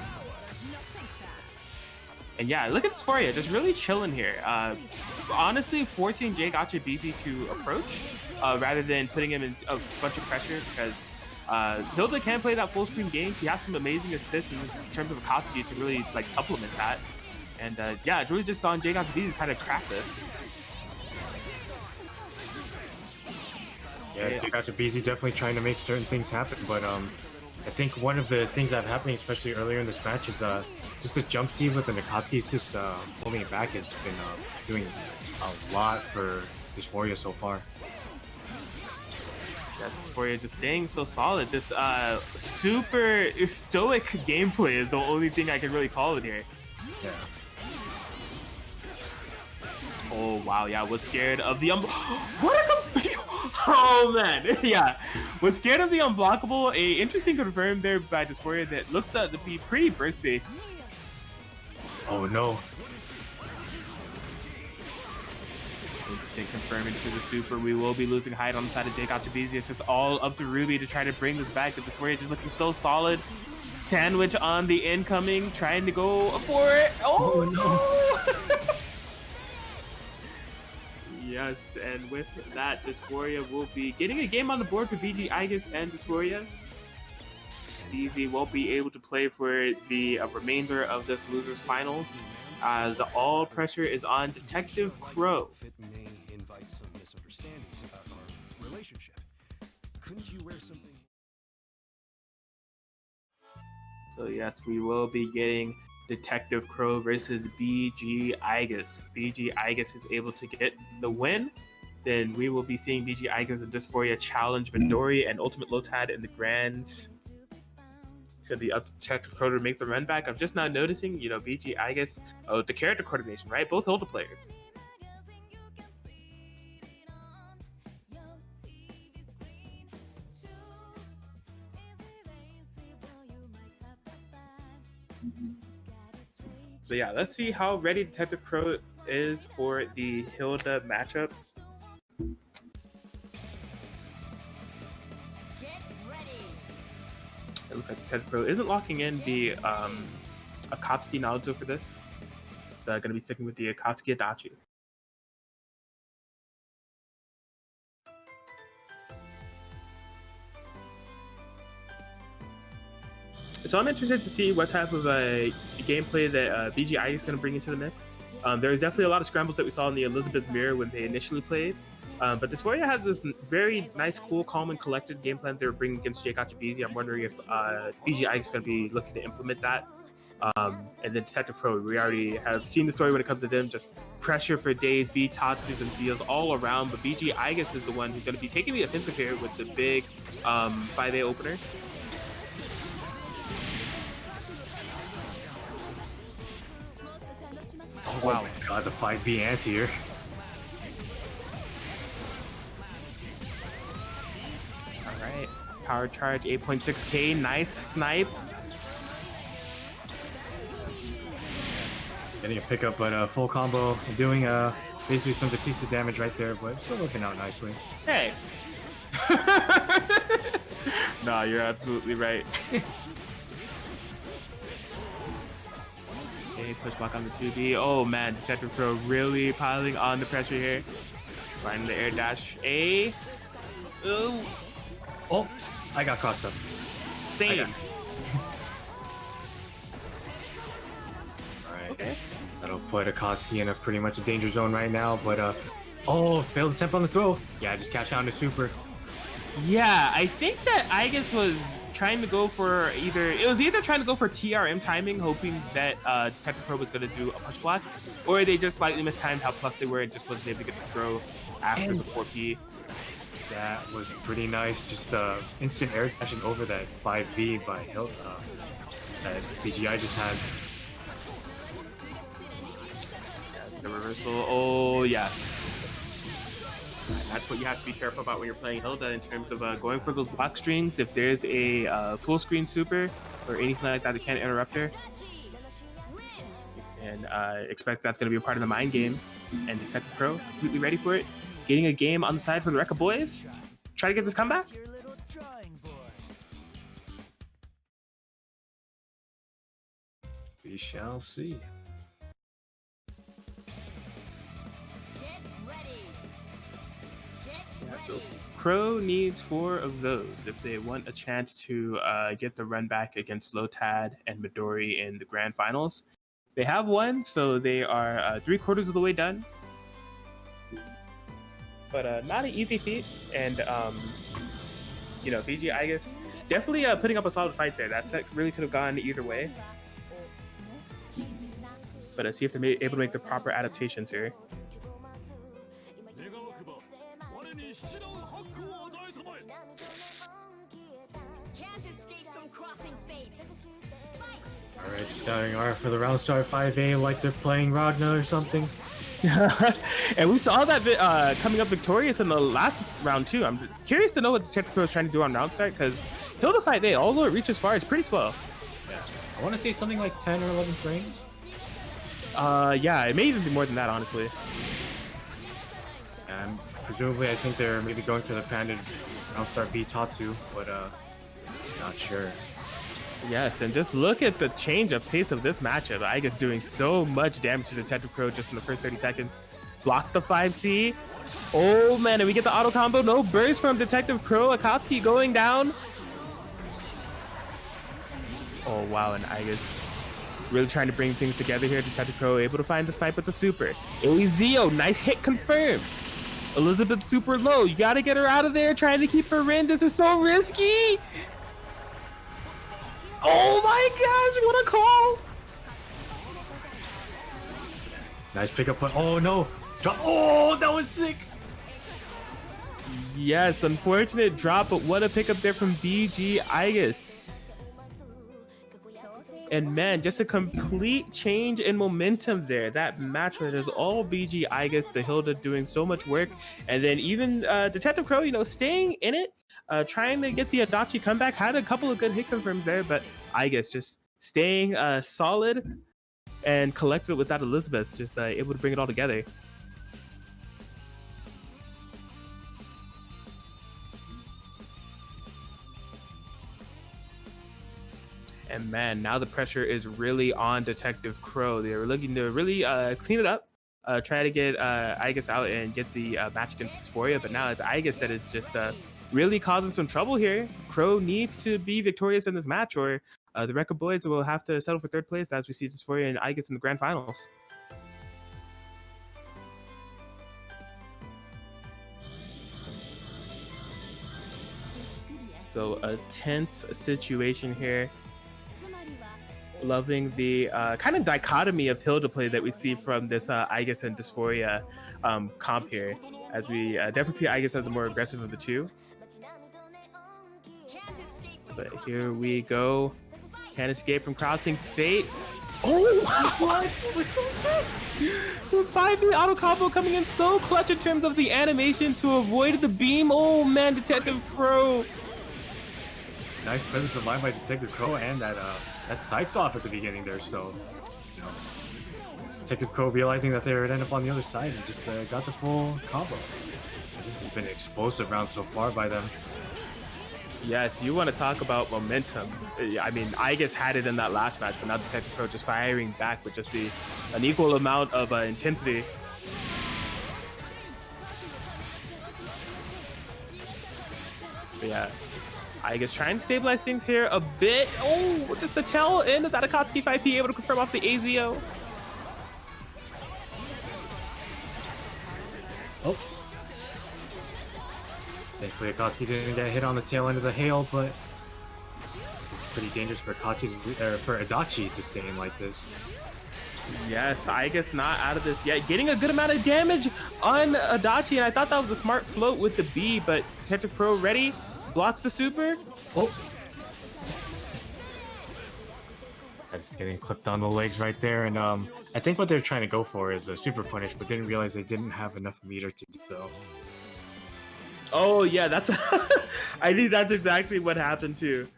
And yeah, look at Dysphoria, just really chilling here. Honestly, forcing J Gotcha BZ to approach rather than putting him in a bunch of pressure, because Hilda can play that full screen game. She has some amazing assists in terms of Akatsuki to really like supplement that. And yeah, it's really just on J Gotcha BZ kind of crack this. Yeah, J Gotcha BZ definitely trying to make certain things happen, but I think one of the things that happening, especially earlier in this match, is just a jump seed with an Akatsuki assist holding it back has been doing a lot for Dysphoria so far. Yeah, Dysphoria just staying so solid. This super stoic gameplay is the only thing I can really call it here. Yeah. Oh wow, yeah, was scared of the oh man, yeah, was scared of the unblockable. A interesting confirm there by Dysphoria that looked to be pretty burst safe. Oh no. Instant confirm into the super. We will be losing height on the side of J Gotcha BZ. It's just all up to Ruby to try to bring this back. But Dysphoria just looking so solid. Sandwich on the incoming, trying to go for it. Oh no. Yes, and with that, Dysphoria will be getting a game on the board for BG Igus and Dysphoria. BZ won't be able to play for the remainder of this losers finals. The all pressure is on Detective Crow. It may invite some misunderstandings about our relationship. Couldn't you wear something? So yes, we will be getting Detective Crow versus BG Igus. BG Igus is able to get the win. Then we will be seeing BG Igus and Dysphoria challenge Midori and Ultimate Lotad in the Grands. It's going to be up to Detective Crow to make the run back. I'm just now noticing, you know, BG Igus, the character coordination, right? Both Hilda players. So yeah, let's see how ready Detective Crow is for the Hilda matchup. It looks like Detective Crow isn't locking in the Akatsuki Naruto for this. It's going to be sticking with the Akatsuki Adachi. So I'm interested to see what type of gameplay that BGI is going to bring into the mix. There's definitely a lot of scrambles that we saw in the Elizabeth Mirror when they initially played. But Dysphoria has this very nice, cool, calm, and collected game plan they're bringing against J Gotcha BZ. I'm wondering if BGI is going to be looking to implement that. And then Detective Pro, we already have seen the story when it comes to them, just pressure for days, B, Tatsus, and Zeals all around. But BG Igus is the one who's going to be taking the offensive here with the big 5A opener. Oh wow, my god, the 5B anti-air. Alright, power charge 8.6k, nice snipe. Getting a pickup, but full combo, doing basically some Batista damage right there, but still working out nicely. Hey! Nah, you're absolutely right. Okay, push back on the 2B. Oh man, Detective Pro really piling on the pressure here. Finding the air dash. A. Ooh. Oh, I got crossed up. Same. Alright. Okay. That'll put Akatsuki in a pretty much a danger zone right now, but oh, failed attempt on the throw. Yeah, just catch down to super. Yeah, I think that Igus was trying to go for either trying to go for TRM timing, hoping that Detective Pro was going to do a push block, or they just slightly mistimed how plus they were and just wasn't able to get the throw after the 4P. That was pretty nice. Just instant air dashing over that 5B by Hilt that BGI just had. Yes, the reversal. Oh, yes. That's what you have to be careful about when you're playing Hilda in terms of going for those block strings. If there's a full screen super or anything like that can't interrupt her, and expect that's going to be a part of the mind game. And Detective Pro completely ready for it. Getting a game on the side for the Rekka boys. Try to get this comeback. We shall see. So Crow needs 4 of those if they want a chance to get the run back against Lotad and Midori in the grand finals. They have 1, so they are 3/4 of the way done. But not an easy feat, and you know, BG Igus definitely putting up a solid fight there. That set really could have gone either way. But see if they're able to make the proper adaptations here. Alright, starting R for the round start 5A like they're playing Ragnar or something. And we saw that coming up victorious in the last round too. I'm curious to know what the Detective Pro is trying to do on round start, because Hilda 5A, although it reaches far, it's pretty slow. Yeah. I want to say it's something like 10 or 11 frames. Yeah, it may even be more than that, honestly. And presumably I think they're maybe going for the patented round start B Tatsu, but not sure. Yes, and just look at the change of pace of this matchup. Igus doing so much damage to Detective Pro just in the first 30 seconds. Blocks the 5C. Oh man, and we get the auto combo. No burst from Detective Pro. Akatsuki going down. Oh wow, and Igus really trying to bring things together here. Detective Pro able to find the snipe with the super. Elizio, nice hit confirmed. Elizabeth super low. You gotta get her out of there. Trying to keep her in. This is so risky. Oh my gosh, what a call! Nice pickup, but oh no! Drop! Oh, that was sick! Yes, unfortunate drop, but what a pickup there from BG Igus. And man, just a complete change in momentum there. That match where there's all BG Igus, the Hilda doing so much work, and then even Detective Crow, you know, staying in it. Trying to get the Adachi comeback, had a couple of good hit confirms there, but Igus just staying solid and collected with that Elizabeth, just able to bring it all together. And man, now the pressure is really on Detective Crow. They're looking to really clean it up, try to get Igus out and get the match against Dysphoria, but now it's Igus that is just really causing some trouble here. Crow needs to be victorious in this match, or the Rekka boys will have to settle for 3rd place as we see Dysphoria and Igus in the grand finals. So a tense situation here. Loving the kind of dichotomy of Hilda play that we see from this Igus and Dysphoria comp here, as we definitely see Igus as the more aggressive of the two. But here we go. Can't escape from crossing fate. Oh, what? What's going on? 5B auto combo coming in so clutch in terms of the animation to avoid the beam. Oh man, Detective Crow. Nice presence of mind by Detective Crow and that side stop at the beginning there. So, you know, Detective Crow realizing that they would end up on the other side and just got the full combo. And this has been an explosive round so far by them. Yes, you want to talk about momentum. I mean, Igus had it in that last match, but now Detective Pro just firing back with just an equal amount of intensity. But yeah, Igus trying to stabilize things here a bit. Oh, just the tail end of that Akatsuki 5P able to confirm off the AZO. Oh. Thankfully, Akatsuki didn't get hit on the tail end of the hail, but it's pretty dangerous for Adachi to stay in like this. Yes, Igus not out of this yet. Getting a good amount of damage on Adachi, and I thought that was a smart float with the B, but Detective Pro ready, blocks the super. Oh. Just getting clipped on the legs right there, and I think what they're trying to go for is a super punish, but didn't realize they didn't have enough meter to do so. Oh yeah, that's I think that's exactly what happened too.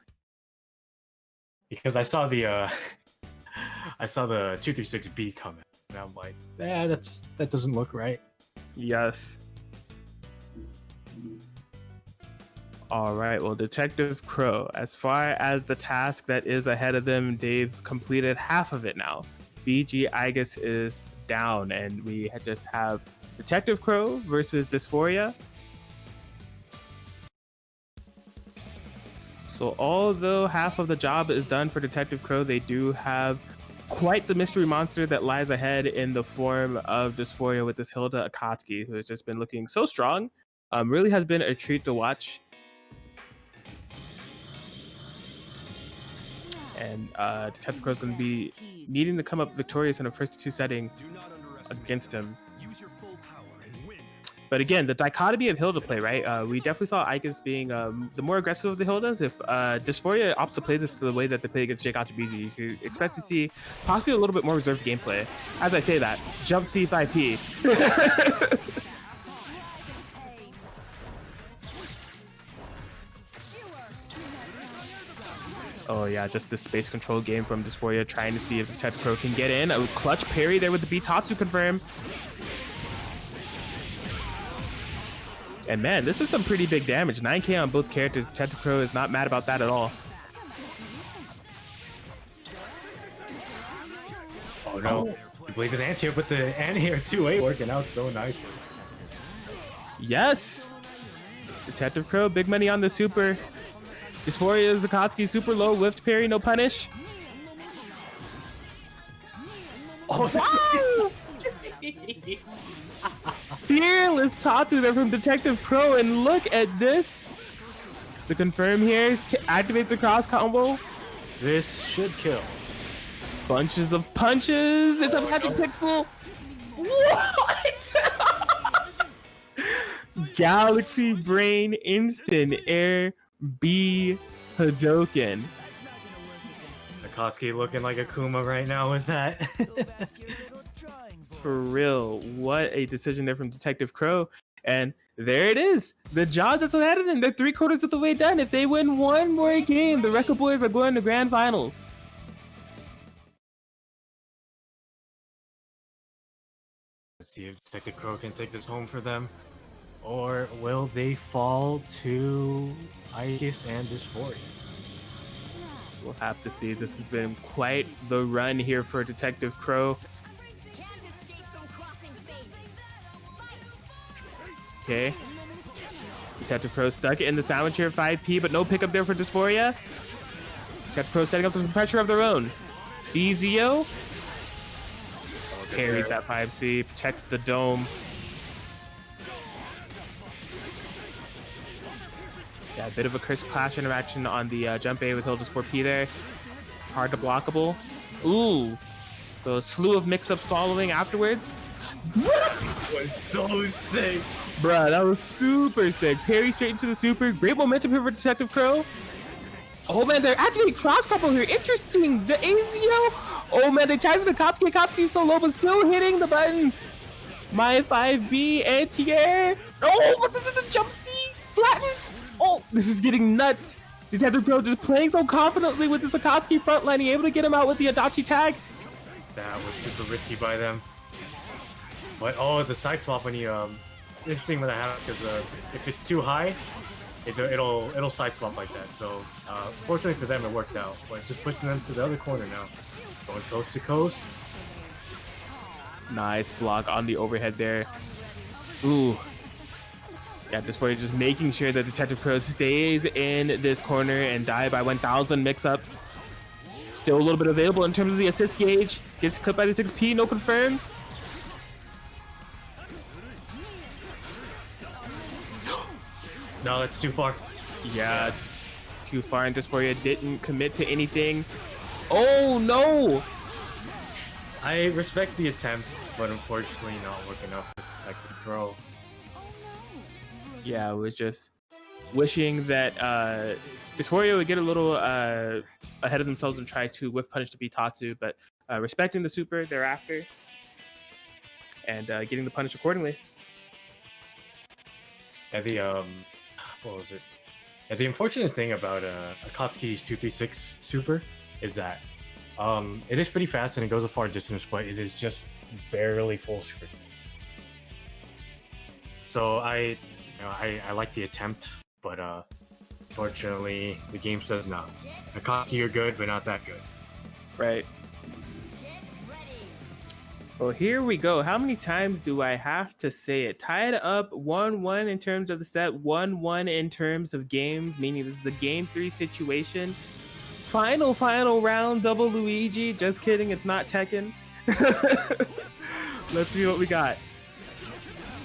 Because I saw the I saw the 236B comment, and I'm like, that doesn't look right. Yes. All right, well, Detective Crow, as far as the task that is ahead of them, they've completed half of it now. BG Igus is down, and we just have Detective Crow versus Dysphoria. So although half of the job is done for Detective Crow, they do have quite the mystery monster that lies ahead in the form of Dysphoria with this Hilda Akatsuki, who has just been looking so strong. Really has been a treat to watch. And Detective Crow is going to be needing to come up victorious in a first two setting against him. Use your full power and win. But again, the dichotomy of Hilda play, right? We definitely saw Igus being the more aggressive of the Hildas. If Dysphoria opts to play this the way that they play against Jake Achibizi, you could expect to see possibly a little bit more reserved gameplay. As I say that, jump C5P. Oh yeah, just this space control game from Dysphoria, trying to see if the Detective Crow can get in. A clutch parry there with the Bitatsu confirm. And man, this is some pretty big damage. 9k on both characters. Detective Crow is not mad about that at all. Oh no, you believe in anti-air, but the anti-air 2A working out so nicely. Yes! Detective Crow, big money on the super. Dysphoria Zakatsuki, super low, whiffed parry, no punish. Oh, Wow! Fearless Tatu there from Detective Crow, and look at this. The confirm here, activates the cross combo. this should kill. Bunches of punches. It's a magic pixel. What? Galaxy Brain Instant Air B Hadoken. Akatsuki looking like Akuma right now with that. For real, what a decision there from Detective Crow. And there it is. The job that's ahead of them. They're 3/4 of the way done. If they win one more game, the Rekka Boys are going to grand finals. Let's see if Detective Crow can take this home for them. Or will they fall to Igus and Dysphoria? We'll have to see. This has been quite the run here for Detective Crow. Okay. Detective Crow stuck in the sandwich here, 5P, but no pickup there for Dysphoria. Detective Crow setting up some pressure of their own. BZO parries that 5C, protects the dome. Yeah, a bit of a cursed clash interaction on the jump A with Hilda's 4P there. Hard to blockable. Ooh. The slew of mix-ups following afterwards. Was so sick. Bruh, that was super sick. Parry straight into the super. Great momentum here for Detective Crow. Oh man, they're activating cross combo here. Interesting. The AZO. Oh man, they tried the Katsuki. Katsuki so low, but still hitting the buttons. My 5B anti-air. Oh, but the jump C flattens. Oh, this is getting nuts. Detective Crow just playing so confidently with this Akatsuki frontlining, able to get him out with the Adachi tag. That was super risky by them. But oh, the side swap when you interesting when that happens because if it's too high, it'll side swap like that. So fortunately for them, it worked out. But it's just pushing them to the other corner now, going coast to coast. Nice block on the overhead there. Ooh. Yeah, Dysphoria just making sure that Detective Crow stays in this corner and die by 1,000 mix-ups. Still a little bit available in terms of the assist gauge. Gets clipped by the 6P, no confirm. No, that's too far. Yeah, too far, and Dysphoria didn't commit to anything. Oh no! I respect the attempt, but unfortunately not working out for Detective Crow. Yeah, I was just wishing that Dysphoria would get a little ahead of themselves and try to whiff punish to Bitatsu, but respecting the super thereafter and getting the punish accordingly. And the what was it? And the unfortunate thing about Akatsuki's 236 Super is that it is pretty fast and it goes a far distance, but it is just barely full screen. So I like the attempt, but unfortunately the game says no. Akatsuki, you're good, but not that good. Right. Well, here we go. How many times do I have to say it? Tied up 1-1 in terms of the set, 1-1 in terms of games, meaning this is a game 3 situation. Final round, double Luigi. Just kidding, it's not Tekken. Let's see what we got.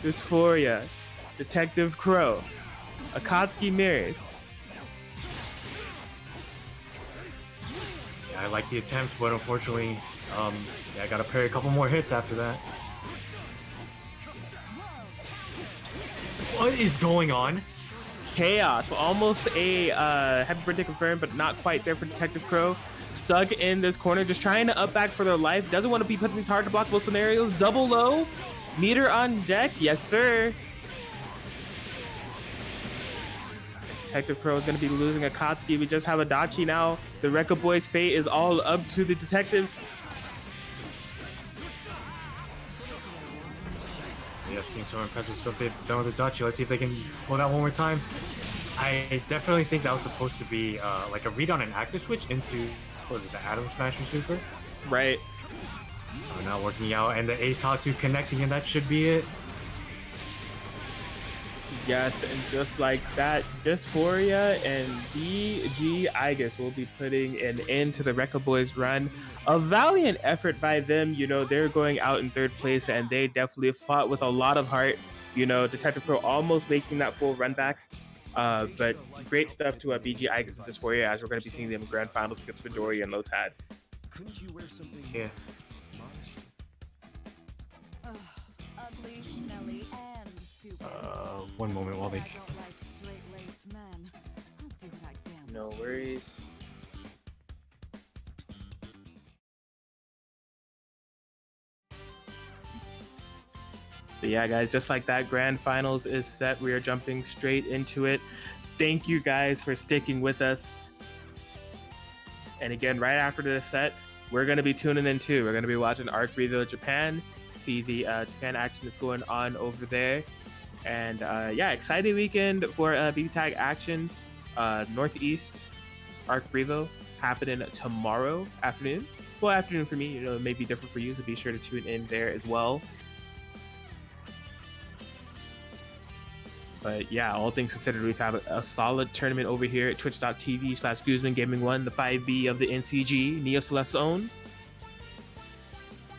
Dysphoria, Detective Crow, Akatsuki Mirrors. Yeah, I like the attempt, but unfortunately, yeah, I gotta parry a couple more hits after that. What is going on? Chaos, almost a happy birthday confirmed, but not quite there for Detective Crow. Stuck in this corner, just trying to up back for their life. Doesn't want to be put in these hard to blockable scenarios. Double low, meter on deck, yes sir. Detective Crow is going to be losing Akatsuki. We just have Adachi now. The Rekka Boy's fate is all up to the detective. Yeah, I've seen some impressive stuff they've done with Adachi. Let's see if they can pull that one more time. I definitely think that was supposed to be like a read on an active switch into, what was it, the Atom Smasher Super? Right. Oh, not working out, and the A-Tatsu connecting, and that should be it. Yes, and just like that, Dysphoria and BG Igus will be putting an end to the Rekka Boys run. A valiant effort by them. You know, they're going out in 3rd place, and they definitely fought with a lot of heart. You know, Detective Pro almost making that full run back. But great stuff to BG Igus and Dysphoria, as we're going to be seeing them in grand finals against Midori and Lotad. Couldn't you wear something Yeah. modest? Ugly, smelly, and stupid. One moment while they... I don't like straight-laced men. I'll do what I damn No worries. But yeah, guys, just like that, grand finals is set. We are jumping straight into it. Thank you guys for sticking with us. And again, right after this set, we're going to be tuning in too. We're going to be watching Arc Breather Japan, see the Japan action that's going on over there. And yeah, exciting weekend for BBTAG action. Northeast Arc Brevo happening tomorrow afternoon. Well, afternoon for me, you know, it may be different for you, so be sure to tune in there as well. But yeah, all things considered, we've had a solid tournament over here at twitch.tv/GuzmanGaming1, the 5B of the NCG, Neo Celeste's own.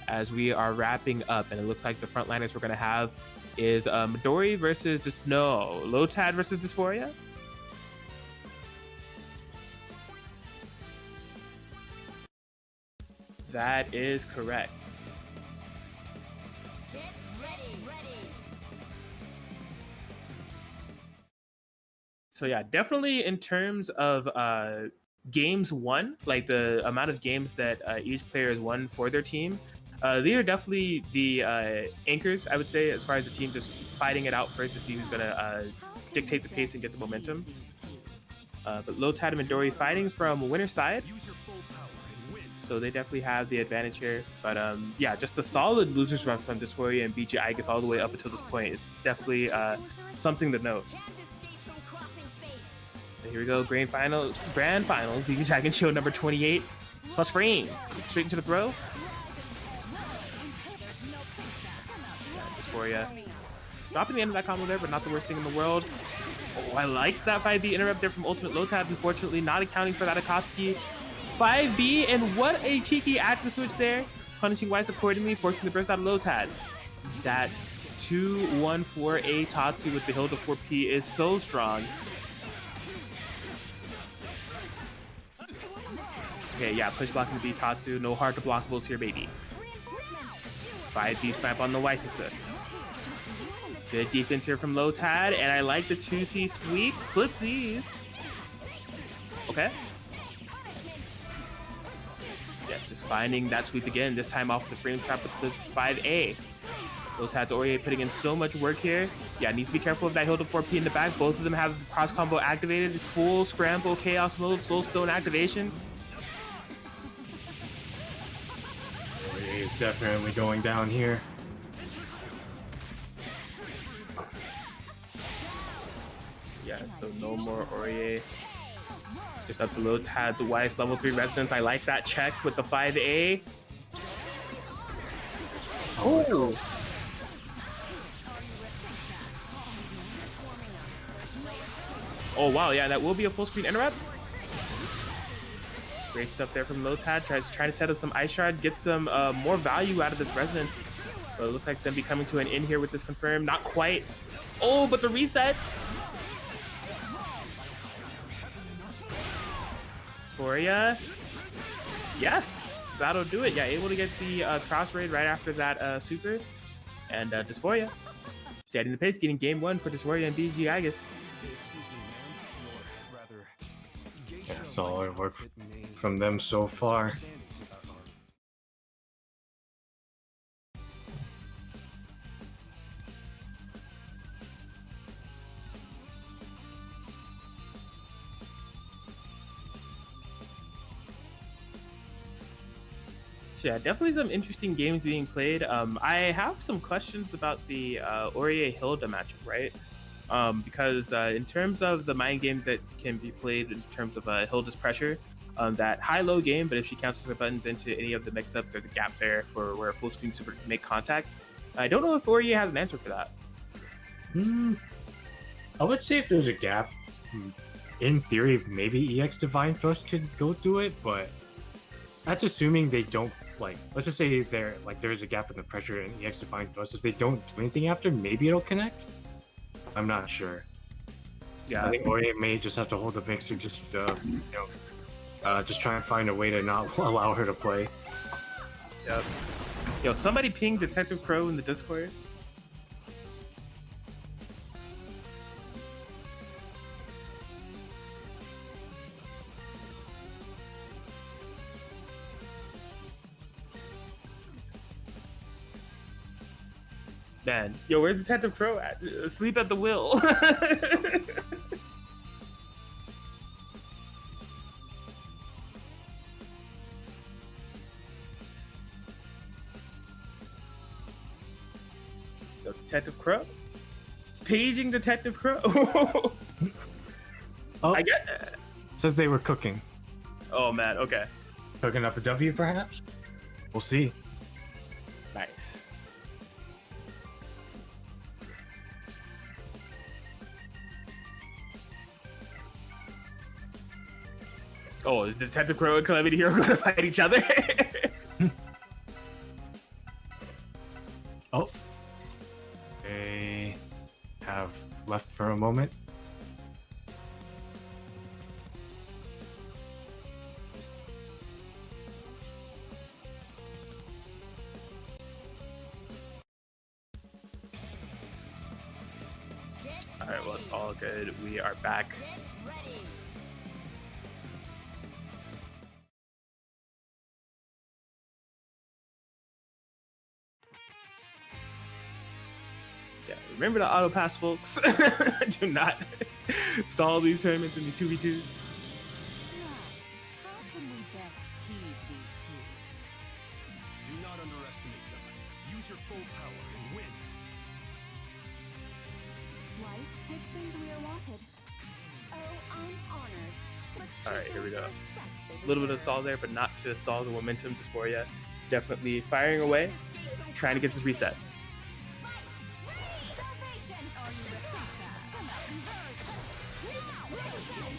As we are wrapping up, and it looks like the frontliners we're going to have is Midori versus Lotad versus Dysphoria. That is correct. So yeah, definitely in terms of games won, like the amount of games that each player has won for their team, they are definitely the anchors, I would say, as far as the team just fighting it out first to see who's going to dictate the pace and get the momentum. But Lotad and Midori fighting from winner's side, so they definitely have the advantage here. But yeah, just a solid losers run from Dysphoria and BG Igus all the way up until this point. It's definitely something to note. And here we go, grand finals, BBTAG and Shield number 28, plus frames, straight into the throw. Dysphoria dropping the end of that combo there, but not the worst thing in the world. Oh, I like that 5B interrupt there from Ultimate Lotad, unfortunately not accounting for that Akatsuki. 5B, and what a cheeky active switch there, punishing Weiss accordingly, forcing the burst out of Lotad. That 2-1-4 Tatsu with the hill to 4P is so strong. Okay, yeah, push blocking the Tatsu, no hard to blockables here, baby. 5B snipe on the Weiss assist. Good defense here from Lotad, and I like the 2C sweep. Flitsies. Okay. Yes, just finding that sweep again, this time off the frame trap with the 5A. Lotad's Aurier putting in so much work here. Yeah, needs to be careful of that Hilda 4P in the back. Both of them have cross combo activated. Full scramble chaos mode, soul stone activation. Aurier is definitely going down here. Yeah, so no more Aurier. Just up to Lotad's Weiss level 3 resonance. I like that check with the 5A. Oh! Oh wow, yeah, that will be a full screen interrupt. Great stuff there from Lotad. Trying to set up some Ice Shard, get some more value out of this resonance. But it looks like it's gonna be coming to an end here with this confirm. Not quite. Oh, but the reset. Dysphoria. Yes, that'll do it. Yeah, able to get the cross raid right after that super. And Dysphoria setting the pace, getting game 1 for Dysphoria and BG Igus. Yeah, solid work from them so far. So yeah, definitely some interesting games being played. I have some questions about the Aurier Hilda matchup, right? Because in terms of the mind game that can be played in terms of Hilda's pressure, that high-low game, but if she counters her buttons into any of the mix-ups, there's a gap there for where a full screen super can make contact. I don't know if Aurier has an answer for that. I would say if there's a gap, in theory, maybe EX Divine Thrust could go through it, but that's assuming they don't, like, let's just say there is a gap in the pressure in EX Divine Thrust. If they don't do anything after, maybe it'll connect. I'm not sure. Yeah, I think Aurier may just have to hold the mixer, just just try and find a way to not allow her to play. Yep. Yo, somebody ping Detective Crow in the Discord. Man, yo, where's Detective Crow at? Asleep at the wheel. Yo, Detective Crow? Paging Detective Crow. Oh, I get. says they were cooking. Oh man, okay. Cooking up a W, perhaps? We'll see. Nice. Oh, is Detective Crow and Calamity Hero going to fight each other? Oh. They have left for a moment. All right, well, it's all good. We are back. Yeah, remember the auto pass, folks. Do not stall these tournaments in these 2v2s. How can we best tease these two? Do not underestimate them. Use your full power and win. Weiss, it seems we are wanted. Oh, I'm honored. Let's All right, treat here we them go. with the respect they A little bit of deserve. stall there, but not to stall the momentum. Dysphoria definitely firing away, trying to get this reset.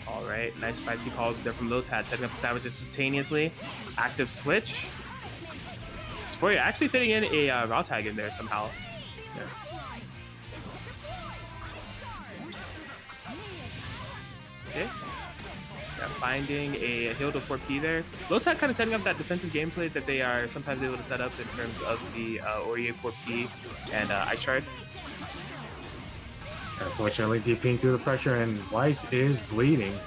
All right, nice 5P calls there from Lotad, setting up the Savage instantaneously. Active switch. Dysphoria actually fitting in a raw tag in there somehow. Yeah. Okay. Yeah, finding a Hilda 4P there. Lotad kind of setting up that defensive gameplay that they are sometimes able to set up in terms of the Aurier 4P and Ice Shard. Unfortunately, DPing through the pressure, and Weiss is bleeding.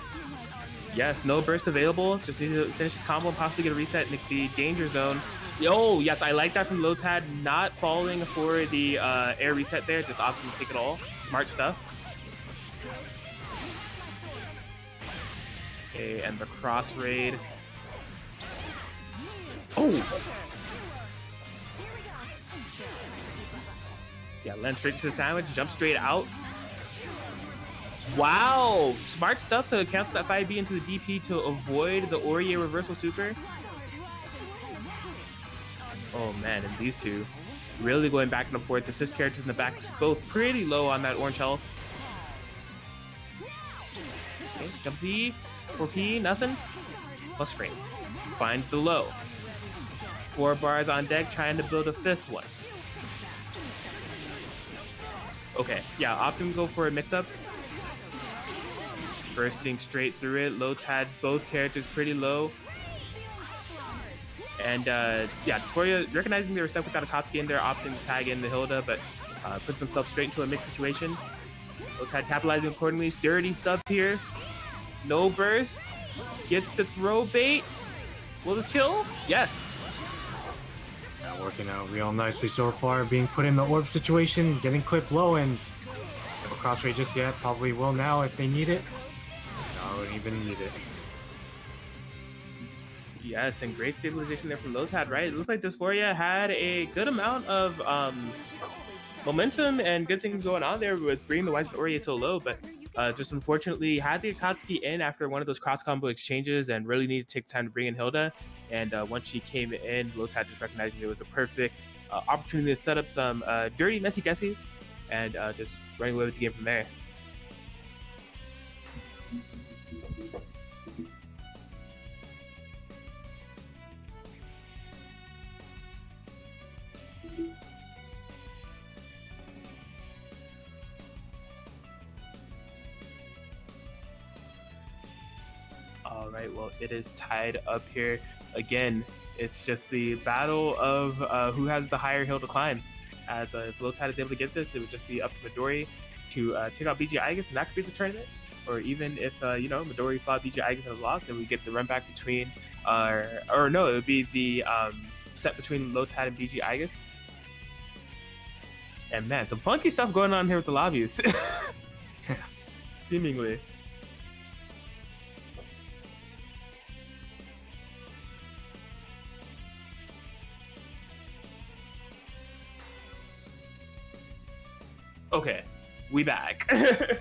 Yes, no burst available. Just need to finish his combo and possibly get a reset in the danger zone. Yo, yes, I like that from Lotad, not falling for the air reset there, just opting to take it all. Smart stuff. Okay, and the cross raid. Oh! Yeah, land straight into the sandwich, jump straight out. Wow! Smart stuff to cancel that 5B into the DP to avoid the Aurier reversal super. Oh man, and these two really going back and forth. The assist characters in the back both pretty low on that orange health. Okay, jump Z, 4P, nothing. Plus frames. Finds the low. 4 bars on deck, trying to build a 5th one. Okay, yeah, opting go for a mix-up. Bursting straight through it. Lotad, both characters pretty low. And yeah, Dysphoria, recognizing they were stuck without a Akatsuki in there, opting to tag in the Hilda, but puts himself straight into a mixed situation. Lotad capitalizing accordingly. Dirty stuff here. No burst. Gets the throw bait. Will this kill? Yes. Not working out real nicely so far. Being put in the orb situation, getting clipped low, and no cross rate just yet. Probably will now if they need it. No, don't even need it. Yes, and great stabilization there from Lotad, right? It looks like Dysphoria had a good amount of momentum and good things going on there with bringing the Wise and Aurier so low, but just unfortunately had the Akatsuki in after one of those cross combo exchanges and really needed to take time to bring in Hilda. And once she came in, Lotad just recognizing it was a perfect opportunity to set up some dirty, messy guesses and just running away with the game from there. All right, well, it is tied up here. Again, it's just the battle of who has the higher hill to climb. As if Lotad is able to get this, it would just be up to Midori to take out BG Igus, and that could be the tournament. Or even if, Midori fought BG Igus and was locked, then we get the run back between, or no, it would be the set between Lotad and BG Igus. And man, some funky stuff going on here with the lobbies. Seemingly. Okay, we back. Get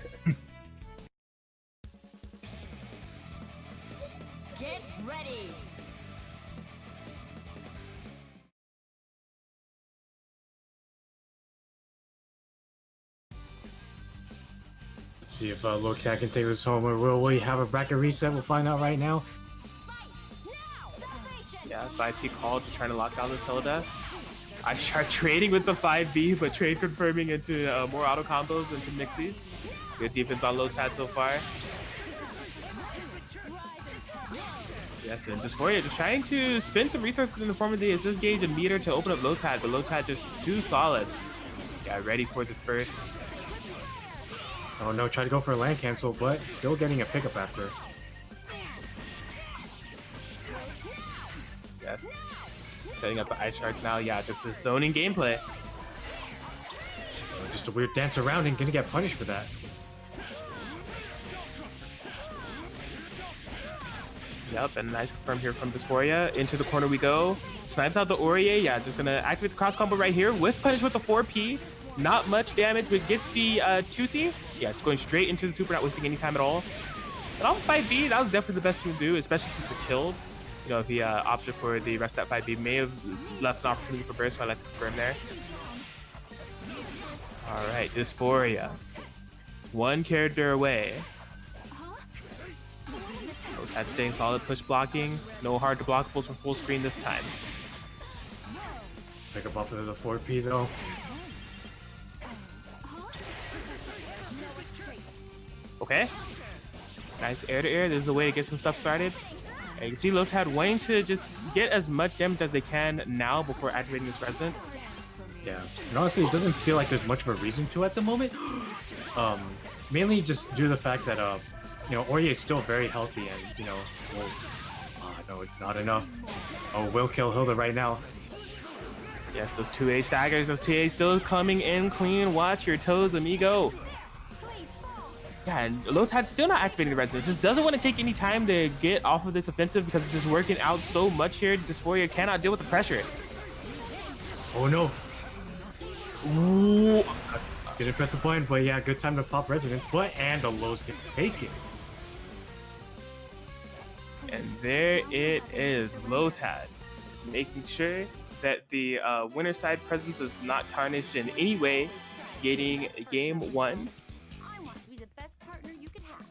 ready. Let's see if Lotad can take this home, or will we have a bracket reset? We'll find out right now. Yeah, 5P called to try to lock down this Hilda. I start trading with the 5B, but trade confirming into more auto combos into Mixies. Good defense on Lotad so far. Yes, and Dysphoria just trying to spend some resources in the form of the assist gauge and meter to open up Lotad, but Lotad just too solid. Yeah, ready for this burst. Oh no, try to go for a land cancel, but still getting a pickup after. Yes. Setting up the ice shards now. Yeah, just the zoning gameplay. Just a weird dance around and gonna get punished for that. Yep, and nice confirm here from Dysphoria. Into the corner we go. Snipes out the Aurier. Yeah, just gonna activate the cross combo right here with punish with the 4P. Not much damage, but gets the 2C. Yeah, it's going straight into the super, not wasting any time at all. But on 5B, that was definitely the best thing to do, especially since it killed. You know, if he opted for the rest of that 5B, may have left an opportunity for burst, so I like to confirm there. Alright, Dysphoria. One character away. That's staying solid, push blocking. No hard to blockables from full screen this time. Pick up off of the 4P though. Okay. Nice air to air. This is a way to get some stuff started. And you can see Lotad wanting to just get as much damage as they can now before activating this resonance. Yeah, and honestly, it doesn't feel like there's much of a reason to at the moment. Mainly just due to the fact that Aurier is still very healthy, and no, it's not enough. Oh, will kill Hilda right now. Yes, those 2A staggers, those 2A still coming in clean. Watch your toes, amigo. Yeah, and Lotad's still not activating the resonance. Just doesn't want to take any time to get off of this offensive because it's just working out so much here. Dysphoria cannot deal with the pressure. Oh no. Ooh. Didn't press the point, but yeah, good time to pop resonance. But and the lows get taken. And there it is, Lotad, making sure that the winner side presence is not tarnished in any way, getting game 1. I want to be the best partner you could have.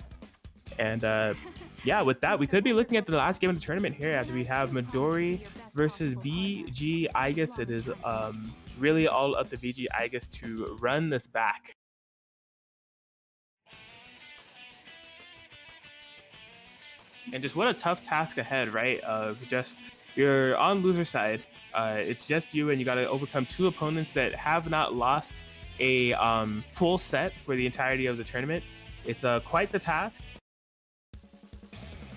And yeah, with that, we could be looking at the last game of the tournament here as we have Midori versus BG Igus. It is really all up to BG Igus to run this back. And just what a tough task ahead, right? Just you're on loser side. It's just you, and you got to overcome 2 opponents that have not lost a full set for the entirety of the tournament. It's quite the task.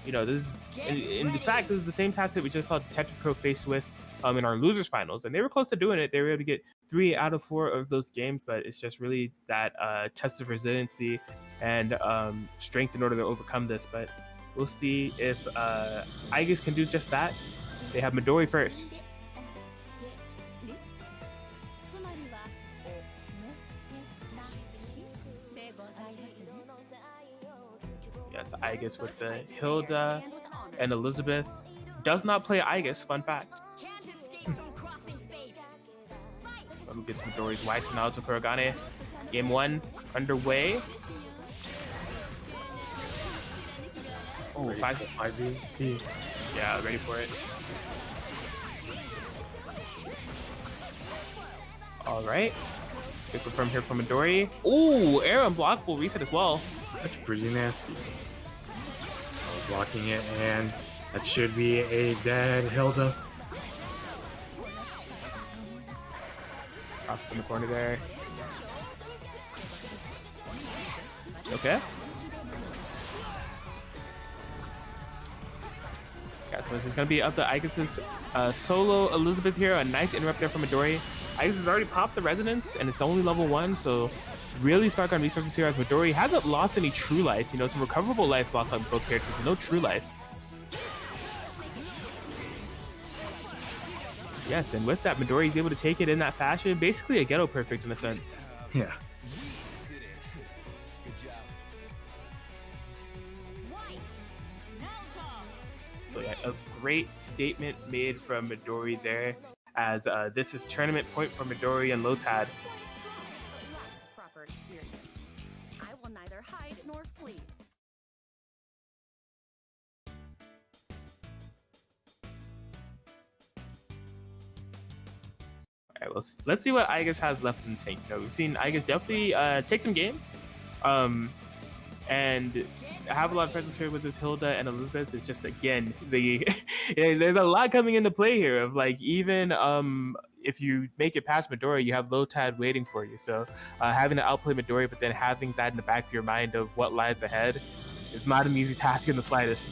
You know, this is, in fact, this is the same task that we just saw Detective Crow face with in our losers finals, and they were close to doing it. They were able to get 3 out of 4 of those games, but it's just really that test of resiliency and strength in order to overcome this. But we'll see if Igus can do just that. They have Midori first. Yes, Igus with the Hilda and Elizabeth. Does not play Igus, fun fact. Let me get to Midori's Weiss and Naoto Kurogane. Game 1 underway. Oh, 5v. See. Yeah, ready for it. All right. Quick confirm here from Midori. Ooh, air unblockable reset as well. That's pretty nasty. Blocking it, and that should be a dead Hilda. Cross in the corner there. Okay. Yeah, so this is going to be up to Igus's solo Elizabeth here. A nice interrupt there from Midori. Igus has already popped the resonance, and it's only level 1, so really stark on resources here as Midori hasn't lost any true life. You know, some recoverable life lost on both characters, but no true life. Yes, and with that, Midori is able to take it in that fashion. Basically a ghetto perfect in a sense. Yeah. So yeah, a great statement made from Midori there, as this is tournament point for Midori and Lotad. Proper experience. I will neither hide nor flee. All right, well, let's see what Igus has left in the tank. You know, we've seen Igus definitely take some games, and have a lot of presence here with this Hilda and Elizabeth. It's just, again, there's a lot coming into play here of, like, even if you make it past Midori, you have Lotad waiting for you. So having to outplay Midori, but then having that in the back of your mind of what lies ahead is not an easy task in the slightest.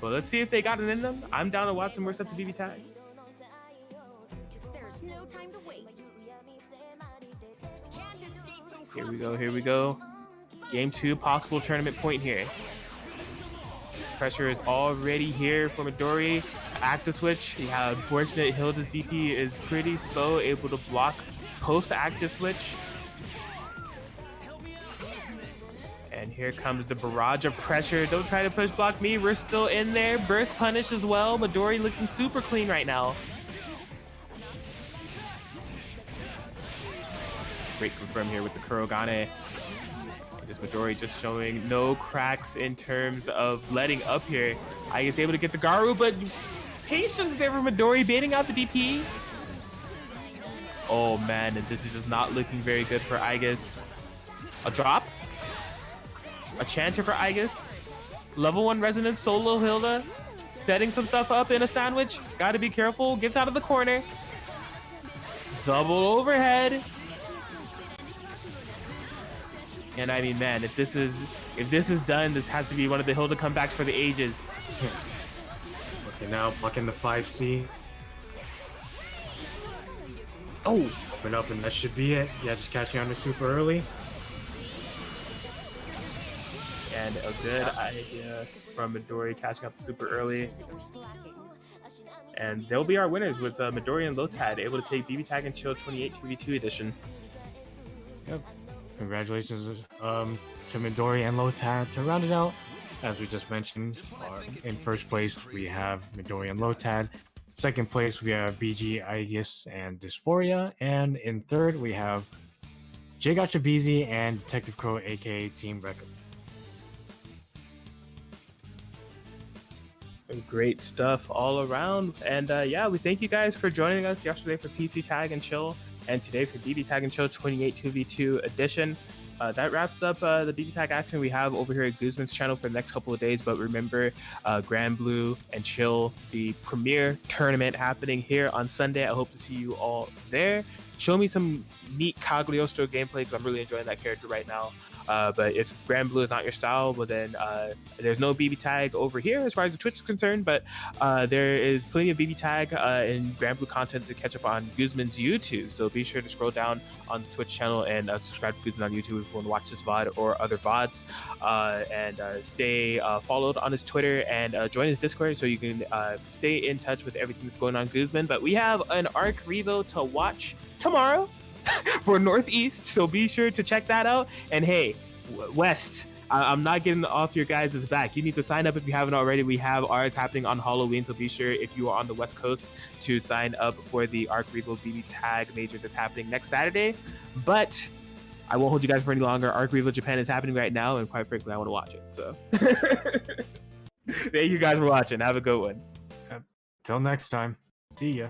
Well, let's see if they got it in them. I'm down to watch some more sets of BBTAG. There's no time to waste. Here we go, here we go. Game 2, possible tournament point here. Pressure is already here for Midori. Active switch. Yeah, unfortunate Hilda's DP is pretty slow, able to block post-active switch. And here comes the barrage of pressure. Don't try to push block me. We're still in there. Burst punish as well. Midori looking super clean right now. Great confirm here with the Kurogane. Just Midori just showing no cracks in terms of letting up here. Igus able to get the Garu, but patience there for Midori baiting out the DP. Oh man, and this is just not looking very good for Igus. A drop. A chanter for Igus. Level 1 resonance, solo Hilda. Setting some stuff up in a sandwich. Gotta be careful. Gets out of the corner. Double overhead. And I mean, man, if this is done, this has to be one of the Hilda comebacks for the ages. Okay, now blocking the 5C. Oh, Open up, and that should be it. Yeah, just catching on the super early. and a good idea from Midori catching up super early. And they'll be our winners with Midori and Lotad able to take BBTAG and Chill 28 2v2 edition. Yep. Congratulations to Midori and Lotad to round it out. As we just mentioned, in first place we have Midori and Lotad. Second place we have BG, Igus, and Dysphoria. And in third we have J Gotcha BZ and Detective Crow, aka Team Record. Great stuff all around. And yeah, we thank you guys for joining us yesterday for PC Tag and Chill, and today for BB Tag and Chill 28 2v2 edition. That wraps up the BB Tag action we have over here at Guzman's channel for the next couple of days. But remember, BlazBlue and Chill, the premier tournament happening here on Sunday. I hope to see you all there. Show me some neat Cagliostro gameplay because I'm really enjoying that character right now. But if BlazBlue is not your style, well then there's no BB Tag over here as far as the Twitch is concerned, but there is plenty of BB Tag and BlazBlue content to catch up on Guzman's YouTube. So be sure to scroll down on the Twitch channel and subscribe to Guzman on YouTube if you want to watch this VOD or other VODs. And stay followed on his Twitter and join his Discord so you can stay in touch with everything that's going on Guzman. But we have an Arc Revo to watch tomorrow for Northeast, so be sure to check that out. And hey, West, I'm not getting off your guys' back. You need to sign up if you haven't already. We have ours happening on Halloween, so be sure if you are on the West Coast to sign up for the Arc Revo BB Tag Major that's happening next Saturday. But I won't hold you guys for any longer. Arc Revo Japan is happening right now, and quite frankly, I want to watch it. So thank you guys for watching. Have a good one. Till next time. See ya.